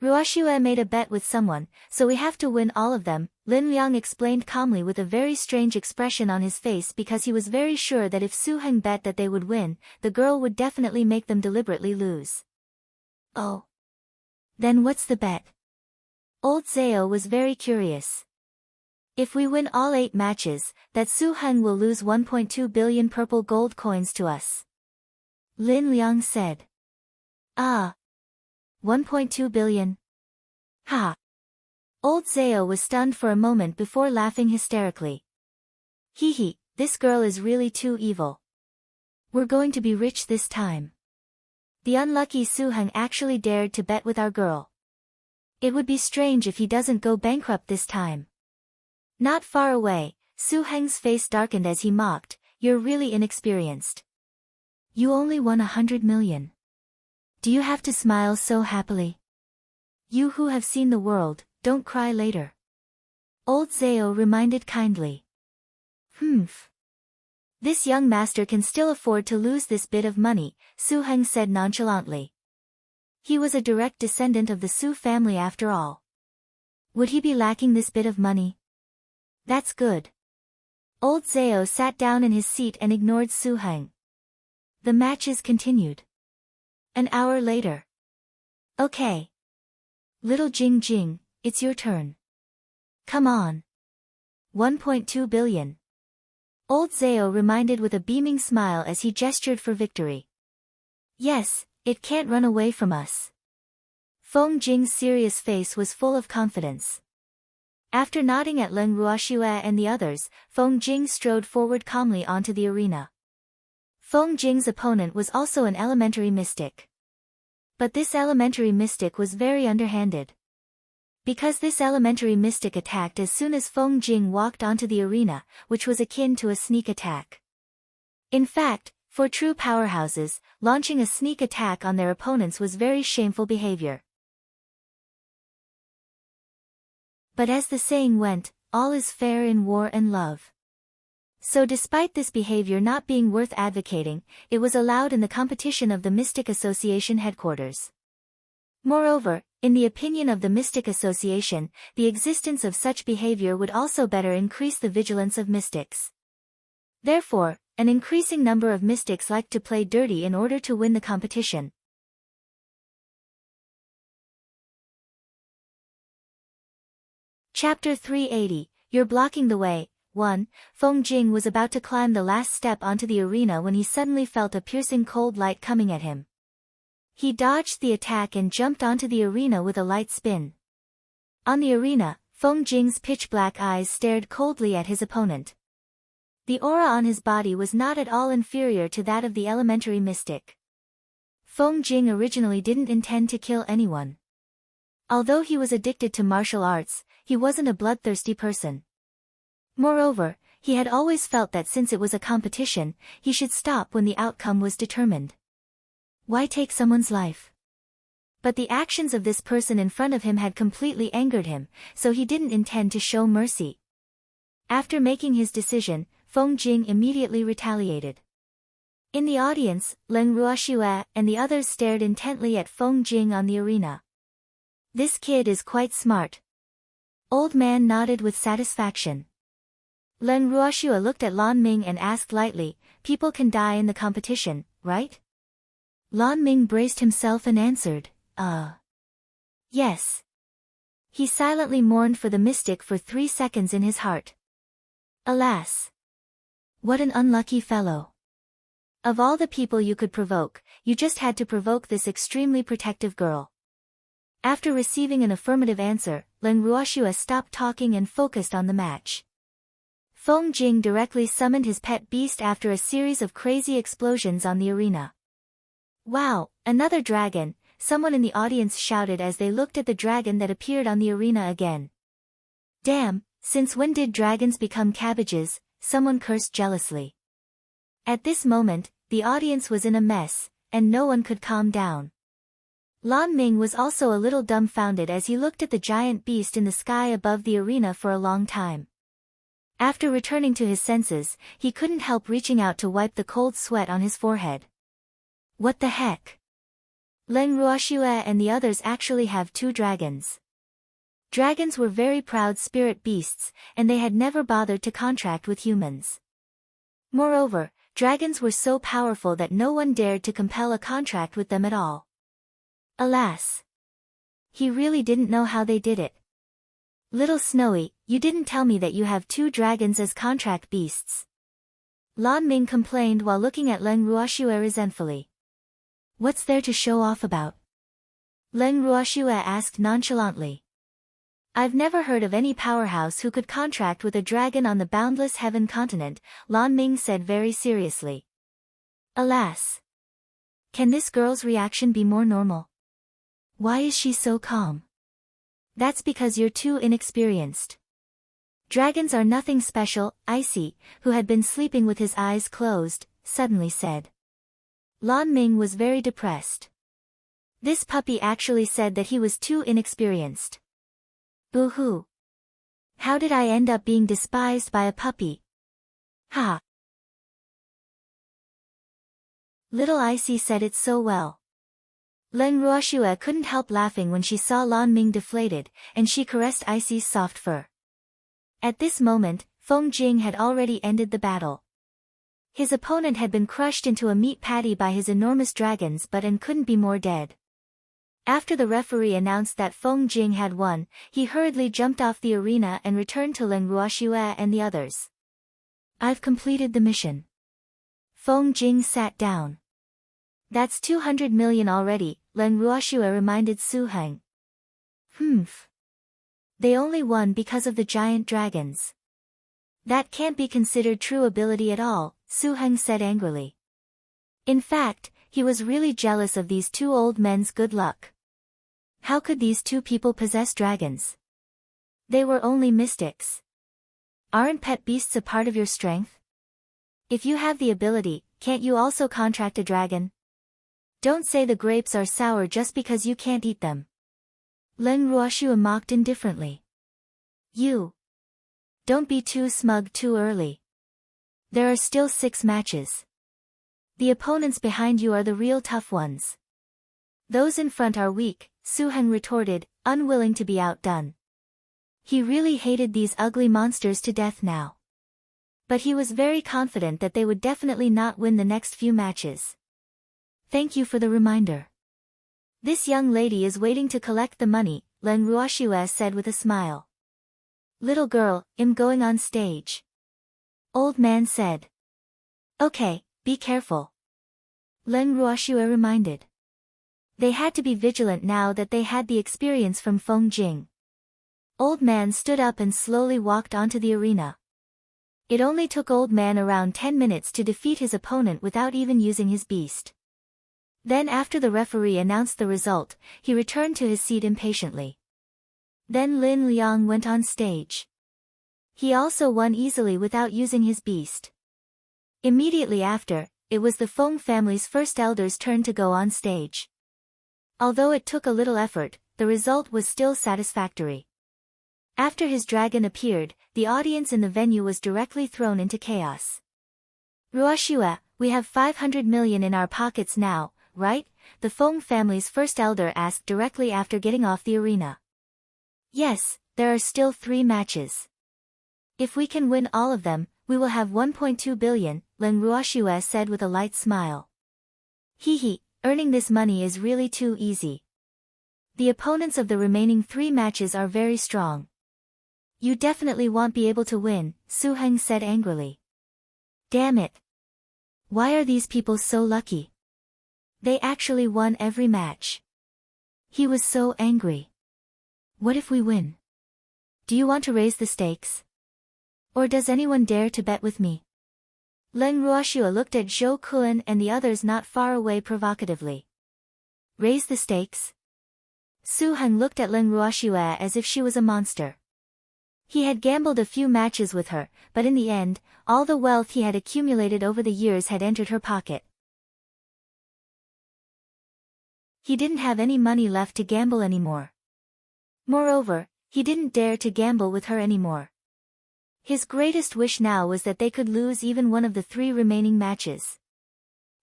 Ruoxua made a bet with someone, so we have to win all of them, Lin Liang explained calmly with a very strange expression on his face because he was very sure that if Su Heng bet that they would win, the girl would definitely make them deliberately lose. Oh. Then what's the bet? Old Zao was very curious. If we win all 8 matches, that Su Heng will lose 1.2 billion purple gold coins to us. Lin Liang said. Ah. 1.2 billion. Ha. Old Zao was stunned for a moment before laughing hysterically. Hee, this girl is really too evil. We're going to be rich this time. The unlucky Su Heng actually dared to bet with our girl. It would be strange if he doesn't go bankrupt this time. Not far away, Su Heng's face darkened as he mocked, you're really inexperienced. You only won 100 million. Do you have to smile so happily? You who have seen the world, don't cry later. Old Zao reminded kindly. Humph. This young master can still afford to lose this bit of money, Su Heng said nonchalantly. He was a direct descendant of the Su family after all. Would he be lacking this bit of money? That's good. Old Zao sat down in his seat and ignored Su Heng. The matches continued. An hour later. Okay. Little Jing Jing, it's your turn. Come on. 1.2 billion. Old Zao reminded with a beaming smile as he gestured for victory. Yes, it can't run away from us. Feng Jing's serious face was full of confidence. After nodding at Leng Ruoxua and the others, Feng Jing strode forward calmly onto the arena. Feng Jing's opponent was also an elementary mystic. But this elementary mystic was very underhanded. Because this elementary mystic attacked as soon as Feng Jing walked onto the arena, which was akin to a sneak attack. In fact, for true powerhouses, launching a sneak attack on their opponents was very shameful behavior. But as the saying went, all is fair in war and love. So despite this behavior not being worth advocating, it was allowed in the competition of the Mystic Association headquarters. Moreover, in the opinion of the Mystic Association, the existence of such behavior would also better increase the vigilance of mystics. Therefore, an increasing number of mystics liked to play dirty in order to win the competition. Chapter 380, You're Blocking the Way. 1. Feng Jing was about to climb the last step onto the arena when he suddenly felt a piercing cold light coming at him. He dodged the attack and jumped onto the arena with a light spin. On the arena, Feng Jing's pitch-black eyes stared coldly at his opponent. The aura on his body was not at all inferior to that of the elementary mystic. Feng Jing originally didn't intend to kill anyone. Although he was addicted to martial arts, he wasn't a bloodthirsty person. Moreover, he had always felt that since it was a competition, he should stop when the outcome was determined. Why take someone's life? But the actions of this person in front of him had completely angered him, so he didn't intend to show mercy. After making his decision, Feng Jing immediately retaliated. In the audience, Leng Ruoxue and the others stared intently at Feng Jing on the arena. This kid is quite smart. Old man nodded with satisfaction. Leng Ruoxue looked at Lan Ming and asked lightly, people can die in the competition, right? Lan Ming braced himself and answered, yes. He silently mourned for the mystic for 3 seconds in his heart. Alas! What an unlucky fellow. Of all the people you could provoke, you just had to provoke this extremely protective girl. After receiving an affirmative answer, Leng Ruoxue stopped talking and focused on the match. Feng Jing directly summoned his pet beast after a series of crazy explosions on the arena. Wow, another dragon, someone in the audience shouted as they looked at the dragon that appeared on the arena again. Damn, since when did dragons become cabbages? Someone cursed jealously. At this moment, the audience was in a mess, and no one could calm down. Lan Ming was also a little dumbfounded as he looked at the giant beast in the sky above the arena for a long time. After returning to his senses, he couldn't help reaching out to wipe the cold sweat on his forehead. What the heck? Leng Ruoxue and the others actually have 2 dragons. Dragons were very proud spirit beasts, and they had never bothered to contract with humans. Moreover, dragons were so powerful that no one dared to compel a contract with them at all. Alas! He really didn't know how they did it. Little Snowy, you didn't tell me that you have 2 dragons as contract beasts. Lan Ming complained while looking at Leng Ruoxue resentfully. What's there to show off about? Leng Ruoxue asked nonchalantly. I've never heard of any powerhouse who could contract with a dragon on the boundless heaven continent, Lan Ming said very seriously. Alas! Can this girl's reaction be more normal? Why is she so calm? That's because you're too inexperienced. Dragons are nothing special, Icy, who had been sleeping with his eyes closed, suddenly said. Lan Ming was very depressed. This puppy actually said that he was too inexperienced. Boo-hoo. How did I end up being despised by a puppy? Ha! Little Icy said it so well. Leng Ruoxue couldn't help laughing when she saw Lan Ming deflated, and she caressed Icy's soft fur. At this moment, Feng Jing had already ended the battle. His opponent had been crushed into a meat patty by his enormous dragons and couldn't be more dead. After the referee announced that Feng Jing had won, he hurriedly jumped off the arena and returned to Leng Ruoxue and the others. I've completed the mission. Feng Jing sat down. That's 200 million already, Leng Ruoxue reminded Su Heng. Humph. They only won because of the giant dragons. That can't be considered true ability at all, Su Heng said angrily. In fact, he was really jealous of these 2 old men's good luck. How could these 2 people possess dragons? They were only mystics. Aren't pet beasts a part of your strength? If you have the ability, can't you also contract a dragon? Don't say the grapes are sour just because you can't eat them. Leng Ruoxue mocked indifferently. You. Don't be too smug too early. There are still 6 matches. The opponents behind you are the real tough ones. Those in front are weak, Su Heng retorted, unwilling to be outdone. He really hated these ugly monsters to death now. But he was very confident that they would definitely not win the next few matches. Thank you for the reminder. This young lady is waiting to collect the money, Leng Ruoxue said with a smile. Little girl, I'm going on stage. Old man said. Okay, be careful. Leng Ruoxue reminded. They had to be vigilant now that they had the experience from Feng Jing. Old man stood up and slowly walked onto the arena. It only took Old Man around 10 minutes to defeat his opponent without even using his beast. Then after the referee announced the result, he returned to his seat impatiently. Then Lin Liang went on stage. He also won easily without using his beast. Immediately after, it was the Feng family's first elder's turn to go on stage. Although it took a little effort, the result was still satisfactory. After his dragon appeared, the audience in the venue was directly thrown into chaos. Ruoshua, we have 500 million in our pockets now, right? The Feng family's first elder asked directly after getting off the arena. Yes, there are still 3 matches. If we can win all of them, we will have 1.2 billion, Leng Ruoshua said with a light smile. Hehe, earning this money is really too easy. The opponents of the remaining 3 matches are very strong. You definitely won't be able to win, Su Heng said angrily. Damn it. Why are these people so lucky? They actually won every match. He was so angry. What if we win? Do you want to raise the stakes? Or does anyone dare to bet with me? Leng Ruoshua looked at Zhou Kun and the others not far away provocatively. Raise the stakes? Su Heng looked at Leng Ruoshua as if she was a monster. He had gambled a few matches with her, but in the end, all the wealth he had accumulated over the years had entered her pocket. He didn't have any money left to gamble anymore. Moreover, he didn't dare to gamble with her anymore. His greatest wish now was that they could lose even one of the 3 remaining matches.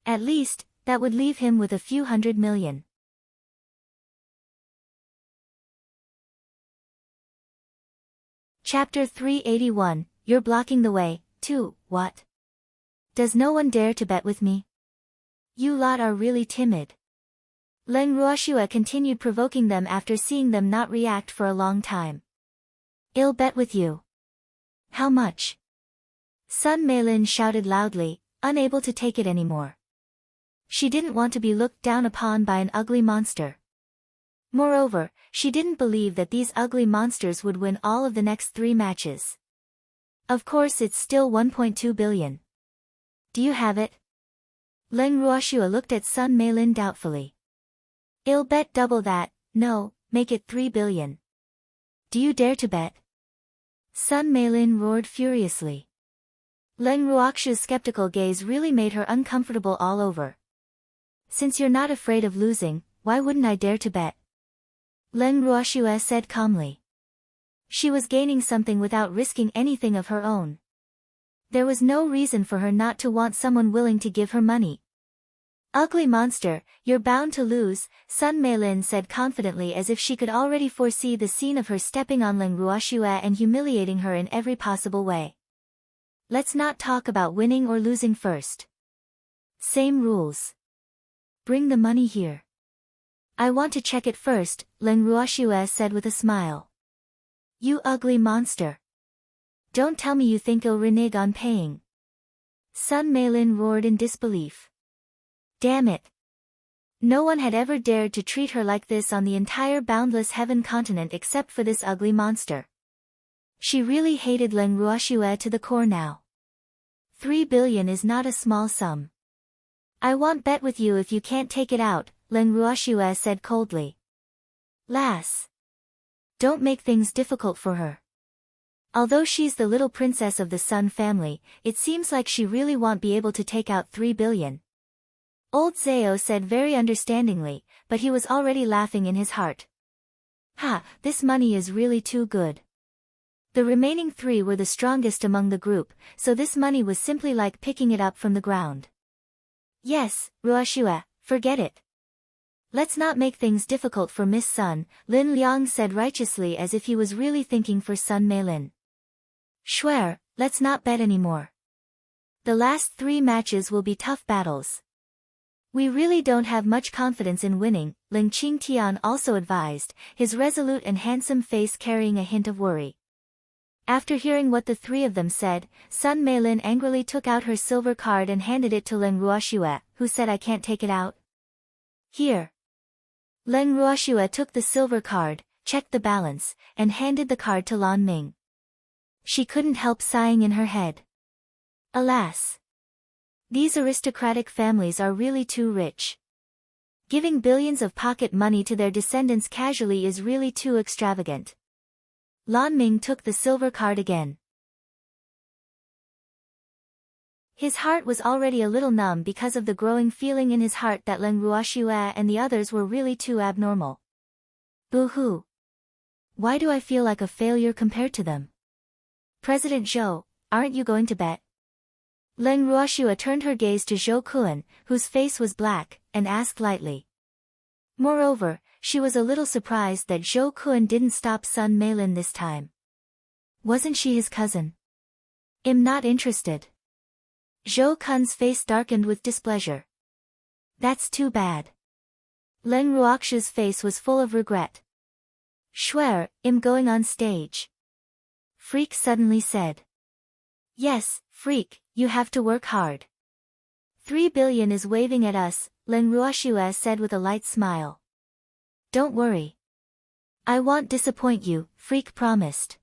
At least, that would leave him with a few 100 million. Chapter 381, You're blocking the way, too, what? Does no one dare to bet with me? You lot are really timid. Leng Ruoshua continued provoking them after seeing them not react for a long time. I'll bet with you. How much? Sun Meilin shouted loudly, unable to take it anymore. She didn't want to be looked down upon by an ugly monster. Moreover, she didn't believe that these ugly monsters would win all of the next 3 matches. Of course it's still 1.2 billion. Do you have it? Leng Ruoshua looked at Sun Meilin doubtfully. I'll bet double that, no, make it 3 billion. Do you dare to bet? Sun Meilin roared furiously. Leng Ruoxua's skeptical gaze really made her uncomfortable all over. Since you're not afraid of losing, why wouldn't I dare to bet? Leng Ruoxua said calmly. She was gaining something without risking anything of her own. There was no reason for her not to want someone willing to give her money. Ugly monster, you're bound to lose, Sun Meilin said confidently as if she could already foresee the scene of her stepping on Leng Ruoxua and humiliating her in every possible way. Let's not talk about winning or losing first. Same rules. Bring the money here. I want to check it first, Leng Ruoxua said with a smile. You ugly monster. Don't tell me you think I'll renege on paying. Sun Meilin roared in disbelief. Damn it. No one had ever dared to treat her like this on the entire boundless heaven continent except for this ugly monster. She really hated Leng Ruoxua to the core now. 3 billion is not a small sum. I won't bet with you if you can't take it out, Leng Ruoxua said coldly. Lass. Don't make things difficult for her. Although she's the little princess of the Sun family, it seems like she really won't be able to take out 3 billion. Old Zhao said very understandingly, but he was already laughing in his heart. Ha, this money is really too good. The remaining 3 were the strongest among the group, so this money was simply like picking it up from the ground. Yes, Ruoxua, forget it. Let's not make things difficult for Miss Sun, Lin Liang said righteously as if he was really thinking for Sun Meilin. Swear, let's not bet anymore. The last 3 matches will be tough battles. We really don't have much confidence in winning, Ling Qingtian also advised, his resolute and handsome face carrying a hint of worry. After hearing what the 3 of them said, Sun Meilin angrily took out her silver card and handed it to Leng Ruoxua, who said I can't take it out. Here. Leng Ruoxua took the silver card, checked the balance, and handed the card to Lan Ming. She couldn't help sighing in her head. Alas! These aristocratic families are really too rich. Giving billions of pocket money to their descendants casually is really too extravagant. Lan Ming took the silver card again. His heart was already a little numb because of the growing feeling in his heart that Leng Ruoxue and the others were really too abnormal. Boo-hoo. Why do I feel like a failure compared to them? President Zhou, aren't you going to bet? Leng Ruoxue turned her gaze to Zhou Kuan, whose face was black, and asked lightly. Moreover, she was a little surprised that Zhou Kuan didn't stop Sun Meilin this time. Wasn't she his cousin? I'm not interested. Zhou Kun's face darkened with displeasure. That's too bad. Leng Ruoxue's face was full of regret. Swear, I'm going on stage. Freak suddenly said. Yes, Freak, you have to work hard. 3 billion is waving at us, Leng Ruoxue said with a light smile. Don't worry. I won't disappoint you, Freak promised.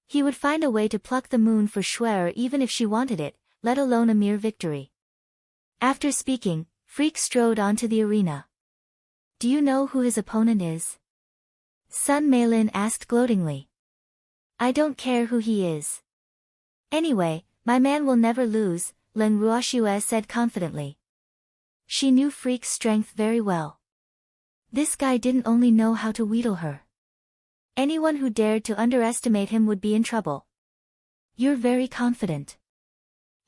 He would find a way to pluck the moon for Schwer even if she wanted it, let alone a mere victory. After speaking, Freak strode onto the arena. Do you know who his opponent is? Sun Meilin asked gloatingly. I don't care who he is. Anyway, my man will never lose, Leng Ruoxue said confidently. She knew Freak's strength very well. This guy didn't only know how to wheedle her. Anyone who dared to underestimate him would be in trouble. You're very confident.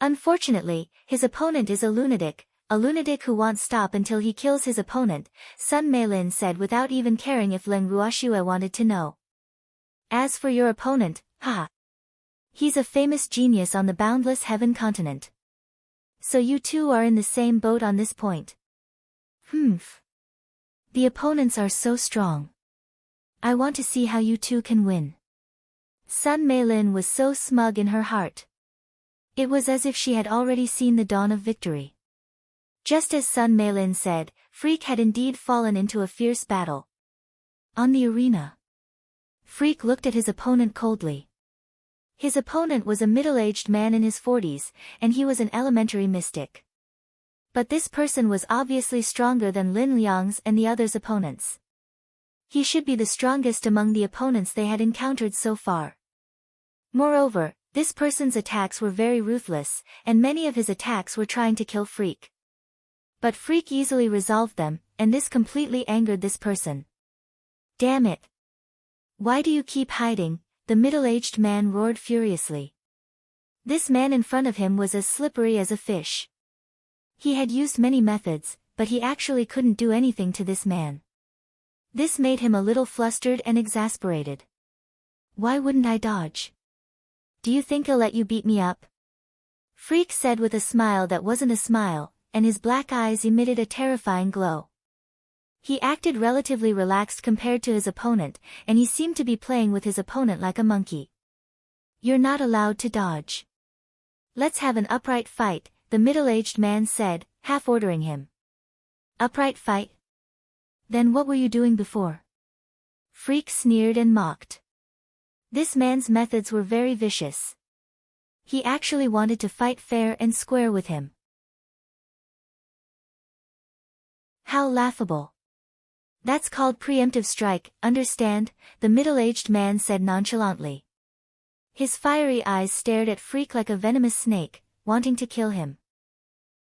Unfortunately, his opponent is a lunatic who won't stop until he kills his opponent, Sun Meilin said without even caring if Leng Ruoxue wanted to know. As for your opponent, haha. He's a famous genius on the boundless heaven continent. So you two are in the same boat on this point. Humph. The opponents are so strong. I want to see how you two can win. Sun Meilin was so smug in her heart. It was as if she had already seen the dawn of victory. Just as Sun Meilin said, Freak had indeed fallen into a fierce battle. On the arena, Freak looked at his opponent coldly. His opponent was a middle-aged man in his 40s, and he was an elementary mystic. But this person was obviously stronger than Lin Liang's and the others' opponents. He should be the strongest among the opponents they had encountered so far. Moreover, this person's attacks were very ruthless, and many of his attacks were trying to kill Freak. But Freak easily resolved them, and this completely angered this person. Damn it! Why do you keep hiding? The middle-aged man roared furiously. This man in front of him was as slippery as a fish. He had used many methods, but he actually couldn't do anything to this man. This made him a little flustered and exasperated. Why wouldn't I dodge? Do you think I'll let you beat me up? Freak said with a smile that wasn't a smile, and his black eyes emitted a terrifying glow. He acted relatively relaxed compared to his opponent, and he seemed to be playing with his opponent like a monkey. You're not allowed to dodge. Let's have an upright fight, the middle-aged man said, half ordering him. Upright fight? Then what were you doing before? Freak sneered and mocked. This man's methods were very vicious. He actually wanted to fight fair and square with him. How laughable. That's called preemptive strike, understand? The middle-aged man said nonchalantly. His fiery eyes stared at Freak like a venomous snake, wanting to kill him.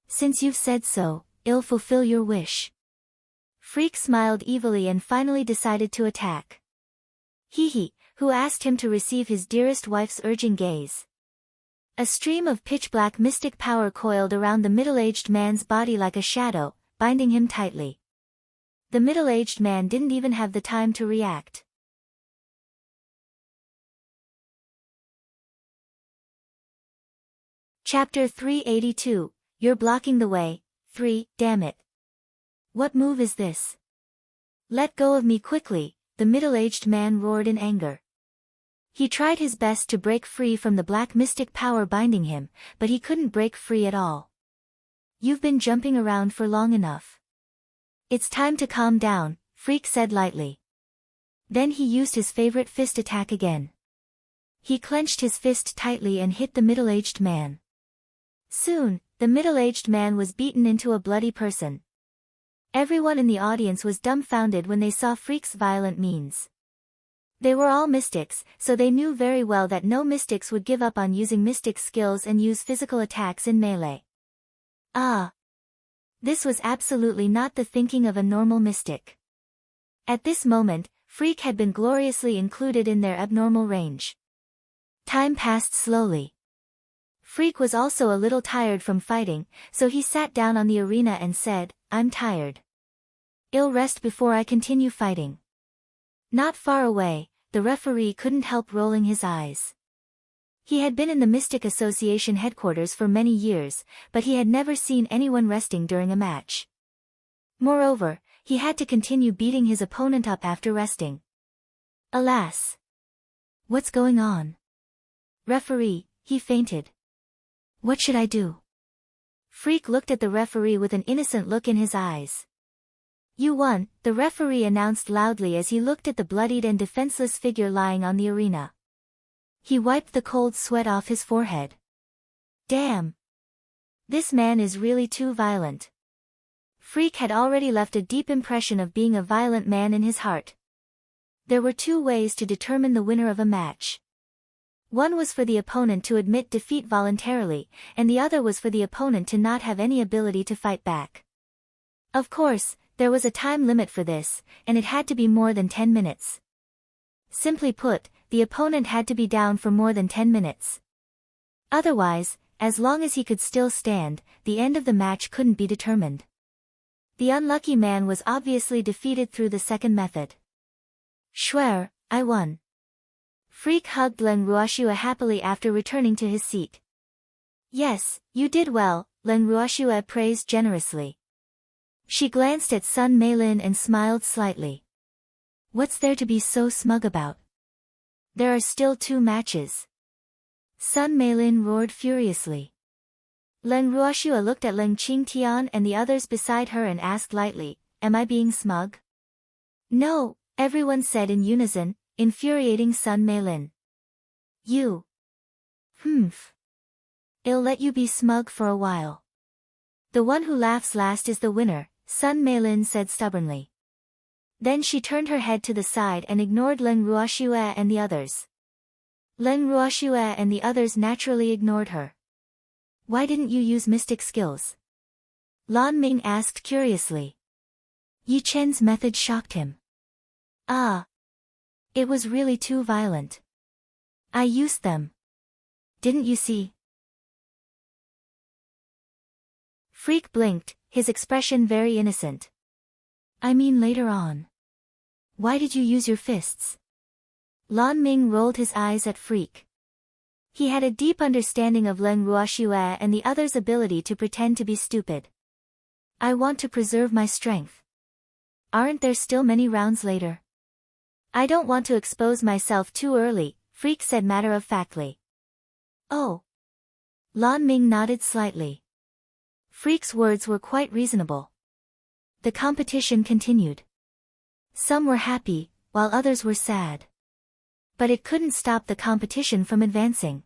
Since you've said so, I'll fulfill your wish. Freak smiled evilly and finally decided to attack. He who asked him to receive his dearest wife's urging gaze. A stream of pitch-black mystic power coiled around the middle-aged man's body like a shadow, binding him tightly. The middle-aged man didn't even have the time to react. Chapter 382, You're blocking the way. 3, damn it. What move is this? Let go of me quickly, the middle-aged man roared in anger. He tried his best to break free from the black mystic power binding him, but he couldn't break free at all. You've been jumping around for long enough. It's time to calm down, Freak said lightly. Then he used his favorite fist attack again. He clenched his fist tightly and hit the middle-aged man. Soon, the middle-aged man was beaten into a bloody person. Everyone in the audience was dumbfounded when they saw Freak's violent means. They were all mystics, so they knew very well that no mystics would give up on using mystic skills and use physical attacks in melee. Ah! This was absolutely not the thinking of a normal mystic. At this moment, Freak had been gloriously included in their abnormal range. Time passed slowly. Freak was also a little tired from fighting, so he sat down on the arena and said, "I'm tired. I'll rest before I continue fighting." Not far away, the referee couldn't help rolling his eyes. He had been in the Mystic Association headquarters for many years, but he had never seen anyone resting during a match. Moreover, he had to continue beating his opponent up after resting. Alas! What's going on? Referee, he fainted. What should I do? Freak looked at the referee with an innocent look in his eyes. You won, the referee announced loudly as he looked at the bloodied and defenseless figure lying on the arena. He wiped the cold sweat off his forehead. Damn! This man is really too violent. Freak had already left a deep impression of being a violent man in his heart. There were two ways to determine the winner of a match. One was for the opponent to admit defeat voluntarily, and the other was for the opponent to not have any ability to fight back. Of course, there was a time limit for this, and it had to be more than 10 minutes. Simply put, the opponent had to be down for more than 10 minutes. Otherwise, as long as he could still stand, the end of the match couldn't be determined. The unlucky man was obviously defeated through the second method. Schwer, I won. Freak hugged Leng Ruoxue happily after returning to his seat. Yes, you did well, Leng Ruoxue praised generously. She glanced at Sun Meilin and smiled slightly. What's there to be so smug about? There are still 2 matches. Sun Meilin roared furiously. Leng Ruoxue looked at Leng Qingtian and the others beside her and asked lightly, "Am I being smug?" "No," everyone said in unison, infuriating Sun Meilin. "You. Humph. I'll let you be smug for a while." "The one who laughs last is the winner," Sun Meilin said stubbornly. Then she turned her head to the side and ignored Leng Ruoxue and the others. Leng Ruoxue and the others naturally ignored her. "Why didn't you use mystic skills?" Lan Ming asked curiously. Yi Chen's method shocked him. "Ah. It was really too violent. I used them. Didn't you see?" Freak blinked, his expression very innocent. "I mean later on. Why did you use your fists?" Lan Ming rolled his eyes at Freak. He had a deep understanding of Leng Ruoxue and the others' ability to pretend to be stupid. "I want to preserve my strength. Aren't there still many rounds later?" "I don't want to expose myself too early," Freak said matter-of-factly. "Oh." Lan Ming nodded slightly. Freak's words were quite reasonable. The competition continued. Some were happy, while others were sad. But it couldn't stop the competition from advancing.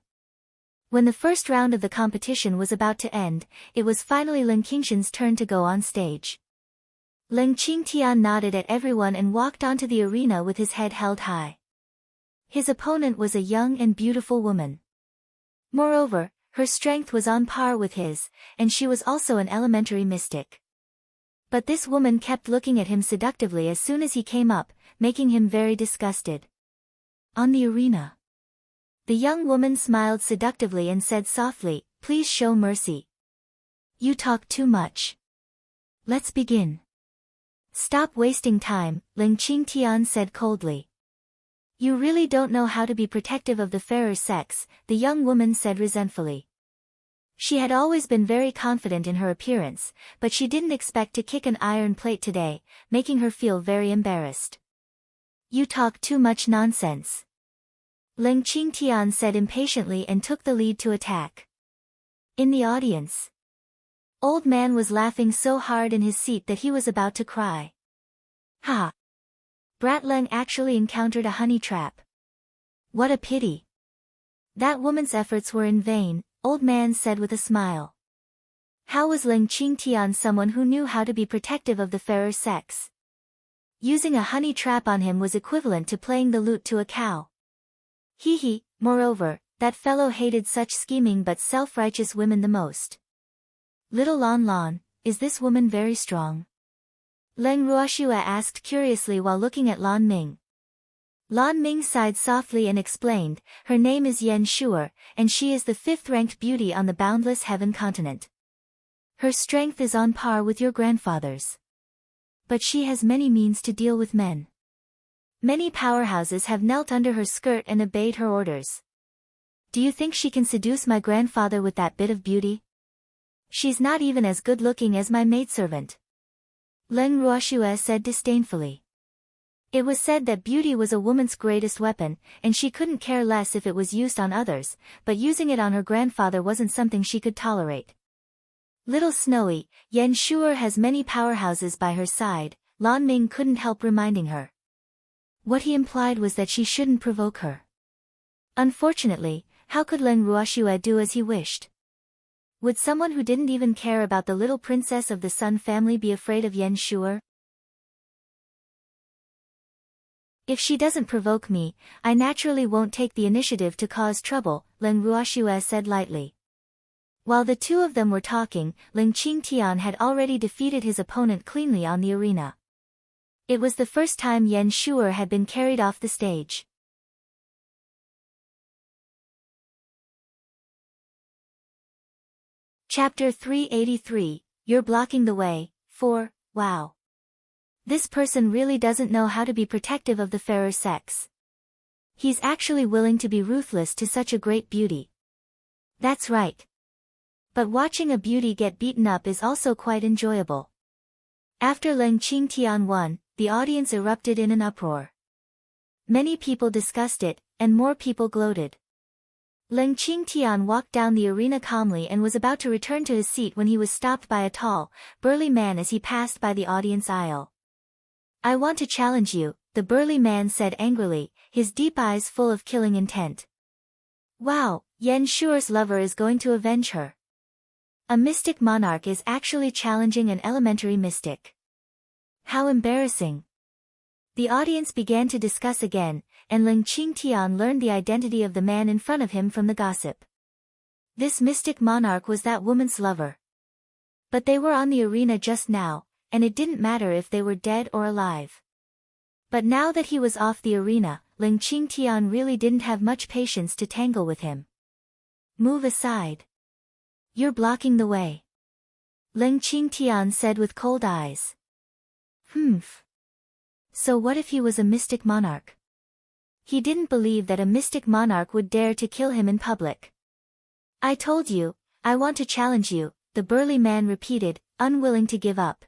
When the first round of the competition was about to end, it was finally Leng Qingshan's turn to go on stage. Leng Qingtian nodded at everyone and walked onto the arena with his head held high. His opponent was a young and beautiful woman. Moreover, her strength was on par with his, and she was also an elementary mystic. But this woman kept looking at him seductively as soon as he came up, making him very disgusted. On the arena. The young woman smiled seductively and said softly, "Please show mercy. You talk too much. Let's begin." "Stop wasting time," Leng Qingtian said coldly. "You really don't know how to be protective of the fairer sex," the young woman said resentfully. She had always been very confident in her appearance, but she didn't expect to kick an iron plate today, making her feel very embarrassed. "You talk too much nonsense," Leng Qingtian said impatiently and took the lead to attack. In the audience, Old Man was laughing so hard in his seat that he was about to cry. Ha! Brat Leng actually encountered a honey trap. What a pity. That woman's efforts were in vain, Old Man said with a smile. How was Leng Qingtian someone who knew how to be protective of the fairer sex? Using a honey trap on him was equivalent to playing the lute to a cow. Hee. Moreover, that fellow hated such scheming but self-righteous women the most. Little Lan, is this woman very strong? Leng Ruoxue asked curiously while looking at Lan Ming. Lan Ming sighed softly and explained, her name is Yan Shuer, and she is the 5th-ranked beauty on the boundless heaven continent. Her strength is on par with your grandfather's. But she has many means to deal with men. Many powerhouses have knelt under her skirt and obeyed her orders. Do you think she can seduce my grandfather with that bit of beauty? She's not even as good-looking as my maidservant. Leng Ruoxue said disdainfully. It was said that beauty was a woman's greatest weapon, and she couldn't care less if it was used on others, but using it on her grandfather wasn't something she could tolerate. Little Snowy, Yan Shuer has many powerhouses by her side, Lan Ming couldn't help reminding her. What he implied was that she shouldn't provoke her. Unfortunately, how could Leng Ruoxue do as he wished? Would someone who didn't even care about the little princess of the Sun family be afraid of Yan Shuer? If she doesn't provoke me, I naturally won't take the initiative to cause trouble, Leng Ruoxue said lightly. While the two of them were talking, Ling Qingtian had already defeated his opponent cleanly on the arena. It was the first time Yan Shuer had been carried off the stage. Chapter 383, You're Blocking the Way, 4, Wow. This person really doesn't know how to be protective of the fairer sex. He's actually willing to be ruthless to such a great beauty. That's right. But watching a beauty get beaten up is also quite enjoyable. After Leng Qingtian won, the audience erupted in an uproar. Many people discussed it, and more people gloated. Leng Qingtian walked down the arena calmly and was about to return to his seat when he was stopped by a tall, burly man as he passed by the audience aisle. I want to challenge you, the burly man said angrily, his deep eyes full of killing intent. Wow, Yan Shuer's lover is going to avenge her. A mystic monarch is actually challenging an elementary mystic. How embarrassing. The audience began to discuss again, and Leng Qingtian learned the identity of the man in front of him from the gossip. This mystic monarch was that woman's lover. But they were on the arena just now, and it didn't matter if they were dead or alive. But now that he was off the arena, Leng Qingtian really didn't have much patience to tangle with him. Move aside. You're blocking the way. Leng Qingtian said with cold eyes. So what if he was a mystic monarch? He didn't believe that a mystic monarch would dare to kill him in public. I told you, I want to challenge you, the burly man repeated, unwilling to give up.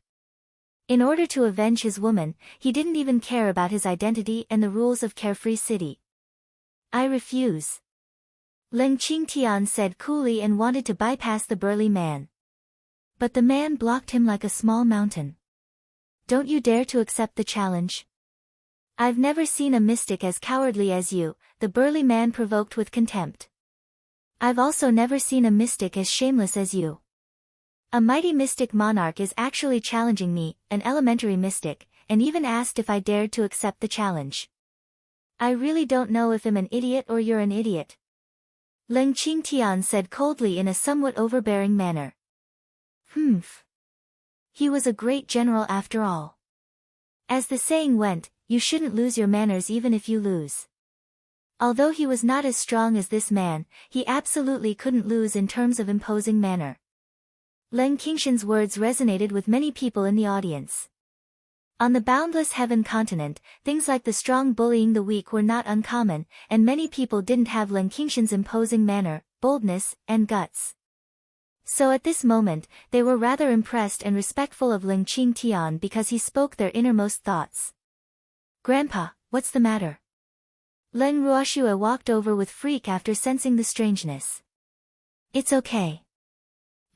In order to avenge his woman, he didn't even care about his identity and the rules of Carefree City. I refuse. Leng Qingtian said coolly and wanted to bypass the burly man. But the man blocked him like a small mountain. Don't you dare to accept the challenge. I've never seen a mystic as cowardly as you, the burly man provoked with contempt. I've also never seen a mystic as shameless as you. A mighty mystic monarch is actually challenging me, an elementary mystic, and even asked if I dared to accept the challenge. I really don't know if I'm an idiot or you're an idiot. Leng Qingtian said coldly in a somewhat overbearing manner. He was a great general after all. As the saying went, you shouldn't lose your manners even if you lose. Although he was not as strong as this man, he absolutely couldn't lose in terms of imposing manner. Leng Qingshan's words resonated with many people in the audience. On the boundless heaven continent, things like the strong bullying the weak were not uncommon, and many people didn't have Leng Qingshan's imposing manner, boldness, and guts. So at this moment, they were rather impressed and respectful of Leng Qingtian because he spoke their innermost thoughts. Grandpa, what's the matter? Leng Ruoxue walked over with freak after sensing the strangeness. It's okay.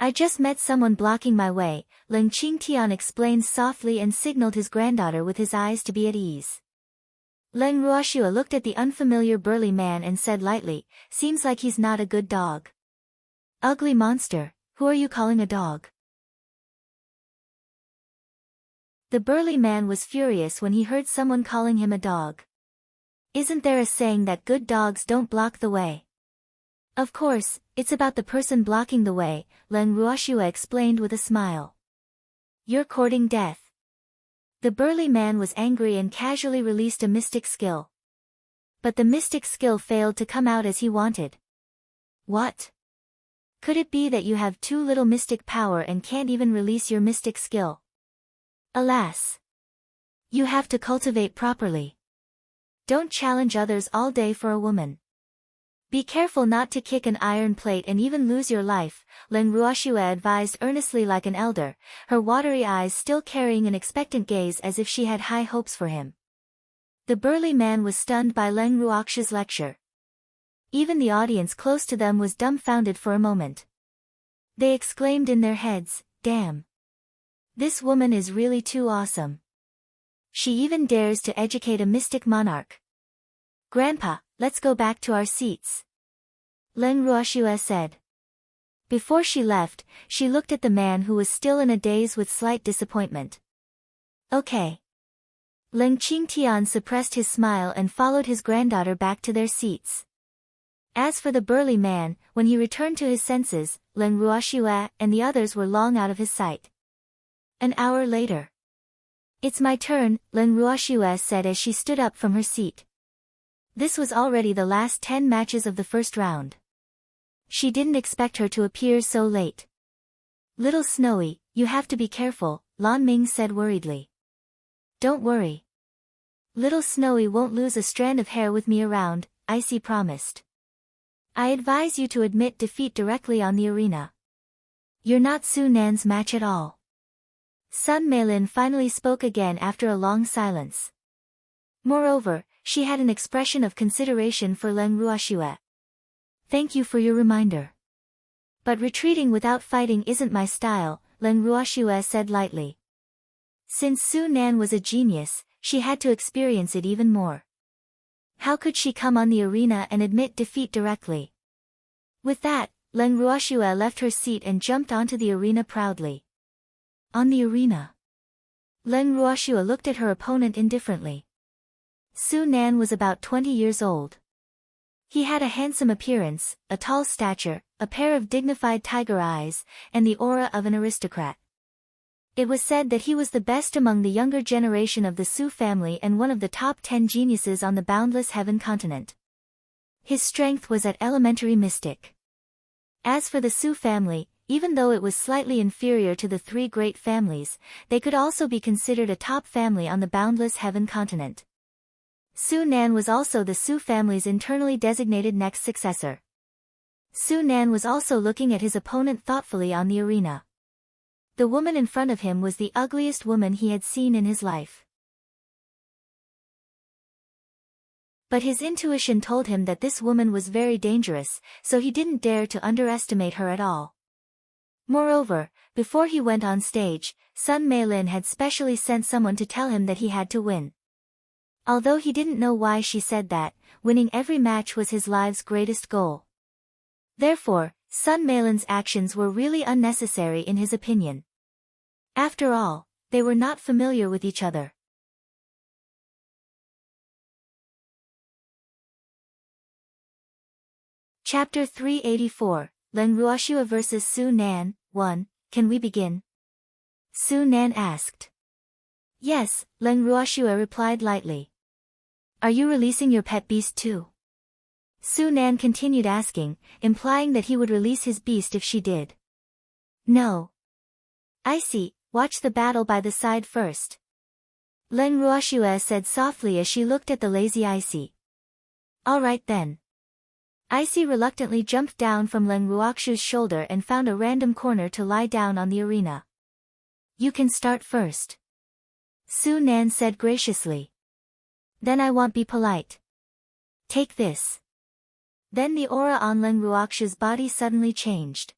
I just met someone blocking my way, Leng Qingtian explained softly and signaled his granddaughter with his eyes to be at ease. Leng Ruoxue looked at the unfamiliar burly man and said lightly, seems like he's not a good dog. Ugly monster, who are you calling a dog? The burly man was furious when he heard someone calling him a dog. Isn't there a saying that good dogs don't block the way? Of course, it's about the person blocking the way, Len Ruoshua explained with a smile. You're courting death. The burly man was angry and casually released a mystic skill. But the mystic skill failed to come out as he wanted. What? Could it be that you have too little mystic power and can't even release your mystic skill? Alas! You have to cultivate properly. Don't challenge others all day for a woman. Be careful not to kick an iron plate and even lose your life, Len Ruoshua advised earnestly like an elder, her watery eyes still carrying an expectant gaze as if she had high hopes for him. The burly man was stunned by Len Ruokshua's lecture. Even the audience close to them was dumbfounded for a moment. They exclaimed in their heads, "Damn! This woman is really too awesome. She even dares to educate a mystic monarch." "Grandpa, let's go back to our seats," Len Ruoshua said. Before she left, she looked at the man who was still in a daze with slight disappointment. "Okay." Len Qingtian suppressed his smile and followed his granddaughter back to their seats. As for the burly man, when he returned to his senses, Len Ruoshua and the others were long out of his sight. An hour later. "It's my turn," Len Ruoshua said as she stood up from her seat. This was already the last 10 matches of the first round. She didn't expect her to appear so late. "Little Snowy, you have to be careful," Lan Ming said worriedly. "Don't worry. Little Snowy won't lose a strand of hair with me around," Icy promised. "I advise you to admit defeat directly on the arena. You're not Su Nan's match at all." Sun Meilin finally spoke again after a long silence. Moreover, she had an expression of consideration for Len Ruoshua. "Thank you for your reminder. But retreating without fighting isn't my style," Len Ruoshua said lightly. Since Su Nan was a genius, she had to experience it even more. How could she come on the arena and admit defeat directly? With that, Len Ruoshua left her seat and jumped onto the arena proudly. On the arena. Len Ruoshua looked at her opponent indifferently. Su Nan was about 20 years old. He had a handsome appearance, a tall stature, a pair of dignified tiger eyes, and the aura of an aristocrat. It was said that he was the best among the younger generation of the Su family and one of the top 10 geniuses on the boundless heaven continent. His strength was at elementary mystic. As for the Su family, even though it was slightly inferior to the 3 great families, they could also be considered a top family on the boundless heaven continent. Su Nan was also the Su family's internally designated next successor. Su Nan was also looking at his opponent thoughtfully on the arena. The woman in front of him was the ugliest woman he had seen in his life. But his intuition told him that this woman was very dangerous, so he didn't dare to underestimate her at all. Moreover, before he went on stage, Sun Meilin had specially sent someone to tell him that he had to win. Although he didn't know why she said that, winning every match was his life's greatest goal. Therefore, Sun Meilin's actions were really unnecessary in his opinion. After all, they were not familiar with each other. Chapter 384, Len Ruoshua vs Su Nan, 1, Can we begin? Su Nan asked. Yes, Len Ruoshua replied lightly. Are you releasing your pet beast too? Su Nan continued asking, implying that he would release his beast if she did. No. I see, watch the battle by the side first. Len Ruoshua said softly as she looked at the lazy Icy. All right then. Icy reluctantly jumped down from Len Ruokshu's shoulder and found a random corner to lie down on the arena. You can start first. Su Nan said graciously. Then I won't be polite. Take this. Then the aura on Len Ruokshu's body suddenly changed.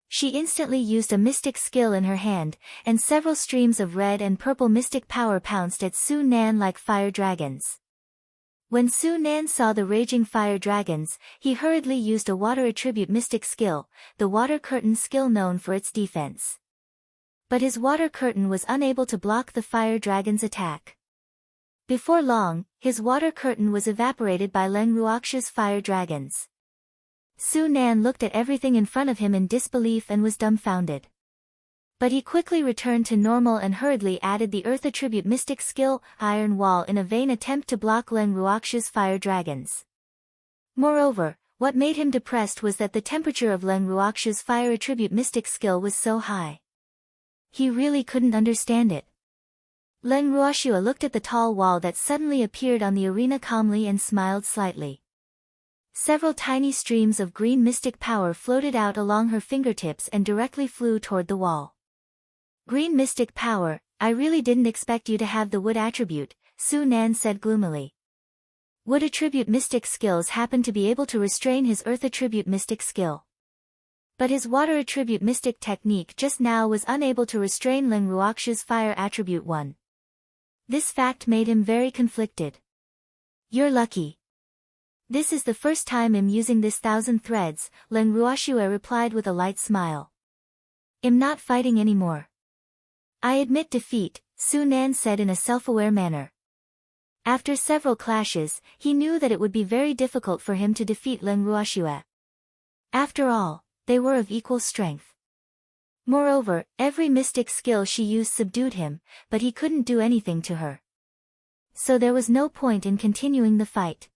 She instantly used a mystic skill in her hand, and several streams of red and purple mystic power pounced at Su Nan like fire dragons. When Su Nan saw the raging fire dragons, he hurriedly used a water attribute mystic skill, the water curtain skill known for its defense. But his water curtain was unable to block the fire dragon's attack. Before long, his water curtain was evaporated by Leng Ruox's fire dragons. Su Nan looked at everything in front of him in disbelief and was dumbfounded. But he quickly returned to normal and hurriedly added the Earth Attribute Mystic Skill, Iron Wall, in a vain attempt to block Leng Ruox's fire dragons. Moreover, what made him depressed was that the temperature of Leng Ruox's fire attribute mystic skill was so high. He really couldn't understand it. Leng Ruoxua looked at the tall wall that suddenly appeared on the arena calmly and smiled slightly. Several tiny streams of green mystic power floated out along her fingertips and directly flew toward the wall. Green mystic power, I really didn't expect you to have the wood attribute, Su Nan said gloomily. Wood attribute mystic skills happen to be able to restrain his earth attribute mystic skill. But his water attribute mystic technique just now was unable to restrain Leng Ruox's fire attribute 1. This fact made him very conflicted. You're lucky. This is the first time I'm using this 1,000 threads, Leng Ruoxua replied with a light smile. I'm not fighting anymore. I admit defeat, Su Nan said in a self-aware manner. After several clashes, he knew that it would be very difficult for him to defeat Leng Ruoxua. After all, they were of equal strength. Moreover, every mystic skill she used subdued him, but he couldn't do anything to her. So there was no point in continuing the fight.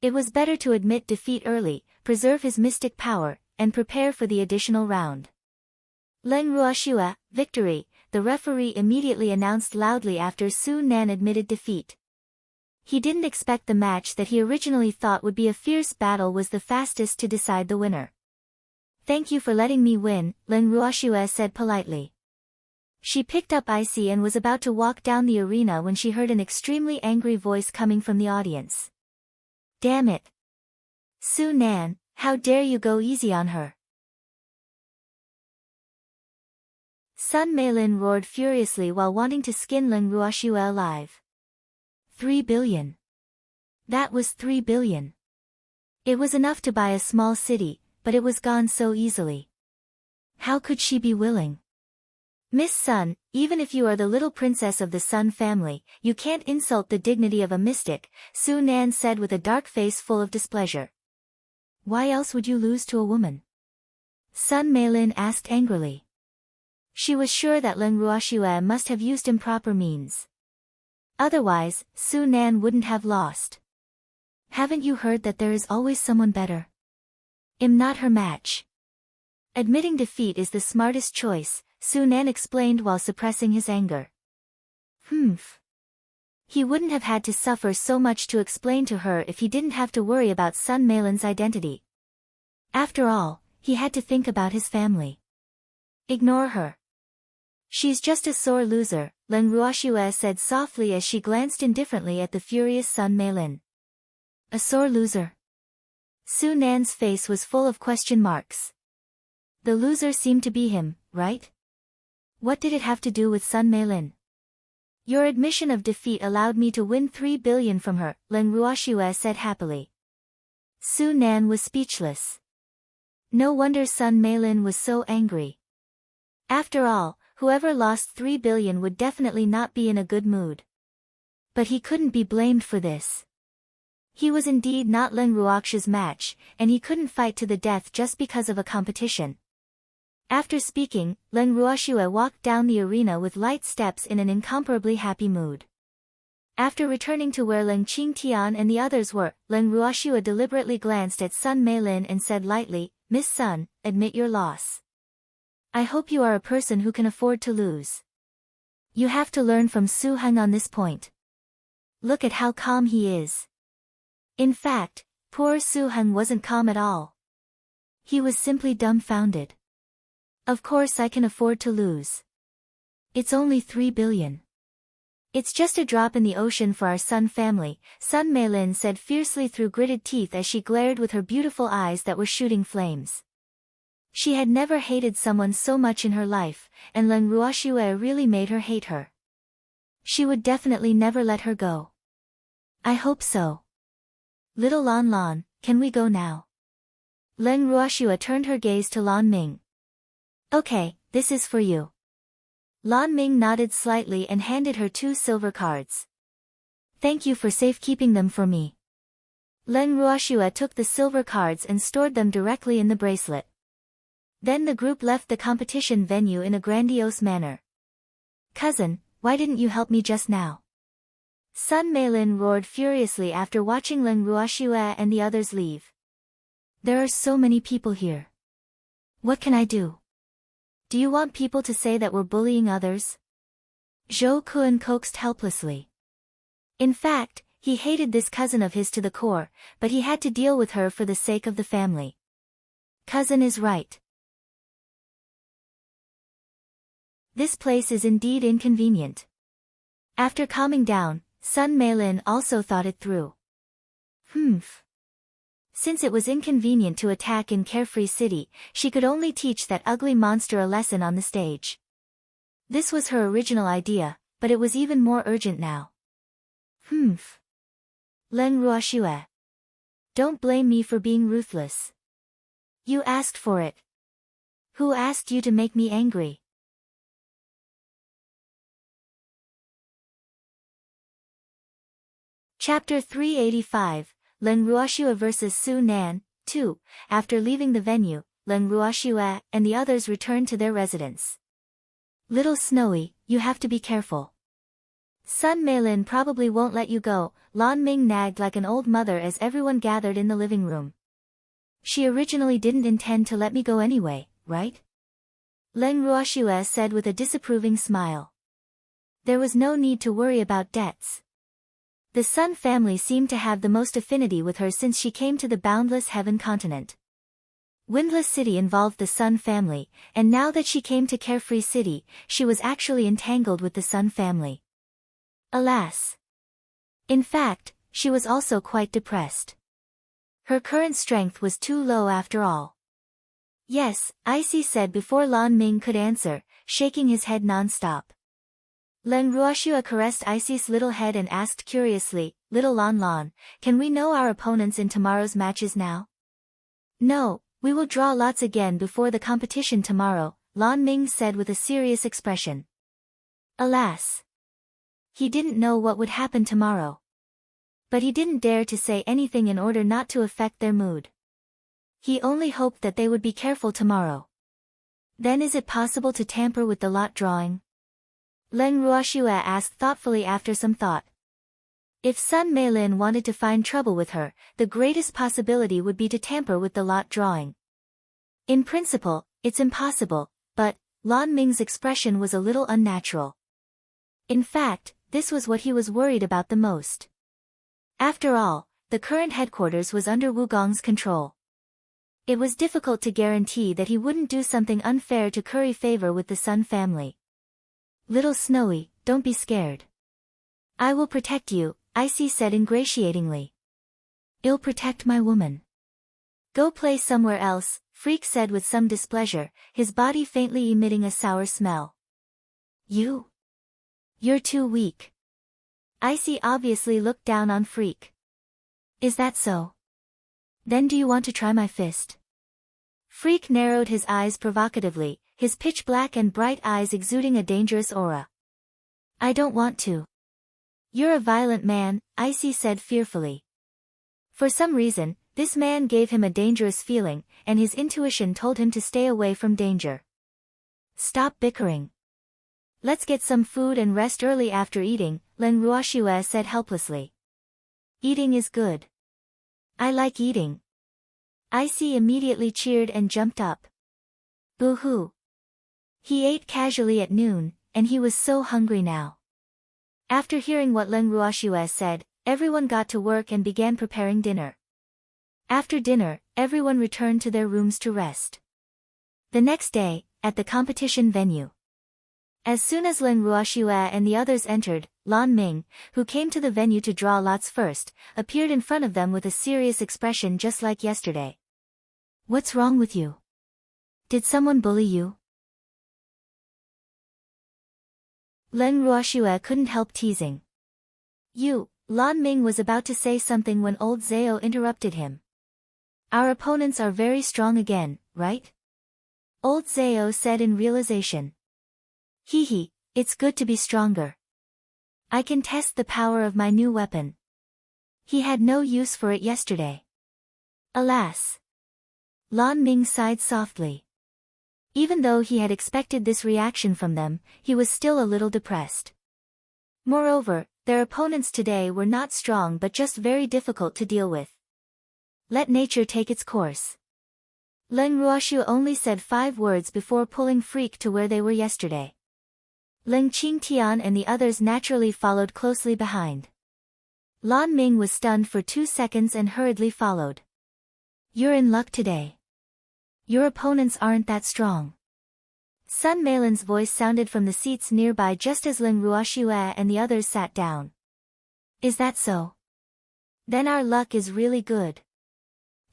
It was better to admit defeat early, preserve his mystic power, and prepare for the additional round. Leng Ruoxua, victory, the referee immediately announced loudly after Su Nan admitted defeat. He didn't expect the match that he originally thought would be a fierce battle was the fastest to decide the winner. Thank you for letting me win, Leng Ruoxua said politely. She picked up Icy and was about to walk down the arena when she heard an extremely angry voice coming from the audience. Damn it! Su Nan, how dare you go easy on her? Sun Meilin roared furiously while wanting to skin Leng Ruoxua alive. 3 billion. That was 3 billion. It was enough to buy a small city, but it was gone so easily. How could she be willing? Miss Sun, even if you are the little princess of the Sun family, you can't insult the dignity of a mystic, Su Nan said with a dark face full of displeasure. Why else would you lose to a woman? Sun Meilin asked angrily. She was sure that Leng Ruoxua must have used improper means. Otherwise, Su Nan wouldn't have lost. Haven't you heard that there is always someone better? I'm not her match. Admitting defeat is the smartest choice, Su Nan explained while suppressing his anger. Humph. He wouldn't have had to suffer so much to explain to her if he didn't have to worry about Sun Meilin's identity. After all, he had to think about his family. Ignore her. She's just a sore loser, Leng Ruoxua said softly as she glanced indifferently at the furious Sun Meilin. A sore loser? Su Nan's face was full of question marks. The loser seemed to be him, right? What did it have to do with Sun Meilin? Your admission of defeat allowed me to win 3 billion from her, Leng Ruoxua said happily. Su Nan was speechless. No wonder Sun Meilin was so angry. After all, whoever lost 3 billion would definitely not be in a good mood. But he couldn't be blamed for this. He was indeed not Leng Ruox's match, and he couldn't fight to the death just because of a competition. After speaking, Leng Ruoxua walked down the arena with light steps in an incomparably happy mood. After returning to where Leng Qingtian and the others were, Leng Ruoxua deliberately glanced at Sun Meilin and said lightly, Miss Sun, admit your loss. I hope you are a person who can afford to lose. You have to learn from Su Heng on this point. Look at how calm he is. In fact, poor Su Heng wasn't calm at all. He was simply dumbfounded. Of course I can afford to lose. It's only 3 billion. It's just a drop in the ocean for our Sun family, Sun Meilin said fiercely through gritted teeth as she glared with her beautiful eyes that were shooting flames. She had never hated someone so much in her life, and Leng Ruoxua really made her hate her. She would definitely never let her go. I hope so. Little Lan Lan, can we go now? Leng Ruoxua turned her gaze to Lan Ming. Okay, this is for you. Lan Ming nodded slightly and handed her 2 silver cards. Thank you for safekeeping them for me. Leng Ruoxue took the silver cards and stored them directly in the bracelet. Then the group left the competition venue in a grandiose manner. Cousin, why didn't you help me just now? Sun Meilin roared furiously after watching Leng Ruoxue and the others leave. There are so many people here. What can I do? Do you want people to say that we're bullying others? Zhou Kun coaxed helplessly. In fact, he hated this cousin of his to the core, but he had to deal with her for the sake of the family. Cousin is right. This place is indeed inconvenient. After calming down, Sun Meilin also thought it through. Since it was inconvenient to attack in Carefree City, she could only teach that ugly monster a lesson on the stage. This was her original idea, but it was even more urgent now. Leng Ruoxue. Don't blame me for being ruthless. You asked for it. Who asked you to make me angry? Chapter 385, Leng Ruoxue vs. Su Nan, 2. After leaving the venue, Leng Ruoxue and the others returned to their residence. Little Snowy, you have to be careful. Sun Meilin probably won't let you go, Lan Ming nagged like an old mother as everyone gathered in the living room. She originally didn't intend to let me go anyway, right? Leng Ruoxue said with a disapproving smile. There was no need to worry about debts. The Sun family seemed to have the most affinity with her since she came to the Boundless Heaven continent. Windless City involved the Sun family, and now that she came to Carefree City, she was actually entangled with the Sun family. Alas! In fact, she was also quite depressed. Her current strength was too low after all. Yes, Icy said before Lan Ming could answer, shaking his head non-stop. Leng Ruoxue caressed Icy's little head and asked curiously, Little Lan Lan, can we know our opponents in tomorrow's matches now? No, we will draw lots again before the competition tomorrow, Lan Ming said with a serious expression. Alas! He didn't know what would happen tomorrow. But he didn't dare to say anything in order not to affect their mood. He only hoped that they would be careful tomorrow. Then is it possible to tamper with the lot drawing? Leng Ruoxue asked thoughtfully after some thought. If Sun Meilin wanted to find trouble with her, the greatest possibility would be to tamper with the lot drawing. In principle, it's impossible, but Lan Ming's expression was a little unnatural. In fact, this was what he was worried about the most. After all, the current headquarters was under Wugong's control. It was difficult to guarantee that he wouldn't do something unfair to curry favor with the Sun family. Little Snowy, don't be scared. I will protect you, Icy said ingratiatingly. I'll protect my woman. Go play somewhere else, Freak said with some displeasure, his body faintly emitting a sour smell. You're too weak. Icy obviously looked down on Freak. Is that so? Then do you want to try my fist? Freak narrowed his eyes provocatively, his pitch-black and bright eyes exuding a dangerous aura. I don't want to. You're a violent man, Icy said fearfully. For some reason, this man gave him a dangerous feeling, and his intuition told him to stay away from danger. Stop bickering. Let's get some food and rest early after eating, Leng Ruoxue said helplessly. Eating is good. I like eating. Icy immediately cheered and jumped up. Boo-hoo. He ate casually at noon, and he was so hungry now. After hearing what Leng Ruoxue said, everyone got to work and began preparing dinner. After dinner, everyone returned to their rooms to rest. The next day, at the competition venue. As soon as Leng Ruoxue and the others entered, Lan Ming, who came to the venue to draw lots first, appeared in front of them with a serious expression just like yesterday. What's wrong with you? Did someone bully you? Leng Ruoxue couldn't help teasing. Lan Ming was about to say something when old Zhao interrupted him. Our opponents are very strong again, right? Old Zhao said in realization. Hee, It's good to be stronger. I can test the power of my new weapon. He had no use for it yesterday. Alas. Lan Ming sighed softly. Even though he had expected this reaction from them, he was still a little depressed. Moreover, their opponents today were not strong but just very difficult to deal with. Let nature take its course. Leng Ruoshu only said 5 words before pulling Freak to where they were yesterday. Leng Qingtian and the others naturally followed closely behind. Lan Ming was stunned for 2 seconds and hurriedly followed. You're in luck today. Your opponents aren't that strong. Sun Meilin's voice sounded from the seats nearby just as Leng Ruoshu and the others sat down. Is that so? Then our luck is really good.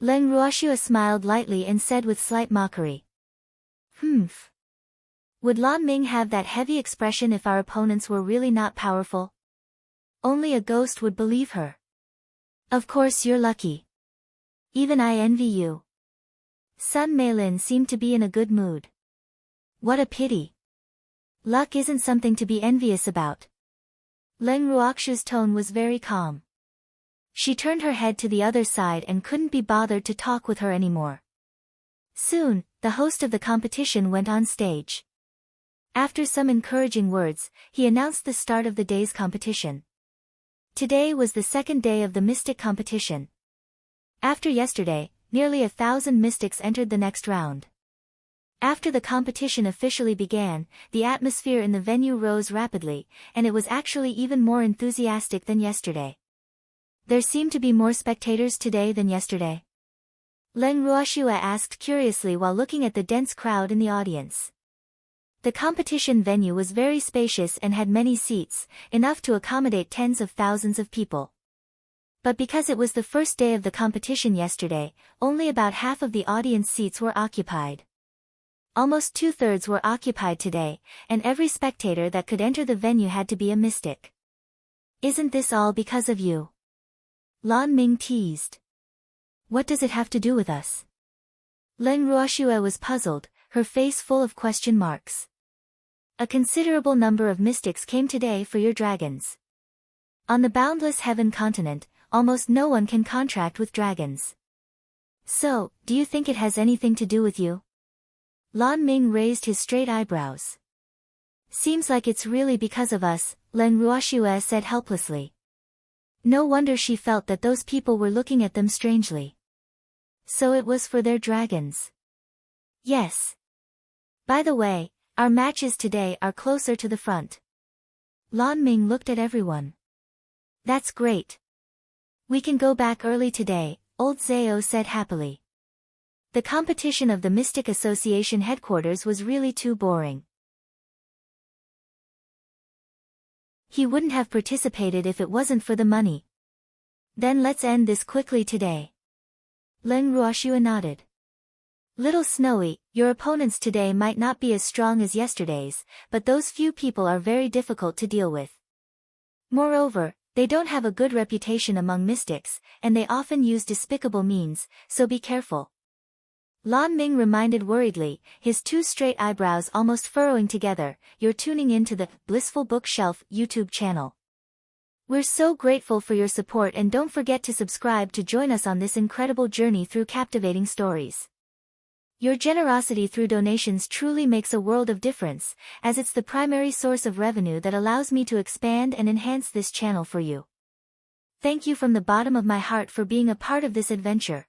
Leng Ruoshu smiled lightly and said with slight mockery. Humph. Would Lan Ming have that heavy expression if our opponents were really not powerful? Only a ghost would believe her. Of course you're lucky. Even I envy you. Sun Meilin seemed to be in a good mood. What a pity. Luck isn't something to be envious about. Leng Ruoxu's tone was very calm. She turned her head to the other side and couldn't be bothered to talk with her anymore. Soon, the host of the competition went on stage. After some encouraging words, he announced the start of the day's competition. Today was the 2nd day of the Mystic competition. After yesterday, nearly 1,000 mystics entered the next round. After the competition officially began, the atmosphere in the venue rose rapidly, and it was actually even more enthusiastic than yesterday. There seemed to be more spectators today than yesterday. Leng Ruoxu asked curiously while looking at the dense crowd in the audience. The competition venue was very spacious and had many seats, enough to accommodate tens of thousands of people. But because it was the first day of the competition yesterday, only about half of the audience seats were occupied. Almost 2/3 were occupied today, and every spectator that could enter the venue had to be a mystic. Isn't this all because of you? Lan Ming teased. What does it have to do with us? Leng Ruoxu was puzzled, her face full of question marks. A considerable number of mystics came today for your dragons. On the Boundless Heaven continent, almost no one can contract with dragons. So, do you think it has anything to do with you? Lan Ming raised his straight eyebrows. Seems like it's really because of us, Leng Ruoxu said helplessly. No wonder she felt that those people were looking at them strangely. So it was for their dragons. Yes. By the way, our matches today are closer to the front. Lan Ming looked at everyone. That's great. We can go back early today, old Zhao said happily. The competition of the Mystic Association headquarters was really too boring. He wouldn't have participated if it wasn't for the money. Then let's end this quickly today. Leng Ruoxu nodded. Little Snowy, your opponents today might not be as strong as yesterday's, but those few people are very difficult to deal with. Moreover, they don't have a good reputation among mystics, and they often use despicable means, so be careful. Lan Ming reminded worriedly, his 2 straight eyebrows almost furrowing together, you're tuning into the Blissful Bookshelf YouTube channel. We're so grateful for your support and don't forget to subscribe to join us on this incredible journey through captivating stories. Your generosity through donations truly makes a world of difference, as it's the primary source of revenue that allows me to expand and enhance this channel for you. Thank you from the bottom of my heart for being a part of this adventure.